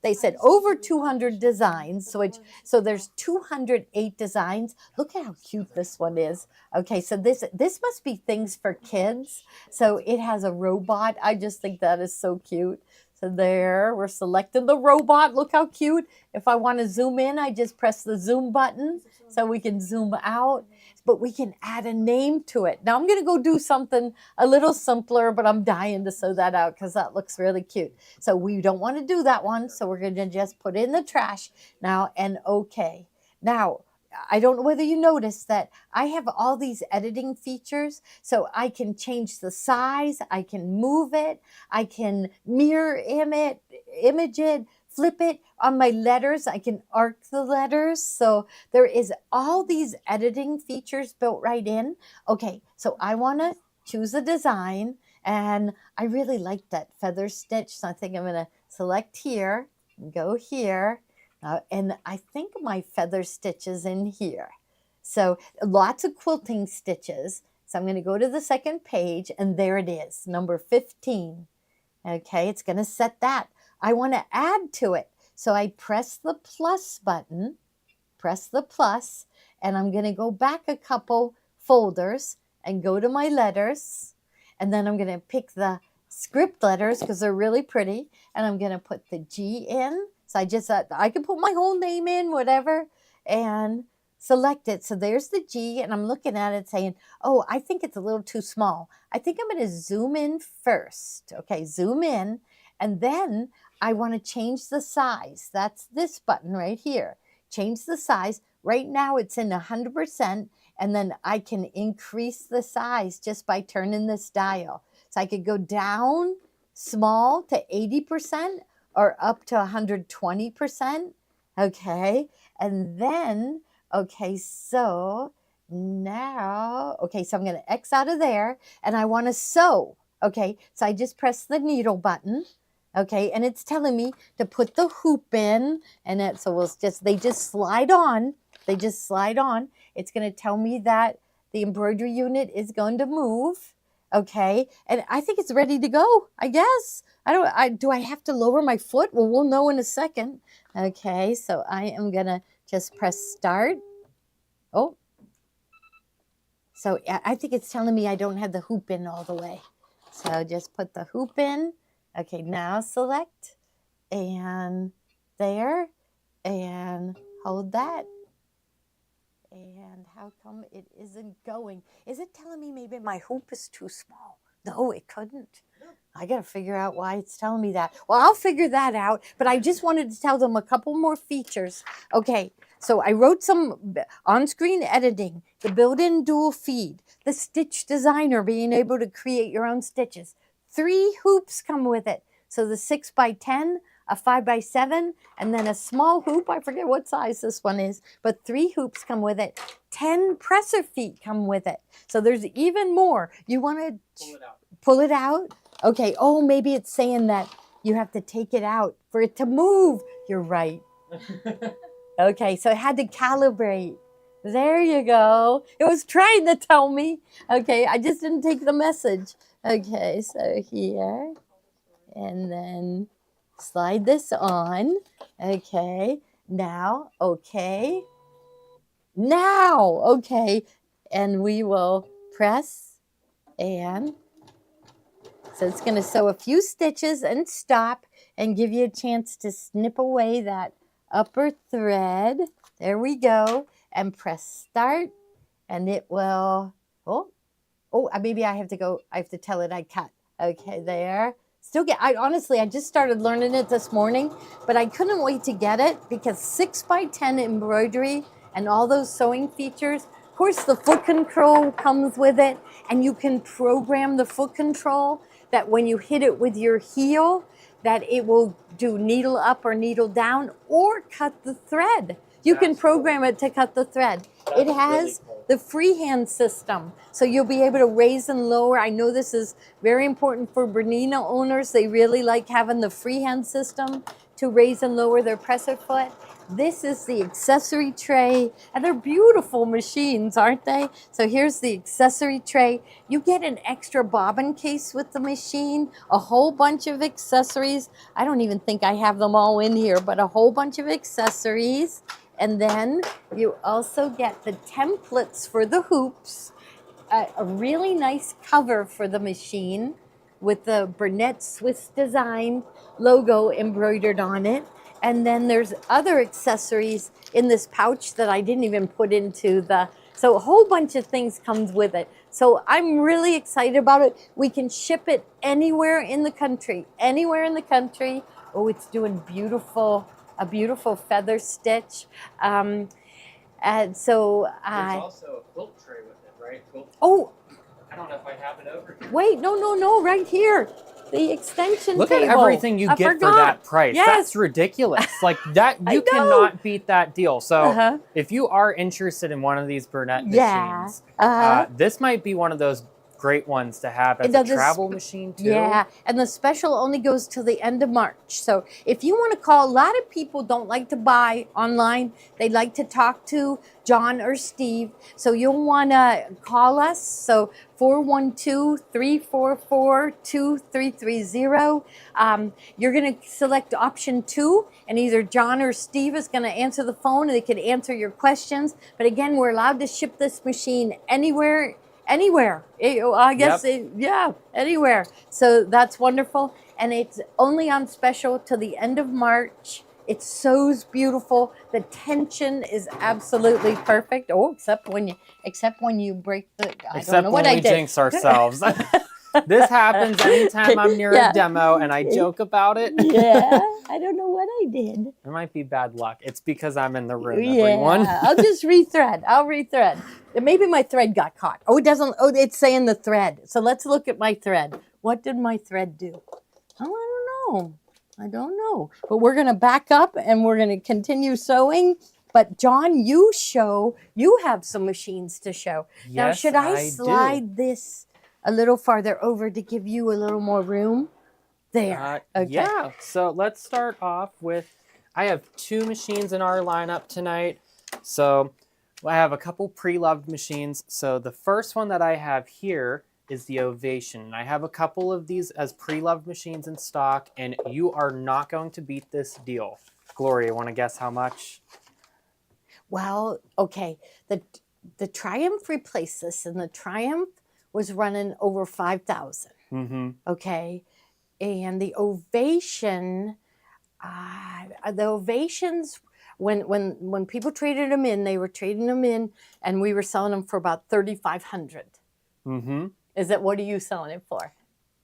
they said over 200 designs. So there's 208 designs. Look at how cute this one is. Okay, so this must be things for kids. So it has a robot. I just think that is so cute. So there, we're selecting the robot. Look how cute. If I want to zoom in, I just press the zoom button so we can zoom out. But we can add a name to it. Now I'm going to go do something a little simpler, but I'm dying to sew that out because that looks really cute. So we don't want to do that one. So we're going to just put it in the trash now and okay. Now, I don't know whether you noticed that I have all these editing features. So I can change the size. I can move it. I can mirror image it, flip it. On my letters, I can arc the letters. So there is all these editing features built right in. Okay, so I want to choose a design. And I really like that feather stitch. So I think I'm going to select here, go here. And I think my feather stitch is in here. So lots of quilting stitches. So I'm going to go to the second page and there it is, number 15. Okay, it's going to set that. I want to add to it. So I press the plus button, and I'm going to go back a couple folders and go to my letters. And then I'm going to pick the script letters because they're really pretty. And I'm going to put the G in. So I can put my whole name in, whatever, and select it. So there's the G, and I'm looking at it saying, oh, I think it's a little too small. I think I'm going to zoom in first. Okay, zoom in, and then I want to change the size. That's this button right here. Change the size. Right now it's in 100%, and then I can increase the size just by turning this dial. So I could go down small to 80%, or up to 120%, okay? And then, okay, so now, okay, so I'm gonna X out of there, and I wanna sew, okay? So I just press the needle button, okay? And it's telling me to put the hoop in, and so they just slide on, It's gonna tell me that the embroidery unit is going to move, okay? And I think it's ready to go, I guess. Do I have to lower my foot? Well, we'll know in a second. Okay, so I am gonna just press start. Oh, so I think it's telling me I don't have the hoop in all the way. So just put the hoop in. Okay, now select and there and hold that. And how come it isn't going? Is it telling me maybe my hoop is too small? No, it couldn't. I got to figure out why it's telling me that. Well, I'll figure that out, but I just wanted to tell them a couple more features. Okay, so I wrote some on-screen editing, the built-in dual feed, the stitch designer, being able to create your own stitches. 3 hoops come with it. So the 6x10, a 5x7, and then a small hoop. I forget what size this one is, but 3 hoops come with it. 10 presser feet come with it. So there's even more. You want to pull it out? Okay. Oh, maybe it's saying that you have to take it out for it to move. You're right. Okay, so it had to calibrate. There you go. It was trying to tell me. Okay, I just didn't take the message. Okay, so here, and then slide this on. Okay, now, okay. Now, okay. And we will press, and so it's going to sew a few stitches and stop and give you a chance to snip away that upper thread. There we go. And press start, and it will, maybe I have to go, I have to tell it I cut. Okay, there. Still I honestly just started learning it this morning, but I couldn't wait to get it because 6x10 embroidery and all those sewing features. Of course, the foot control comes with it, and you can program the foot control that when you hit it with your heel, that it will do needle up or needle down or cut the thread. You can program it to cut the thread. It has the freehand system, so you'll be able to raise and lower. I know this is very important for Bernina owners. They really like having the freehand system to raise and lower their presser foot. This is the accessory tray, and they're beautiful machines, aren't they? So here's the accessory tray. You get an extra bobbin case with the machine, a whole bunch of accessories. I don't even think I have them all in here, but a whole bunch of accessories. And then you also get the templates for the hoops, a really nice cover for the machine with the Bernette Swiss design logo embroidered on it. And then there's other accessories in this pouch that I didn't even put into so a whole bunch of things comes with it. So I'm really excited about it. We can ship it anywhere in the country, Oh, it's doing a beautiful feather stitch. And so there's also a quilt tray with it, right? Oh, I don't know if I have it over here. Wait, no, right here. The extension Look table. at everything you get for that price. Yes. That's ridiculous. Like that, you cannot beat that deal. So if you are interested in one of these Bernette machines, this might be one of those great ones to have as a travel machine too. Yeah, and the special only goes till the end of March. So if you want to call, a lot of people don't like to buy online. They like to talk to John or Steve. So you'll want to call us. So 412-344-2330. You're going to select option 2, and either John or Steve is going to answer the phone, and they can answer your questions. But again, we're allowed to ship this machine anywhere. I guess, anywhere. So that's wonderful. And it's only on special till the end of March. It sews beautiful. The tension is absolutely perfect. Oh, except when you break the, I don't know what I did. Except when we jinx ourselves. This happens anytime I'm near a demo and I joke about it. Yeah, I don't know what I did. It might be bad luck. It's because I'm in the room, everyone. I'll just rethread. I'll rethread. Maybe my thread got caught. Oh, it doesn't. Oh, it's saying the thread. So let's look at my thread. What did my thread do? Oh, I don't know. But we're going to back up and we're going to continue sewing. But John, you have some machines to show. Yes, now, should I slide this a little farther over to give you a little more room? There. Okay. Yeah. So let's start off with, I have 2 machines in our lineup tonight. So I have a couple pre-loved machines. So the first one that I have here is the Ovation. I have a couple of these as pre-loved machines in stock, and you are not going to beat this deal. Gloria, want to guess how much? Well, okay. The Triumph replaced this, and the Triumph was running over 5,000. Mm-hmm. Okay. And the Ovation, the Ovations, when people traded them in, they were trading them in, and we were selling them for about 3,500. Mm-hmm. What are you selling it for?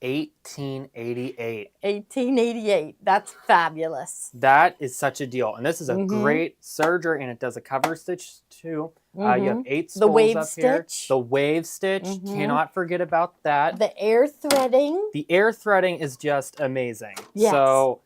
$1,888. $1,888. That's fabulous. That is such a deal. And this is a great serger, and it does a cover stitch too. You have 8 spools the wave up stitch. Here. The wave stitch. Cannot forget about that. The air threading. The air threading is just amazing. Yes. So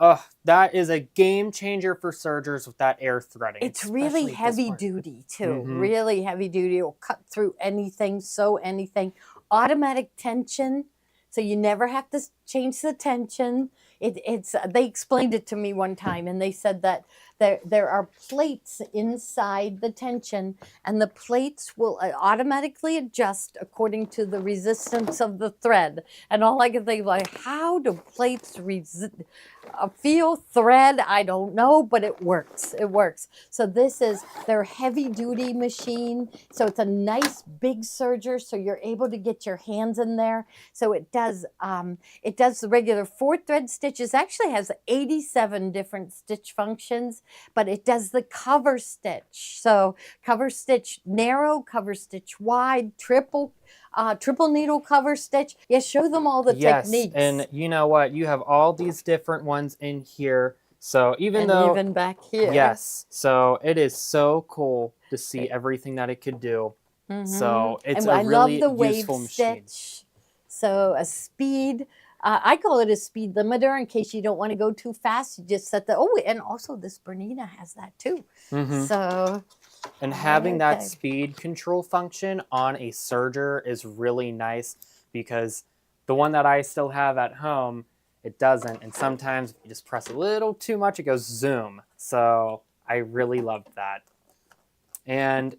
Oh, that is a game changer for sergers with that air threading. It's really heavy duty too. Really heavy duty. It'll cut through anything, sew anything. Automatic tension, so you never have to change the tension. It's they explained it to me one time, and they said that there are plates inside the tension, and the plates will automatically adjust according to the resistance of the thread. And all I can think, like, how do plates feel thread? I don't know, but it works. It works. So this is their heavy duty machine. So it's a nice big serger, so you're able to get your hands in there. So it does the regular 4 thread stitches. Actually has 87 different stitch functions, but it does the cover stitch. So cover stitch narrow, cover stitch wide, triple needle cover stitch. Yes, show them all the techniques. And you know what? You have all these different ones in here. So even back here. Yes. So it is so cool to see everything that it could do. So it's a really useful machine. Stitch. So a speed. I call it a speed limiter in case you don't want to go too fast. You just set the, and also this Bernette has that too. So. And having that speed control function on a serger is really nice, because the one that I still have at home, it doesn't. And sometimes if you just press a little too much, it goes zoom. So I really love that. And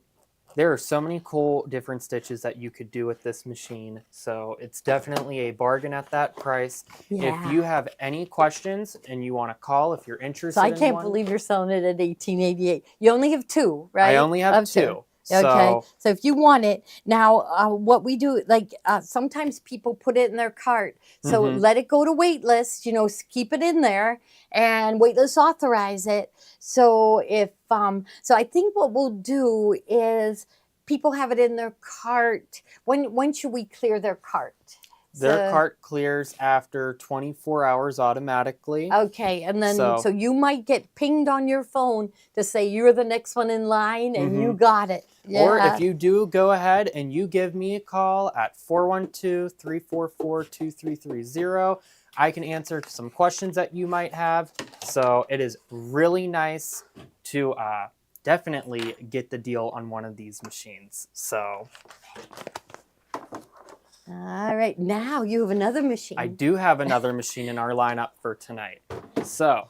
there are so many cool different stitches that you could do with this machine. So it's definitely a bargain at that price. Yeah. If you have any questions and you want to call, if you're interested I can't believe you're selling it at $18.88. You only have 2, right? I only have 2. Okay, so if you want it, now what we do, like sometimes people put it in their cart. So let it go to waitlist, keep it in there, and waitlist authorize it. So if, so I think what we'll do is people have it in their cart. When should we clear their cart? Their cart clears after 24 hours automatically. Okay, and then so you might get pinged on your phone to say you're the next one in line and you got it. Yeah. Or if you do, go ahead and you give me a call at 412-344-2330. I can answer some questions that you might have. So it is really nice to definitely get the deal on one of these machines. So... All right, now you have another machine. I do have another machine in our lineup for tonight. So,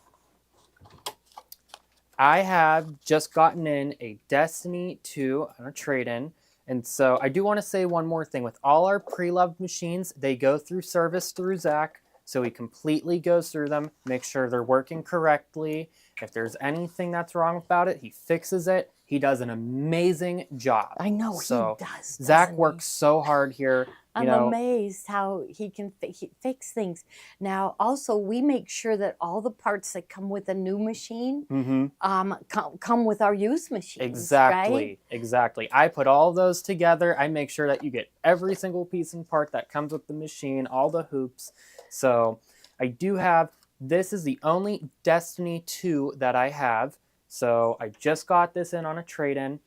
I have just gotten in a Destiny 2 on a trade-in. And so, I do want to say one more thing. With all our pre-loved machines, they go through service through Zach. So, he completely goes through them, makes sure they're working correctly. If there's anything that's wrong about it, he fixes it. He does an amazing job. I know, he does. Zach works so hard here. I'm amazed how he can fix things. Now, also, we make sure that all the parts that come with a new machine come with our used machines. Exactly, right? Exactly. I put all those together. I make sure that you get every single piece and part that comes with the machine, all the hoops. So I do have, this is the only Destiny 2 that I have. So I just got this in on a trade-in.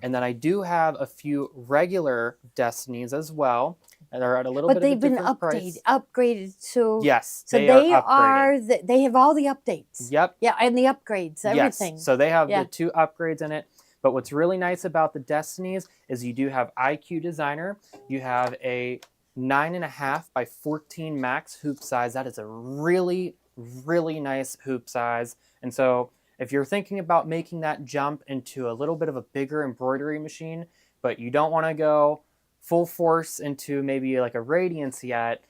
And then I do have a few regular Destinies as well. And they're at a little bit of a different price. Upgraded to. Yes, so they are. They have all the updates. Yep. Yeah, and the upgrades, everything. Yes. So they have the 2 upgrades in it. But what's really nice about the Destinies is you do have IQ Designer. You have a 9.5 by 14 max hoop size. That is a really, really nice hoop size. And so if you're thinking about making that jump into a little bit of a bigger embroidery machine, but you don't want to go full force into maybe like a Radiance yet,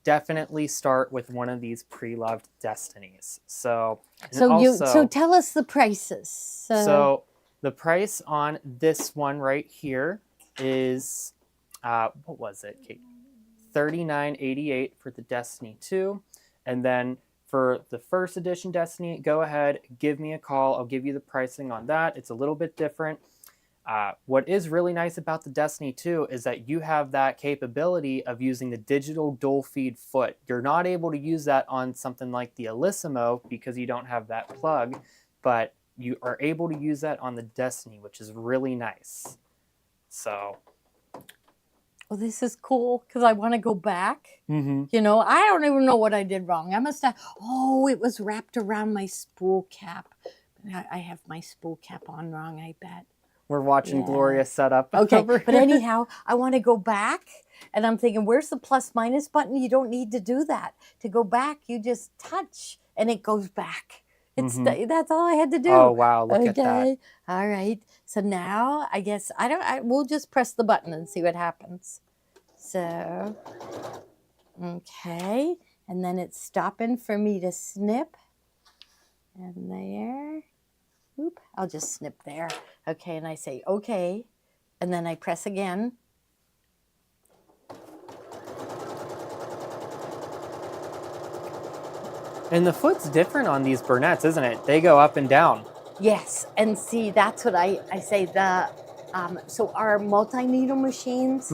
definitely start with one of these pre-loved Destinies. So tell us the prices. So the price on this one right here is what was it, Kate? $39.88 for the Destiny 2, and then for the first edition Destiny, go ahead, give me a call. I'll give you the pricing on that. It's a little bit different. What is really nice about the Destiny 2 is that you have that capability of using the digital dual feed foot. You're not able to use that on something like the Elissimo because you don't have that plug, but you are able to use that on the Destiny, which is really nice. So well, this is cool because I want to go back. Mm-hmm. You know, I don't even know what I did wrong. I must have, oh, it was wrapped around my spool cap. I have my spool cap on wrong, I bet. We're watching Yeah. Gloria set up. Okay, over but here. anyhow, I want to go back. And I'm thinking, where's the plus minus button? You don't need to do that. To go back, you just touch and it goes back. It's that's all I had to do. Oh wow, look at that. All right. So now I guess we'll just press the button and see what happens. So okay. And then it's stopping for me to snip. And there. Oop, I'll just snip there. Okay, and I say okay. And then I press again. And the foot's different on these Bernettes, isn't it? They go up and down. Yes, and see, that's what I say. So our multi-needle machines,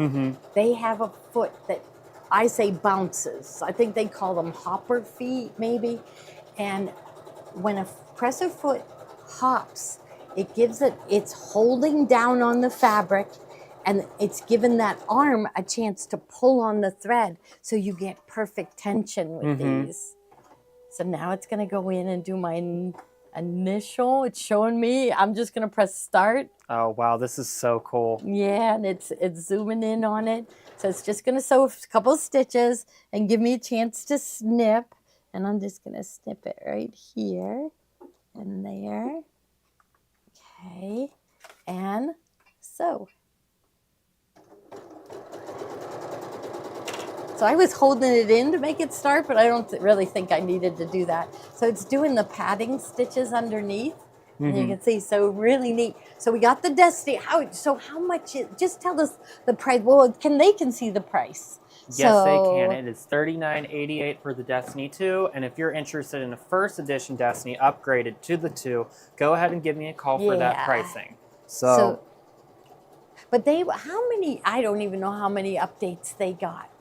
they have a foot that I say bounces. I think they call them hopper feet, maybe. And when a presser foot hops, it gives it's holding down on the fabric, and it's given that arm a chance to pull on the thread, so you get perfect tension with these. So now it's going to go in and do my initial. It's showing me. I'm just going to press start. Oh, wow. This is so cool. Yeah, and it's zooming in on it. So it's just going to sew a couple of stitches and give me a chance to snip. And I'm just going to snip it right here and there. Okay. And sew. So I was holding it in to make it start, but I don't really think I needed to do that. So it's doing the padding stitches underneath. And you can see, so really neat. So we got the Destiny. How much, just tell us the price. Well, they can see the price. Yes, they can. It is $39.88 for the Destiny 2. And if you're interested in a first edition Destiny upgraded to the 2, go ahead and give me a call for that pricing. But how many, I don't even know how many updates they got.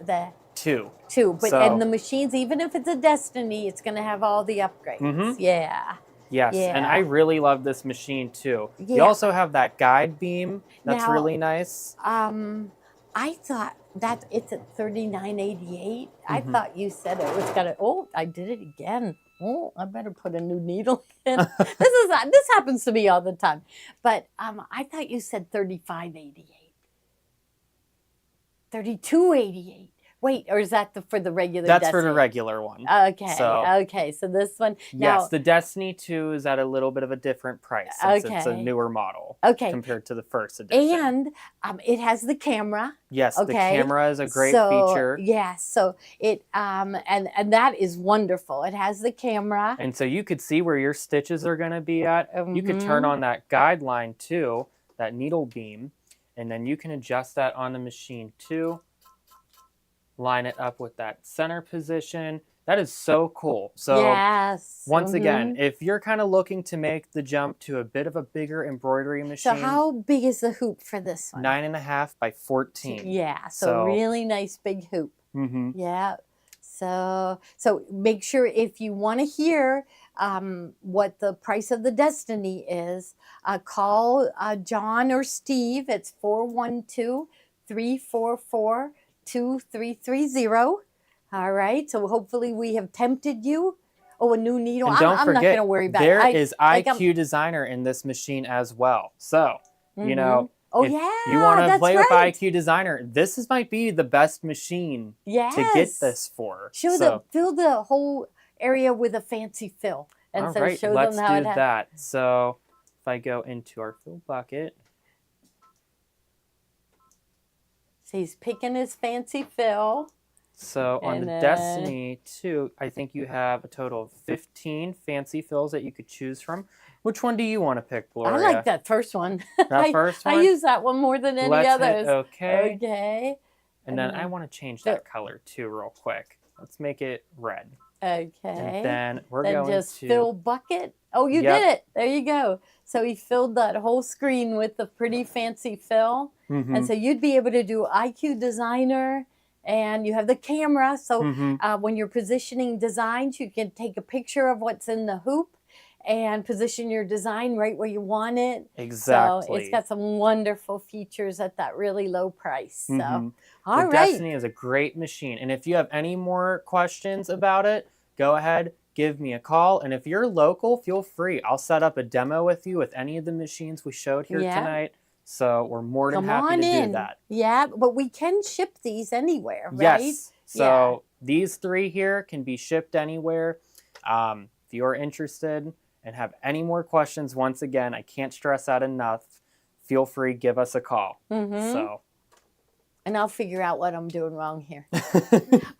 Two, but and the machines, even if it's a Destiny, it's going to have all the upgrades. Yeah. Yes, and I really love this machine too. You also have that guide beam. That's really nice. I thought that it's at $39.88. I thought you said it was gonna. Oh, I did it again. Oh, I better put a new needle in. This happens to me all the time. But I thought you said $35.88. $32.88. Wait, or is that for the regular That's Destiny? for the regular one. Okay, so this one. Yes, the Destiny 2 is at a little bit of a different price since it's a newer model compared to the first edition. And it has the camera. Yes, the camera is a great feature. Yes, so it and that is wonderful. It has the camera. And so you could see where your stitches are going to be at. You could turn on that guideline too, that needle beam, and then you can adjust that on the machine too. Line it up with that center position. That is so cool. So once again, if you're kind of looking to make the jump to a bit of a bigger embroidery machine. So how big is the hoop for this one? 9.5 by 14. Yeah, so really nice big hoop. Yeah. So make sure if you want to hear what the price of the Destiny is, call John or Steve. It's 412-344-2330. All right. So hopefully we have tempted you. Oh, a new needle. And don't I'm forget, not going to worry about there it. is IQ Designer in this machine as well. So, you know, if you want to play with IQ Designer, this might be the best machine to get this for. Fill the whole area with a fancy fill. And all so right, show let's them how do that. So if I go into our fill bucket. So he's picking his fancy fill. So on the Destiny 2, I think you have a total of 15 fancy fills that you could choose from. Which one do you want to pick, Gloria? I like that first one. That first one? I use that one more than any others. Okay. Okay. And then I want to change that color too real quick. Let's make it red. Okay. And then we're going just to fill bucket. Oh, you did it. There you go. So he filled that whole screen with the pretty fancy fill. And so you'd be able to do IQ Designer, and you have the camera. So when you're positioning designs, you can take a picture of what's in the hoop and position your design right where you want it. Exactly. So it's got some wonderful features at that really low price. So, all the right. Destiny is a great machine. And if you have any more questions about it, go ahead, give me a call. And if you're local, feel free. I'll set up a demo with you with any of the machines we showed here tonight. So we're more than happy to do that. Yeah, but we can ship these anywhere, right? Yes. So these 3 here can be shipped anywhere. If you're interested and have any more questions, once again, I can't stress that enough. Feel free, give us a call. So. And I'll figure out what I'm doing wrong here.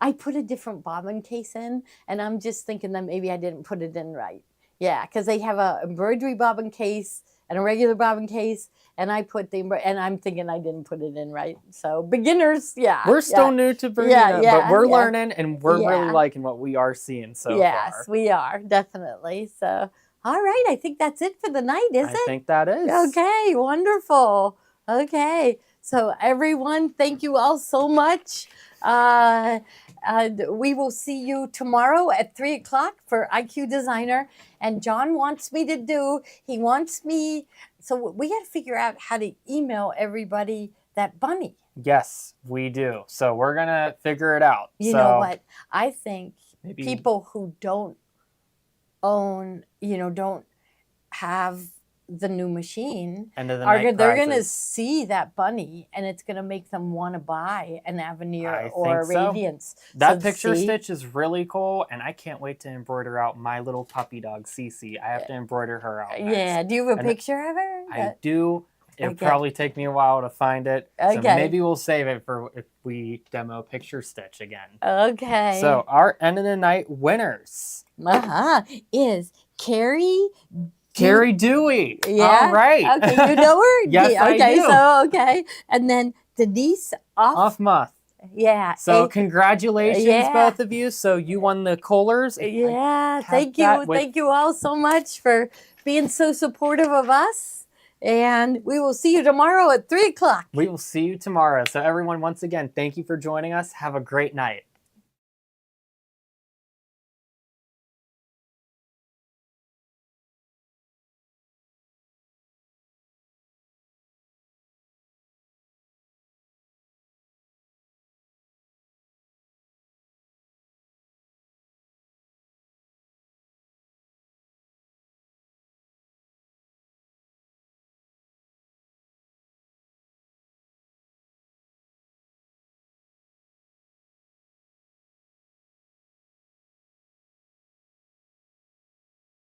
I put a different bobbin case in, and I'm just thinking that maybe I didn't put it in right. Yeah, because they have a embroidery bobbin case and a regular bobbin case, and I put the and I'm thinking I didn't put it in right. So beginners, we're still new to Bernette, but we're learning, and we're really liking what we are seeing so far. Yes, we are definitely. So all right, I think that's it for the night, is it? I think that is. Okay, wonderful. Okay, so everyone, thank you all so much. We will see you tomorrow at 3 o'clock for IQ Designer. And John wants me to do, so we got to figure out how to email everybody that bunny. Yes, we do. So we're going to figure it out. You know what? I think people who don't own, don't have the new machine, they're going to see that bunny, and it's going to make them want to buy an Avenir or a Radiance. That picture stitch is really cool, and I can't wait to embroider out my little puppy dog, Cece. I have to embroider her out next. Yeah, do you have a picture of her? I do. It'll probably take me a while to find it. So maybe we'll save it for if we demo picture stitch again. Okay. So our end of the night winners is Carrie Dewey. Yeah. All right. Okay, you know her? Yes, I do. So, and then Denise Offmuth. Yeah. So congratulations, both of you. So you won the Kohlers. Yeah, thank you. Thank you all so much for being so supportive of us. And we will see you tomorrow at 3 o'clock. We will see you tomorrow. So everyone, once again, thank you for joining us. Have a great night.